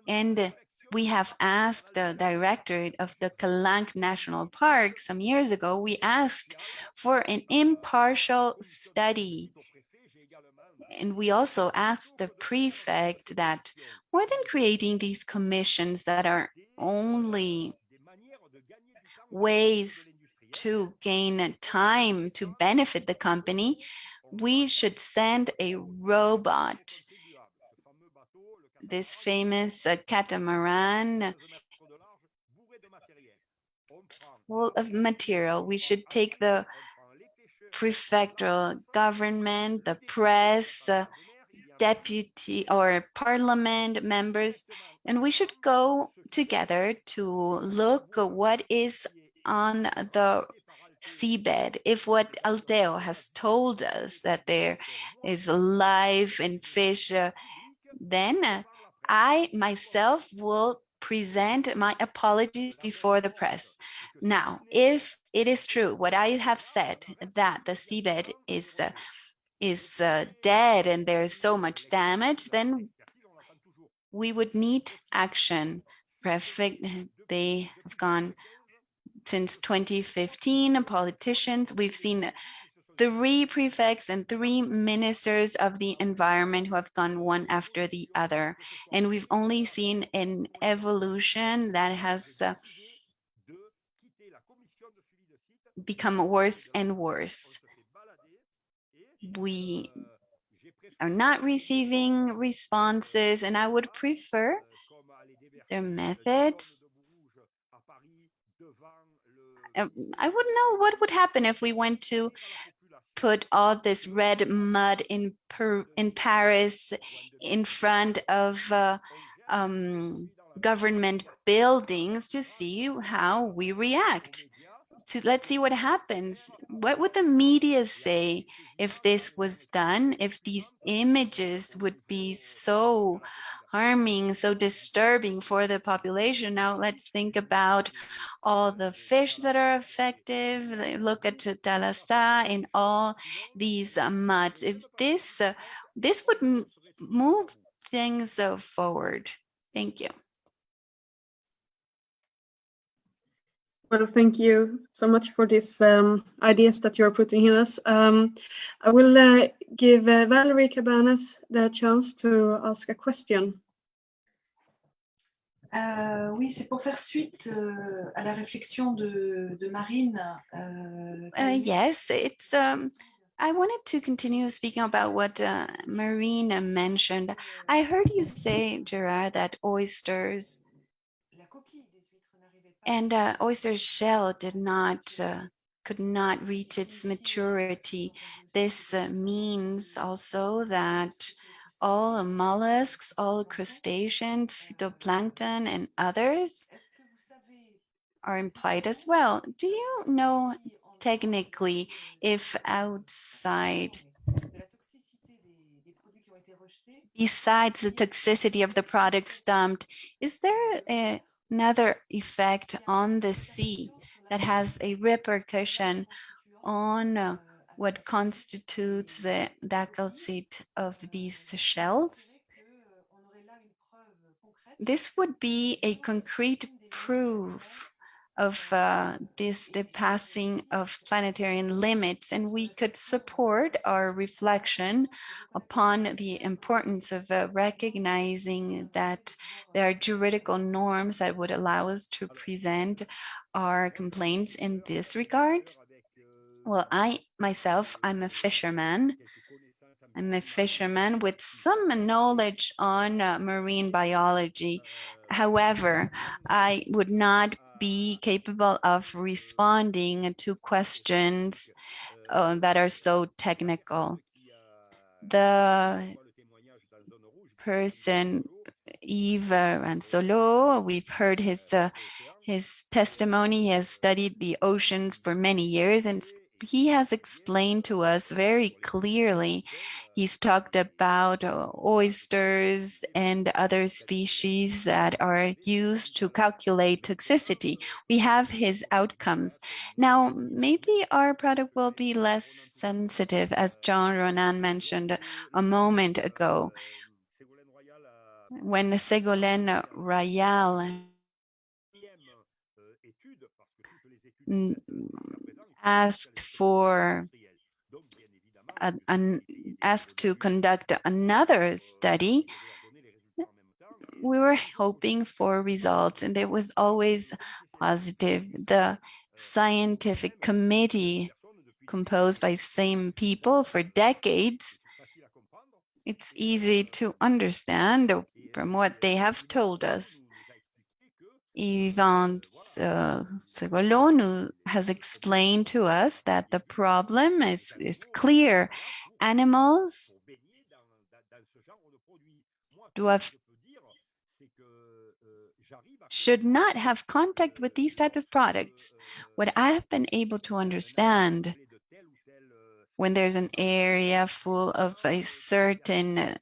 And we have asked the director of the Calanque National Park some years ago, we asked for an impartial study. And we also asked the prefect that more than creating these commissions that are only ways to gain time to benefit the company, we should send a robot, this famous catamaran full of material. We should take the prefectural government, the press, deputy or parliament members, and we should go together to look at what is on the seabed. If what Alteo has told us that there is life and fish, then I myself will present my apologies before the press. Now, if it is true what I have said, that the seabed is dead and there is so much damage, then we would need action. Prefect, they have gone since 2015, politicians, we've seen 3 prefects and 3 ministers of the environment who have gone one after the other. And we've only seen an evolution that has become worse and worse. We are not receiving responses, and I would prefer their methods. I wouldn't know what would happen if we went to put all this red mud in Paris in front of government buildings to see how we react. Let's see what happens. What would the media say if this was done, if these images would be so harming, so disturbing for the population? Now let's think about all the fish that are effective. Look at Thalassa and all these muds. If this would move things forward. Thank you.
Well, thank you so much for these ideas that you're putting in us. I will give Valerie Cabanas the chance to ask a question.
Oui, c'est pour faire suite à la réflexion de Marine.
Yes, it's. I wanted to continue speaking about what Marina mentioned. I heard you say, Gerard, that oysters and oyster shell could not reach its maturity. This means also that all mollusks, all crustaceans, phytoplankton, and others are implied as well. Do you know technically if outside, besides the toxicity of the products dumped, is there another effect on the sea that has a repercussion on what constitutes the ecocide of these shells? This would be a concrete proof of the passing of planetary limits, and we could support our reflection upon the importance of recognizing that there are juridical norms that would allow us to present our complaints in this regard. Well, I'm a fisherman. I'm a fisherman with some knowledge on marine biology. However, I would not be capable of responding to questions that are so technical. The person, Yves Ransolo. We've heard his testimony. He has studied the oceans for many years, and he has explained to us very clearly. He's talked about oysters and other species that are used to calculate toxicity. We have his outcomes. Now, maybe our product will be less sensitive, as John Ronan mentioned a moment ago. When the Ségolène Royal asked to conduct another study, we were hoping for results, and it was always positive. The scientific committee, composed by same people for decades, it's easy to understand from what they have told us. Yvan Ségolène has explained to us that the problem is clear. Animals should not have contact with these type of products. What I have been able to understand, when there's an area full of a certain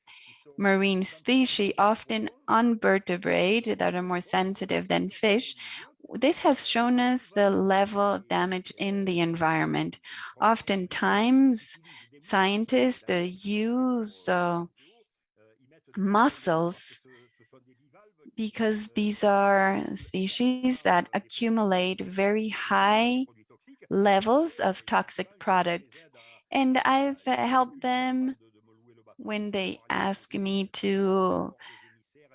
marine species, often invertebrate, that are more sensitive than fish, this has shown us the level of damage in the environment. Oftentimes, scientists use mussels because these are species that accumulate very high levels of toxic products. And I've helped them when they ask me to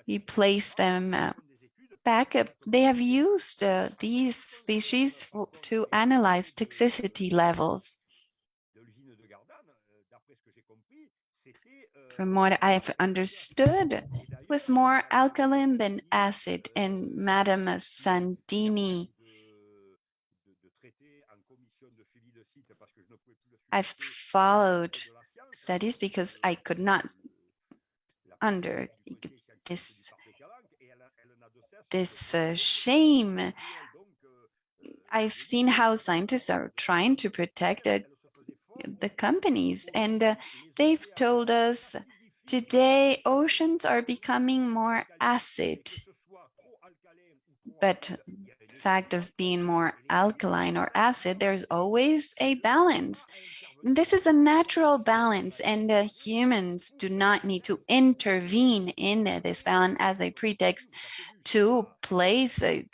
replace them back up. They have used these species to analyze toxicity levels. From what I've understood, it was more alkaline than acid, and Madame Santini, I've followed studies because I could not under this shame. I've seen how scientists are trying to protect the companies, and they've told us today oceans are becoming more acid, but the fact of being more alkaline or acid, there's always a balance. This is a natural balance, and humans do not need to intervene in this balance as a pretext to place a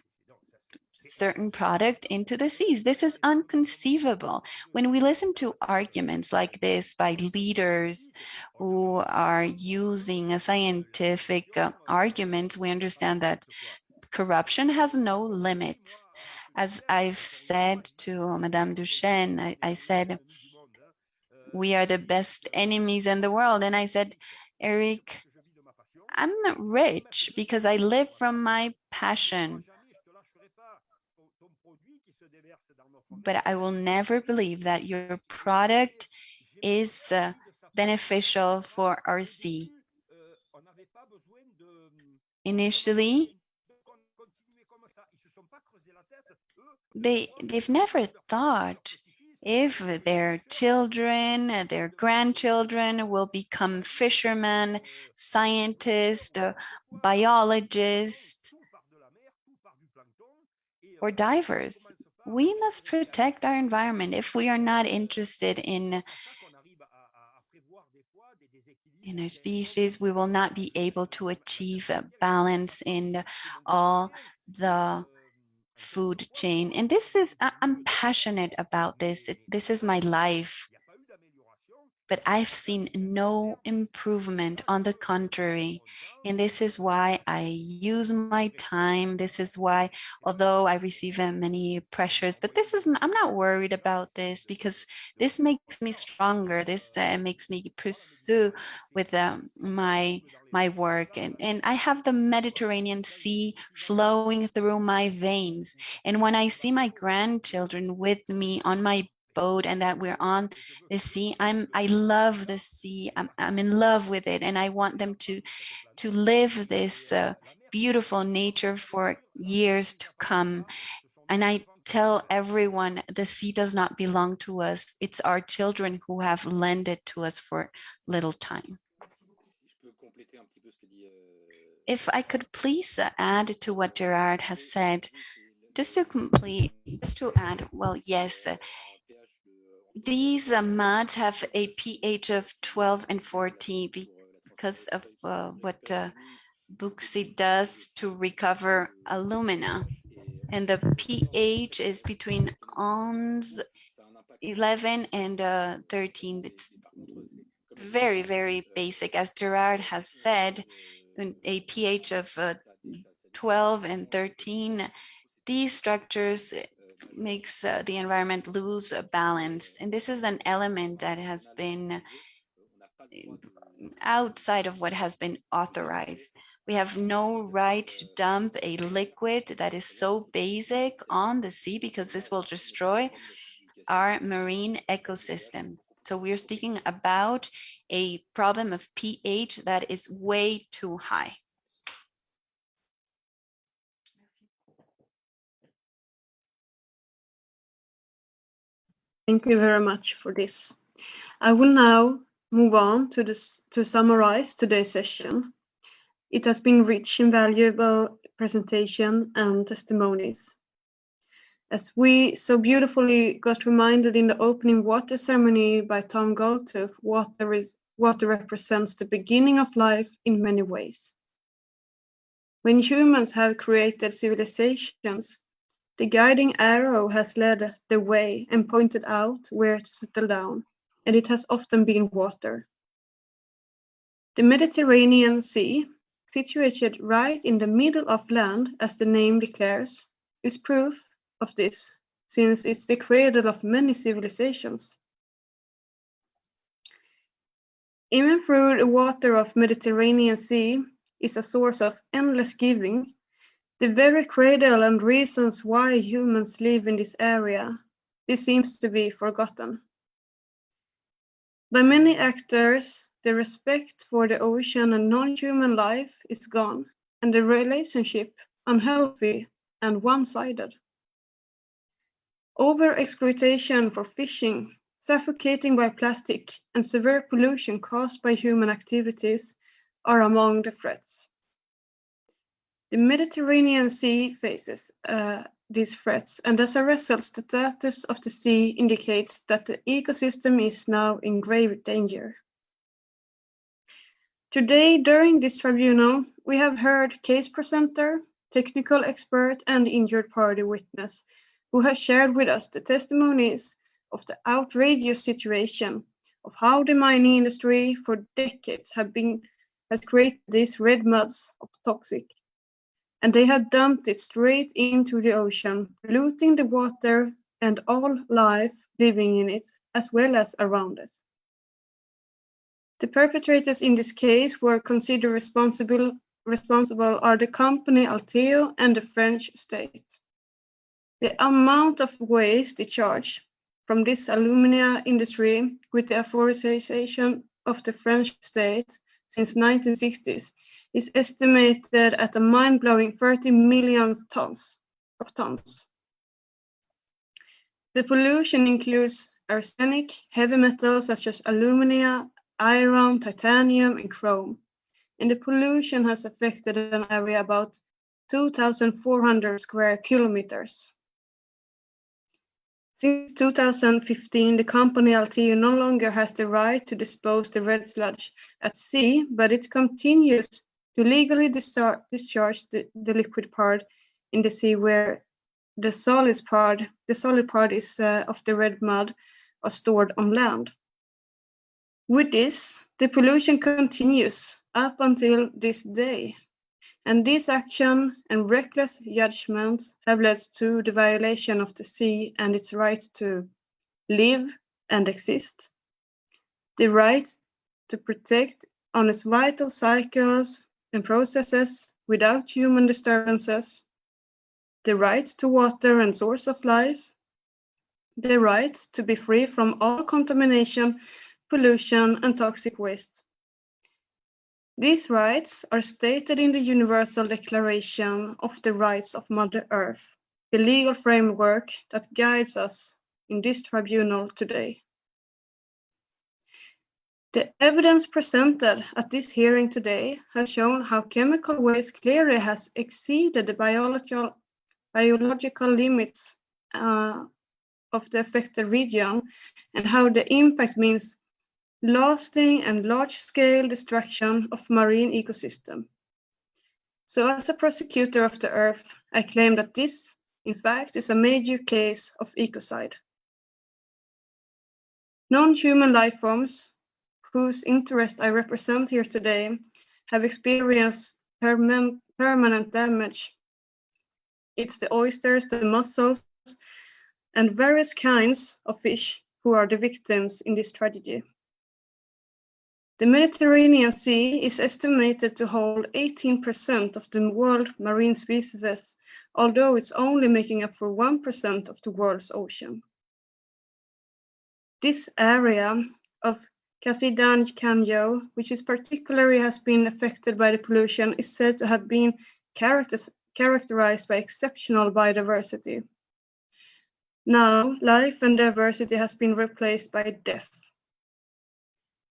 certain product into the seas. This is inconceivable. When we listen to arguments like this by leaders who are using a scientific arguments, we understand that corruption has no limits. As I've said to Madame Duchesne, I said, we are the best enemies in the world. And I said, Eric, I'm not rich because I live from my passion. But I will never believe that your product is beneficial for our sea. Initially, they've never thought if their children, their grandchildren will become fishermen, scientists, biologists, or divers. We must protect our environment. If we are not interested in our species, we will not be able to achieve a balance in all the food chain. And this is, I'm passionate about this. This is my life. But I've seen no improvement, on the contrary. And this is why I use my time. This is why, although I receive many pressures, but this is, I'm not worried about this because this makes me stronger. This makes me pursue with my work. And I have the Mediterranean Sea flowing through my veins. And when I see my grandchildren with me on my boat and that we're on the sea. I love the sea. I'm in love with it, and I want them to live this beautiful nature for years to come. And I tell everyone, the sea does not belong to us. It's our children who have lent it to us for little time. If I could please add to what Gerard has said, just to add, well, yes, these muds have a pH of 12 and 14 because of what Bouches does to recover alumina. And the pH is between 11 and 13. It's very, very basic. As Gerard has said, a pH of 12 and 13, these structures makes the environment lose a balance. And this is an element that has been outside of what has been authorized. We have no right to dump a liquid that is so basic on the sea because this will destroy our marine ecosystems. So we're speaking about a problem of pH that is way too high.
Thank you very much for this. I will now move on to summarize today's session. It has been rich in valuable presentation and testimonies. As we so beautifully got reminded in the opening water ceremony by Tom Goldtooth, water represents the beginning of life in many ways. When humans have created civilizations, the guiding arrow has led the way and pointed out where to settle down, and it has often been water. The Mediterranean Sea, situated right in the middle of land, as the name declares, is proof of this, since it's the cradle of many civilizations. Even through the water of Mediterranean Sea is a source of endless giving, the very cradle and reasons why humans live in this area, this seems to be forgotten. By many actors, the respect for the ocean and non-human life is gone, and the relationship unhealthy and one-sided. Over-exploitation for fishing, suffocating by plastic, and severe pollution caused by human activities are among the threats. The Mediterranean Sea faces these threats, and as a result, the status of the sea indicates that the ecosystem is now in grave danger. Today, during this tribunal, we have heard case presenter, technical expert, and injured party witness who have shared with us the testimonies of the outrageous situation of how the mining industry for decades has created these red muds of toxic, and they have dumped it straight into the ocean, polluting the water and all life living in it, as well as around us. The perpetrators in this case were considered responsible are the company Alteo and the French state. The amount of waste discharged from this alumina industry with the authorization of the French state since 1960s is estimated at a mind-blowing 30 million tons. The pollution includes arsenic, heavy metals such as alumina, iron, titanium, and chrome. And the pollution has affected an area about 2,400 square kilometers. Since 2015, the company Alteo no longer has the right to dispose the red sludge at sea, but it continues to legally discharge the liquid part in the sea, where the solid part is of the red mud are stored on land. With this, the pollution continues up until this day, and this action and reckless judgment have led to the violation of the sea and its right to live and exist, the right to protect on its vital cycles and processes without human disturbances, the right to water and source of life, the right to be free from all contamination, pollution, and toxic waste. These rights are stated in the Universal Declaration of the Rights of Mother Earth, the legal framework that guides us in this tribunal today. The evidence presented at this hearing today has shown how chemical waste clearly has exceeded the biological limits of the affected region, and how the impact means lasting and large-scale destruction of marine ecosystem. So as a prosecutor of the earth, I claim that this, in fact, is a major case of ecocide. Non-human life forms, whose interest I represent here today, have experienced permanent damage. It's the oysters, the mussels, and various kinds of fish who are the victims in this tragedy. The Mediterranean Sea is estimated to hold 18% of the world marine species, although it's only making up for 1% of the world's ocean. This area of Cassidaigne Canyon, which is particularly has been affected by the pollution, is said to have been characterized by exceptional biodiversity. Now, life and diversity has been replaced by death.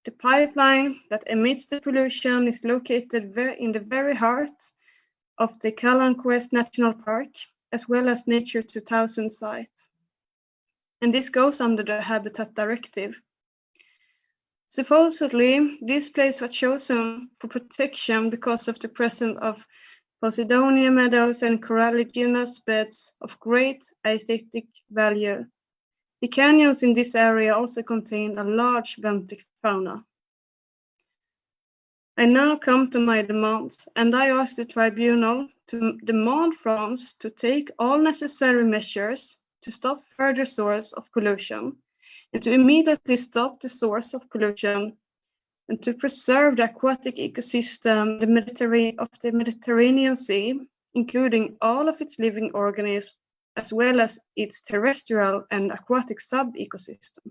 The pipeline that emits the pollution is located in the very heart of the Calanquest National Park, as well as Nature 2000 site. And this goes under the Habitat Directive. Supposedly, this place was chosen for protection because of the presence of Posidonia meadows and coralligenous beds of great aesthetic value. The canyons in this area also contain a large Benthic Fauna. I now come to my demands, and I ask the tribunal to demand France to take all necessary measures to stop further source of pollution, and to immediately stop the source of pollution, and to preserve the aquatic ecosystem of the Mediterranean Sea, including all of its living organisms, as well as its terrestrial and aquatic sub-ecosystem.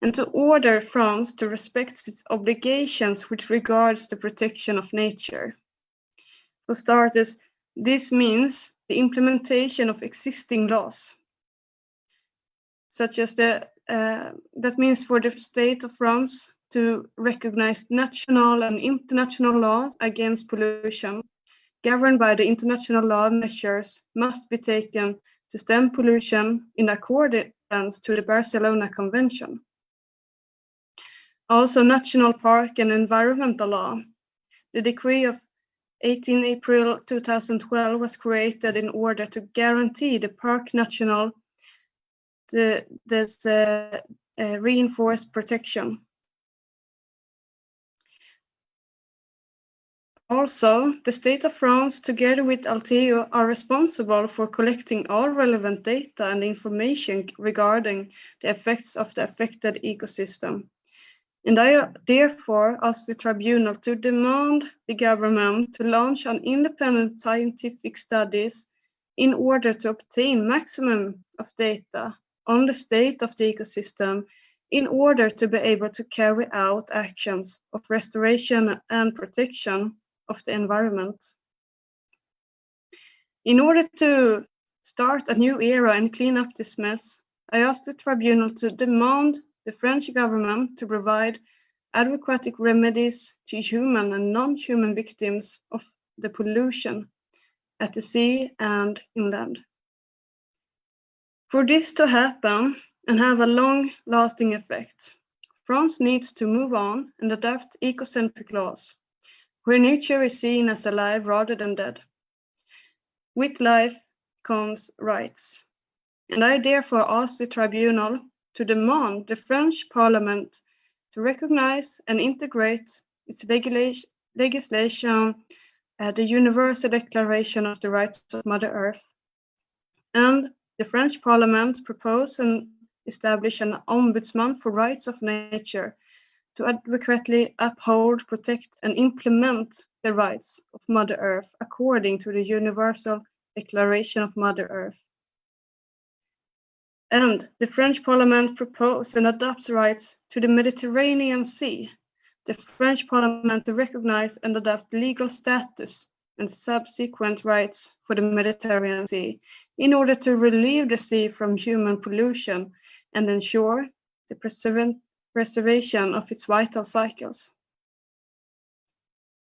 And to order France to respect its obligations with regards to protection of nature. For starters, this means the implementation of existing laws, such as that means for the state of France to recognize national and international laws against pollution, governed by the international law. Measures must be taken to stem pollution in accordance to the Barcelona Convention. Also, national park and environmental law. The decree of 18 April 2012 was created in order to guarantee the Parc National reinforced protection. Also, the state of France, together with Alteo, are responsible for collecting all relevant data and information regarding the effects of the affected ecosystem. And I therefore ask the tribunal to demand the government to launch an independent scientific studies in order to obtain maximum of data on the state of the ecosystem in order to be able to carry out actions of restoration and protection of the environment. In order to start a new era and clean up this mess, I ask the tribunal to demand the French government to provide adequate remedies to human and non-human victims of the pollution at the sea and inland. For this to happen and have a long-lasting effect, France needs to move on and adopt ecocentric laws, where nature is seen as alive rather than dead. With life comes rights. And I therefore ask the tribunal to demand the French Parliament to recognize and integrate its legislation, the Universal Declaration of the Rights of Mother Earth, and the French Parliament propose and establish an ombudsman for rights of nature to adequately uphold, protect, and implement the rights of Mother Earth according to the Universal Declaration of Mother Earth. And the French Parliament proposed and adopts rights to the Mediterranean Sea. The French Parliament to recognize and adopt legal status and subsequent rights for the Mediterranean Sea in order to relieve the sea from human pollution and ensure the preservation of its vital cycles.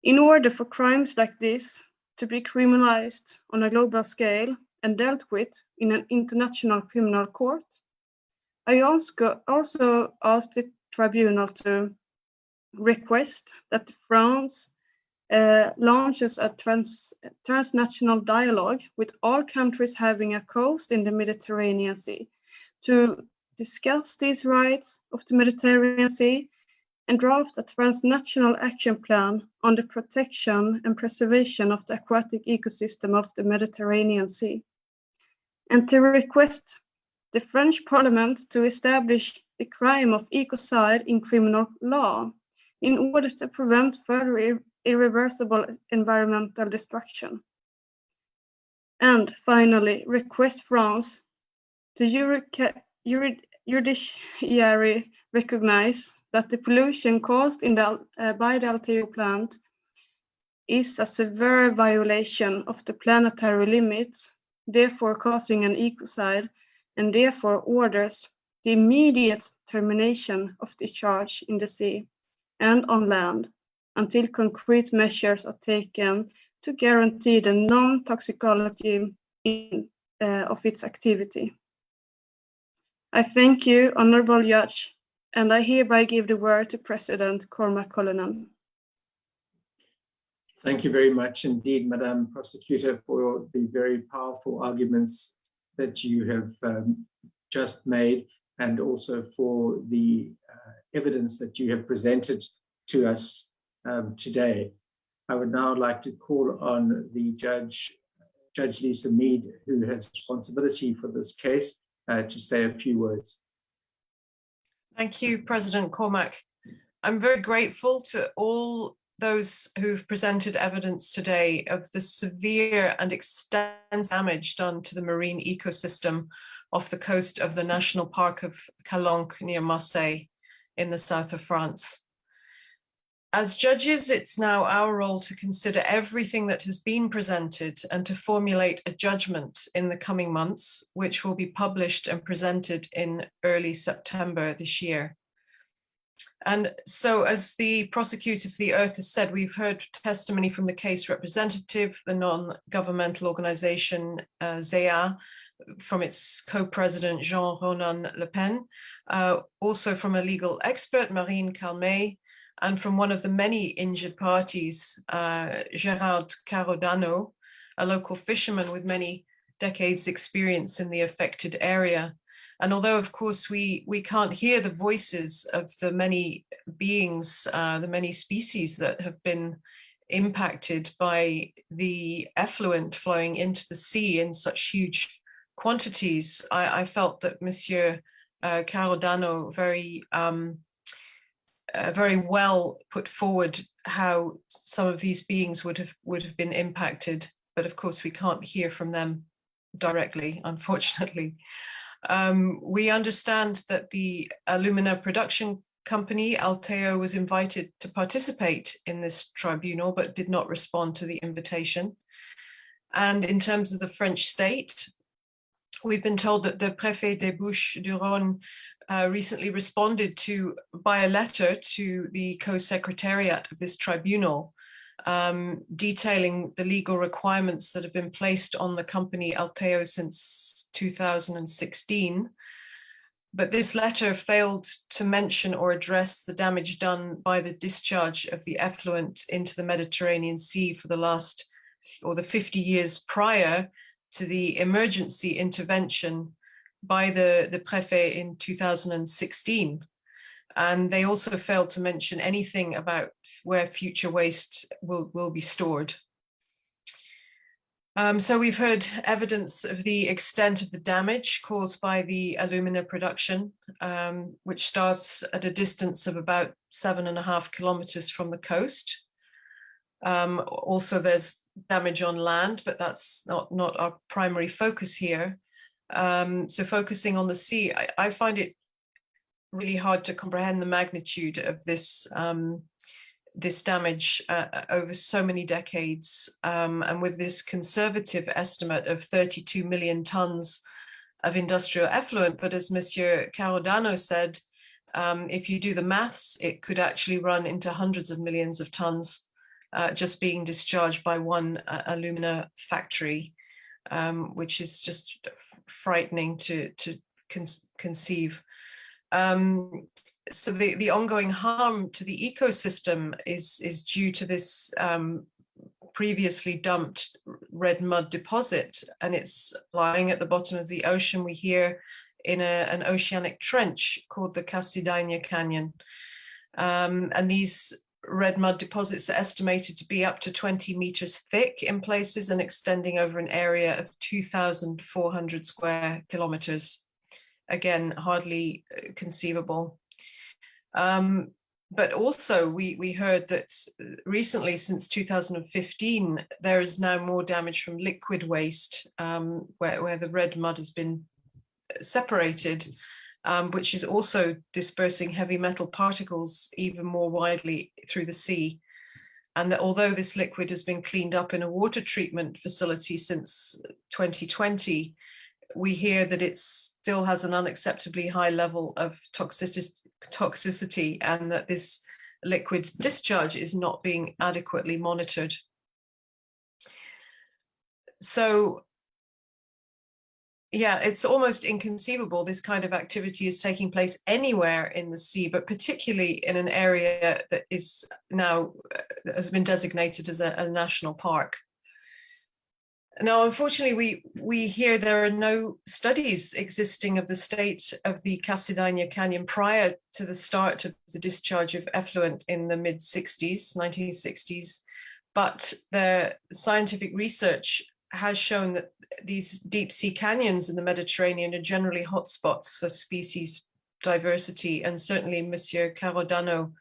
In order for crimes like this to be criminalized on a global scale and dealt with in an international criminal court, I also asked the tribunal to request that France launches a transnational dialogue with all countries having a coast in the Mediterranean Sea to discuss these rights of the Mediterranean Sea and draft a transnational action plan on the protection and preservation of the aquatic ecosystem of the Mediterranean Sea, and to request the French Parliament to establish the crime of ecocide in criminal law in order to prevent further irreversible environmental destruction. And finally, request France to judiciary recognize that the pollution caused by the Alteo plant is a severe violation of the planetary limits, therefore causing an ecocide, and therefore orders the immediate termination of discharge in the sea and on land until concrete measures are taken to guarantee the non-toxicology of its activity. I thank you, Honourable Judge, and I hereby give the word to President Cormac Cullinan.
Thank you very much indeed, Madam Prosecutor, for the very powerful arguments that you have just made, and also for the evidence that you have presented to us today. I would now like to call on the Judge Lisa Mead, who has responsibility for this case, to say a few words.
Thank you, President Cormac. I'm very grateful to all those who've presented evidence today of the severe and extensive damage done to the marine ecosystem off the coast of the National Park of Calanque near Marseille in the south of France. As judges, it's now our role to consider everything that has been presented and to formulate a judgment in the coming months, which will be published and presented in early September this year. And so, as the Prosecutor for the Earth has said, we've heard testimony from the case representative, the non-governmental organization ZEA, from its co-president Jean-Ronan Le Pen, also from a legal expert, Marine Calmet, and from one of the many injured parties, Jihad Karodano, a local fisherman with many decades experience in the affected area. And although, of course, we can't hear the voices of the many beings, the many species that have been impacted by the effluent flowing into the sea in such huge quantities, I felt that Monsieur Karodano very well put forward how some of these beings would have been impacted, but of course we can't hear from them directly, unfortunately. We understand that the alumina production company Alteo was invited to participate in this tribunal, but did not respond to the invitation. And in terms of the French state, we've been told that the Préfet des Bouches du Rhône recently responded by a letter to the co-secretariat of this tribunal, detailing the legal requirements that have been placed on the company Alteo since 2016. But this letter failed to mention or address the damage done by the discharge of the effluent into the Mediterranean Sea for the 50 years prior to the emergency intervention by the Préfet in 2016. And they also failed to mention anything about where future waste will be stored. So we've heard evidence of the extent of the damage caused by the alumina production, which starts at a distance of about 7.5 kilometers from the coast. Also, there's damage on land, but that's not our primary focus here. So focusing on the sea, I find it really hard to comprehend the magnitude of this this damage over so many decades, and with this conservative estimate of 32 million tons of industrial effluent. But as Monsieur Karodano said, if you do the maths, it could actually run into hundreds of millions of tons just being discharged by one alumina factory, which is just frightening to conceive. So the ongoing harm to the ecosystem is due to this previously dumped red mud deposit, and it's lying at the bottom of the ocean. We hear in an oceanic trench called the Cassidaigne Canyon. And these red mud deposits are estimated to be up to 20 meters thick in places and extending over an area of 2,400 square kilometers. Again, hardly conceivable. But also we heard that recently, since 2015, there is now more damage from liquid waste, where the red mud has been separated, which is also dispersing heavy metal particles even more widely through the sea. And that although this liquid has been cleaned up in a water treatment facility since 2020, we hear that it still has an unacceptably high level of toxicity, and that this liquid discharge is not being adequately monitored. So, yeah, it's almost inconceivable this kind of activity is taking place anywhere in the sea, but particularly in an area that is now has been designated as a national park. Now, unfortunately, we hear there are no studies existing of the state of the Cassidaigne Canyon prior to the start of the discharge of effluent in the mid-60s, 1960s, but the scientific research has shown that these deep sea canyons in the Mediterranean are generally hotspots for species diversity, and certainly Monsieur Karodano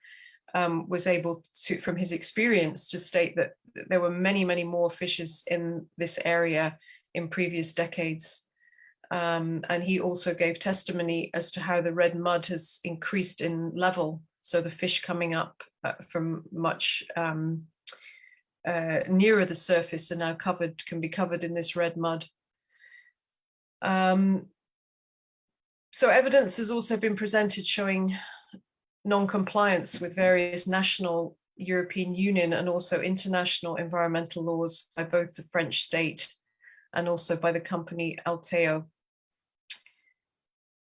was able to, from his experience, to state that there were many, many more fishes in this area in previous decades. And he also gave testimony as to how the red mud has increased in level. So the fish coming up from much nearer the surface are now can be covered in this red mud. So evidence has also been presented showing non-compliance with various national, European Union and also international environmental laws by both the French state and also by the company Alteo.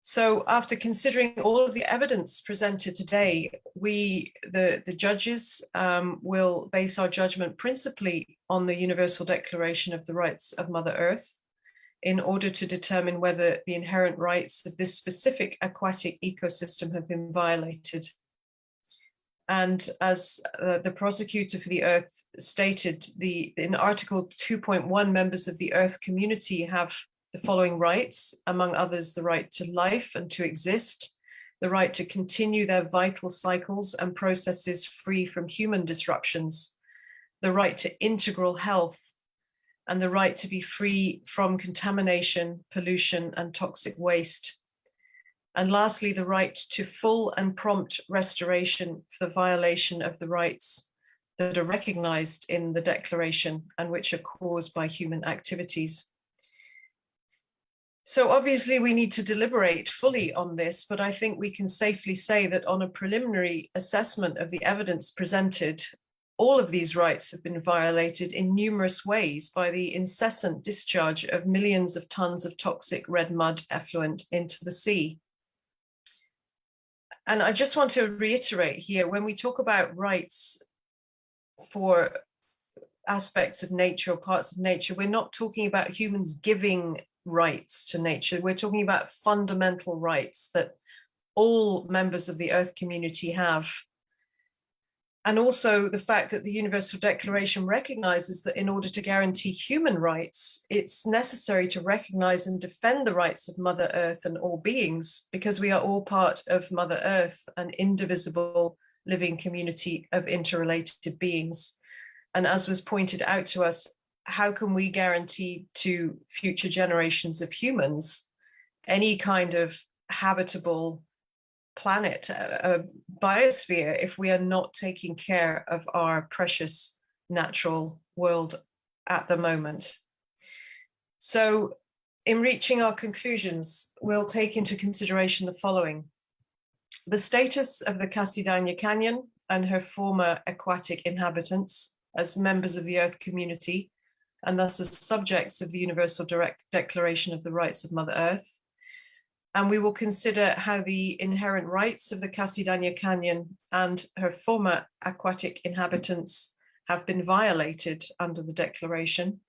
So after considering all of the evidence presented today, we, the judges, will base our judgment principally on the Universal Declaration of the Rights of Mother Earth in order to determine whether the inherent rights of this specific aquatic ecosystem have been violated. And as the prosecutor for the Earth stated, in Article 2.1, members of the Earth community have the following rights, among others, the right to life and to exist, the right to continue their vital cycles and processes free from human disruptions, the right to integral health, and the right to be free from contamination, pollution, and toxic waste. And lastly, the right to full and prompt restoration for the violation of the rights that are recognized in the declaration and which are caused by human activities. So obviously we need to deliberate fully on this, but I think we can safely say that on a preliminary assessment of the evidence presented, all of these rights have been violated in numerous ways by the incessant discharge of millions of tons of toxic red mud effluent into the sea. And I just want to reiterate here, when we talk about rights for aspects of nature or parts of nature, we're not talking about humans giving rights to nature. We're talking about fundamental rights that all members of the Earth community have. And also the fact that the Universal Declaration recognizes that in order to guarantee human rights, it's necessary to recognize and defend the rights of Mother Earth and all beings, because we are all part of Mother Earth, an indivisible living community of interrelated beings. And as was pointed out to us, how can we guarantee to future generations of humans any kind of habitable planet, a biosphere, if we are not taking care of our precious natural world at the moment. So in reaching our conclusions, we'll take into consideration the following: the status of the Cassidaigne Canyon and her former aquatic inhabitants as members of the Earth community, and thus as subjects of the Universal Declaration of the Rights of Mother Earth. And we will consider how the inherent rights of the Cassidaigne Canyon and her former aquatic inhabitants have been violated under the declaration.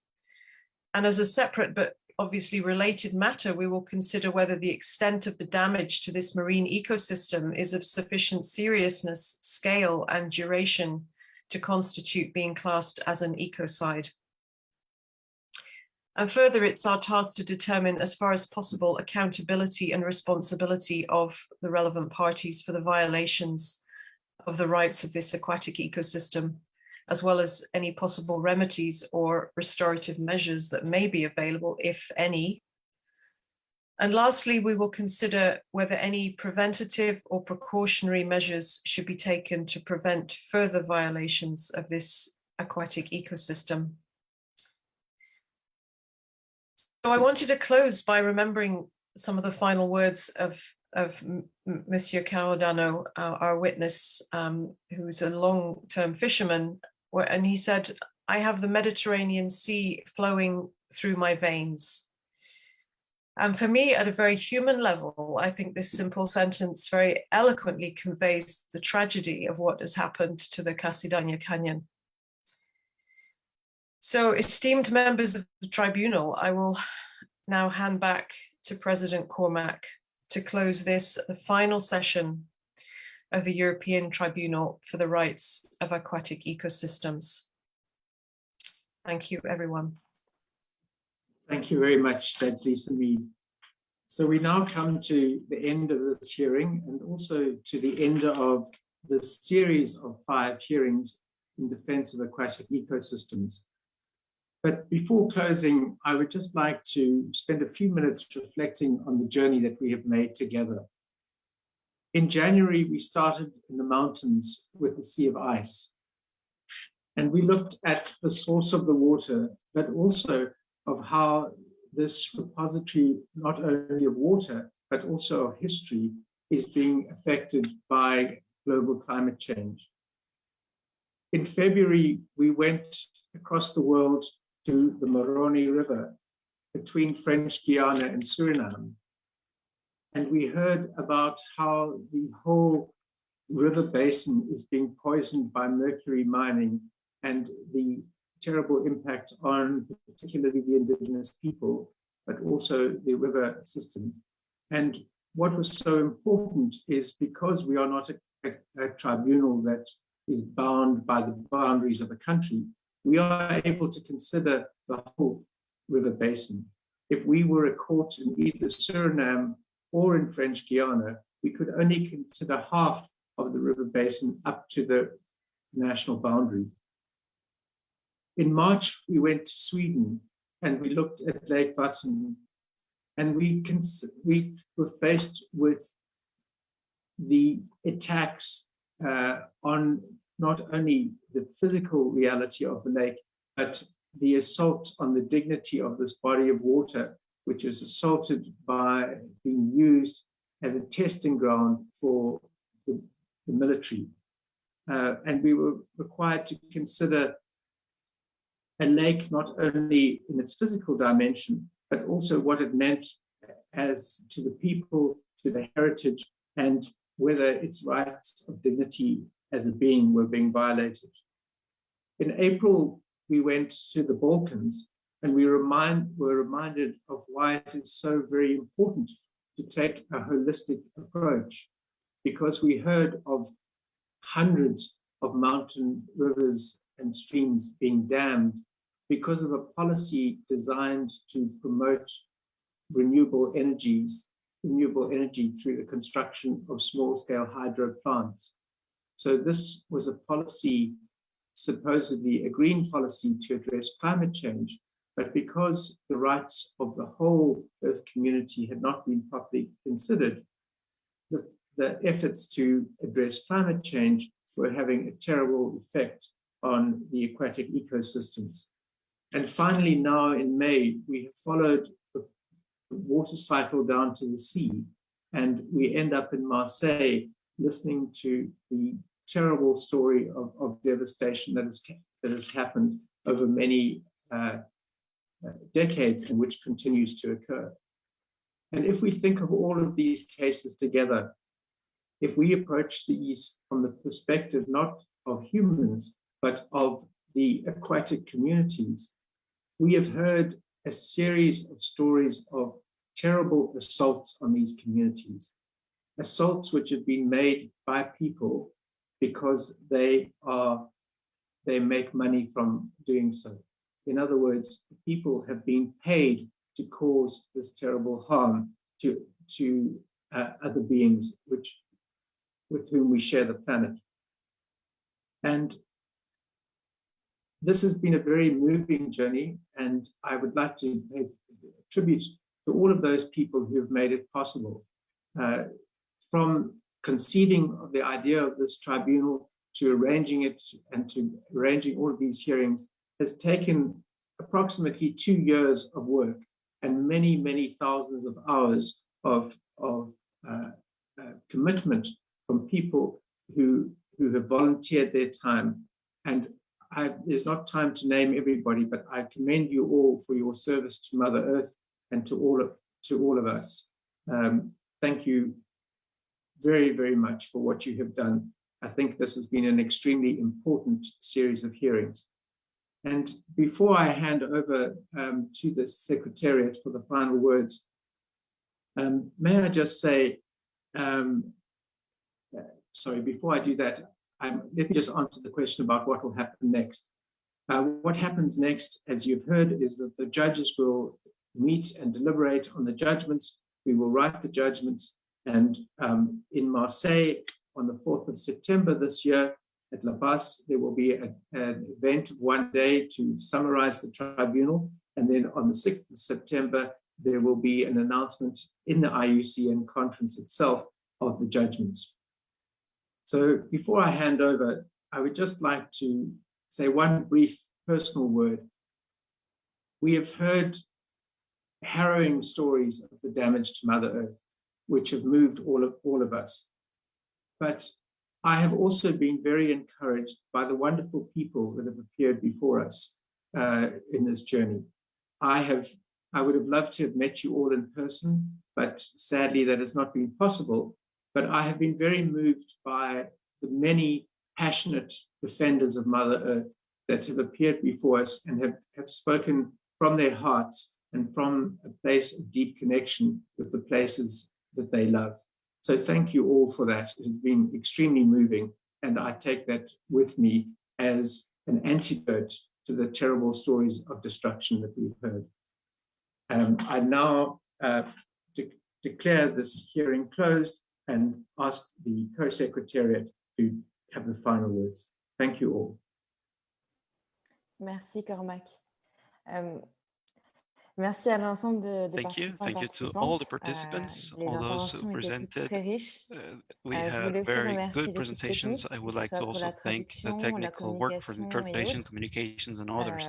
And as a separate but obviously related matter, we will consider whether the extent of the damage to this marine ecosystem is of sufficient seriousness, scale, and duration to constitute being classed as an ecocide. And further, it's our task to determine, as far as possible, accountability and responsibility of the relevant parties for the violations of the rights of this aquatic ecosystem, as well as any possible remedies or restorative measures that may be available, if any. And lastly, we will consider whether any preventative or precautionary measures should be taken to prevent further violations of this aquatic ecosystem. So I wanted to close by remembering some of the final words of Monsieur Karodano, our witness, who's a long-term fisherman, and he said, "I have the Mediterranean Sea flowing through my veins." And for me, at a very human level, I think this simple sentence very eloquently conveys the tragedy of what has happened to the Cassidaigne Canyon. So, esteemed members of the tribunal, I will now hand back to President Cormack to close this, the final session of the European Tribunal for the Rights of Aquatic Ecosystems. Thank you, everyone.
Thank you very much, Judge Lisa Mead. So we now come to the end of this hearing and also to the end of the series of 5 hearings in defense of aquatic ecosystems. But before closing, I would just like to spend a few minutes reflecting on the journey that we have made together. In January, we started in the mountains with the Sea of Ice. And we looked at the source of the water, but also of how this repository, not only of water, but also of history, is being affected by global climate change. In February, we went across the world to the Moroni River between French Guiana and Suriname. And we heard about how the whole river basin is being poisoned by mercury mining and the terrible impact on particularly the indigenous people, but also the river system. And what was so important is because we are not a tribunal that is bound by the boundaries of a country, we are able to consider the whole river basin. If we were a court in either Suriname or in French Guiana, we could only consider half of the river basin up to the national boundary. In March, we went to Sweden and we looked at Lake Vatten, and we were faced with the attacks on not only the physical reality of the lake, but the assault on the dignity of this body of water, which is assaulted by being used as a testing ground for the military. And we were required to consider a lake not only in its physical dimension, but also what it meant as to the people, to the heritage, and whether its rights of dignity as a being were being violated. In April, we went to the Balkans, and we were reminded of why it is so very important to take a holistic approach, because we heard of hundreds of mountain rivers and streams being dammed because of a policy designed to promote renewable energy through the construction of small-scale hydro plants. So this was a policy, supposedly a green policy to address climate change, but because the rights of the whole Earth community had not been properly considered, the efforts to address climate change were having a terrible effect on the aquatic ecosystems. And finally, now in May, we have followed the water cycle down to the sea, and we end up in Marseille listening to the terrible story of devastation that has happened over many decades and which continues to occur. And if we think of all of these cases together, if we approach these from the perspective not of humans, but of the aquatic communities, we have heard a series of stories of terrible assaults on these communities, assaults which have been made by people because they make money from doing so. In other words, people have been paid to cause this terrible harm to other beings with whom we share the planet. And this has been a very moving journey, and I would like to pay tribute to all of those people who have made it possible. From conceiving of the idea of this tribunal to arranging it and to arranging all of these hearings has taken approximately 2 years of work and many, many thousands of hours of commitment from people who have volunteered their time. And there's not time to name everybody, but I commend you all for your service to Mother Earth and to all of us. Thank you very, very much for what you have done. I think this has been an extremely important series of hearings. And before I hand over to the Secretariat for the final words, may I just say, sorry, before I do that, let me just answer the question about what will happen next. What happens next, as you've heard, is that the judges will meet and deliberate on the judgments. We will write the judgments, and in Marseille on the 4th of September this year at La Paz, there will be an event of 1 day to summarize the tribunal, and then on the 6th of September, there will be an announcement in the IUCN conference itself of the judgments. So before I hand over, I would just like to say one brief personal word. We have heard harrowing stories of the damage to Mother Earth, which have moved all of us. But I have also been very encouraged by the wonderful people that have appeared before us in this journey. I would have loved to have met you all in person, but sadly that has not been possible. But I have been very moved by the many passionate defenders of Mother Earth that have appeared before us and have spoken from their hearts and from a place of deep connection with the places that they love. So thank you all for that. It has been extremely moving, and I take that with me as an antidote to the terrible stories of destruction that we've heard. I now declare this hearing closed and ask the Co-Secretariat to have the final words. Thank you all.
Merci Cormac. Merci à l'ensemble des
Thank you.
participants.
Thank you to all the participants,
Les
all those who
interventions étaient toutes
presented.
très riches.
We
Je
had
voulais aussi
very
remercier
good
l'équipe
presentations.
technique,
I would
que ce
like
soit
to
pour
also
la
thank the
traduction, la
technical work for the
communication et
interpretation,
autres,
communications, and others.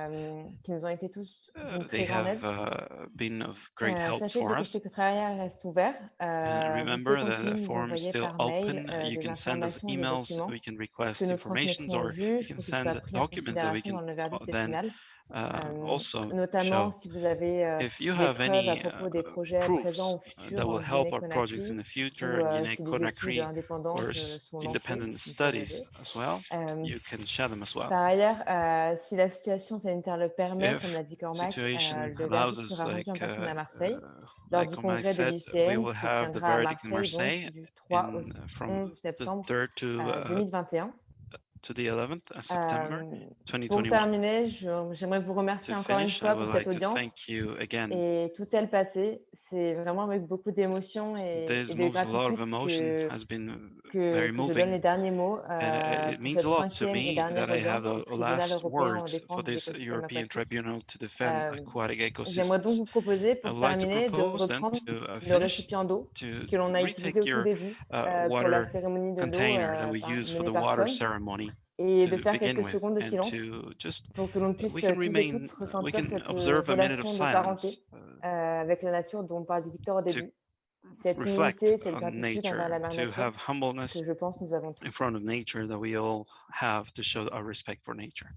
qui nous ont été tous d'une
They
très grande
have
aide.
been of great help
Sachez
for
que le
us.
secrétariat reste ouvert.
And
Vous
remember
pouvez
that
continuer
the
de nous
forum is
envoyer
still
par mail
open. You
des
can send us
informations, des
emails,
documents
we can
que
request
nous
informations,
transmettrons au
or you
juge
can
pour qu'il soit
send
pris en
documents that we
considération
can
dans le verdict
then
final.
also
Notamment
show.
si vous avez
If you
des
have
preuves à
any
propos des projets présents
proofs
ou futurs
that will
en
help our projects in
Guinée-Conakry
the future
ou
in Guinea
si des études
Conakry,
indépendantes
or
sont lancées,
independent
vous
studies
pouvez
as well,
aider.
you can share them as well.
Par ailleurs, si la situation sanitaire le permet, comme
If
l'a dit Cormac,
situation
le
allows
verdict
us,
sera rendu en personne à Marseille lors
like
du
Cormac
congrès de
said, we
l'UCN
will
qui se
have the
tiendra à
verdict in
Marseille donc
Marseille
du 3 au
from
11
the
septembre
3rd to
2021.
to the 11th of September
Pour
2021.
terminer, j'aimerais vous remercier
To
encore une
finish, I
fois
would
pour
like
cette
to
audience
thank you again.
et tout est le passé. C'est vraiment avec beaucoup d'émotion
This
et de
moves a lot of
gratitude
emotion, has been
que
very
je donne
moving.
les derniers mots
And it
pour
means
cette
a lot to
5e et
me
dernière
that I have
audience du
a
Tribunal
last
européen en
word for
défense des
this
écosystèmes
European
aquatiques.
Tribunal to defend aquatic
J'aimerais donc
ecosystems.
vous proposer,
I
pour
would like to
terminer, de
propose then
reprendre
to
le
finish
récipient d'eau
to
que l'on a utilisé
retake
au tout
your
début pour la
water
cérémonie de l'eau
container that we use for
menée
the
par
water
Tom
ceremony
et de
to
faire
begin
quelques
with,
secondes de
and
silence
to just
pour que l'on puisse
we can
tous et
remain
toutes
we
ressentir
can
cette
observe a minute of
relation de parenté
silence
avec la nature dont parlait Victor au
to
début. Cette
reflect
humilité, cette
on
gratitude envers la
nature,
mère
to
nature
have humbleness
que je pense nous avons tous.
in front of nature that we all have to show our respect for nature.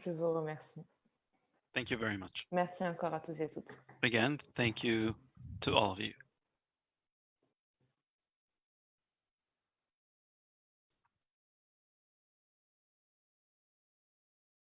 Je vous remercie.
Thank you very much.
Merci encore à tous et toutes.
Again, thank you to all of you.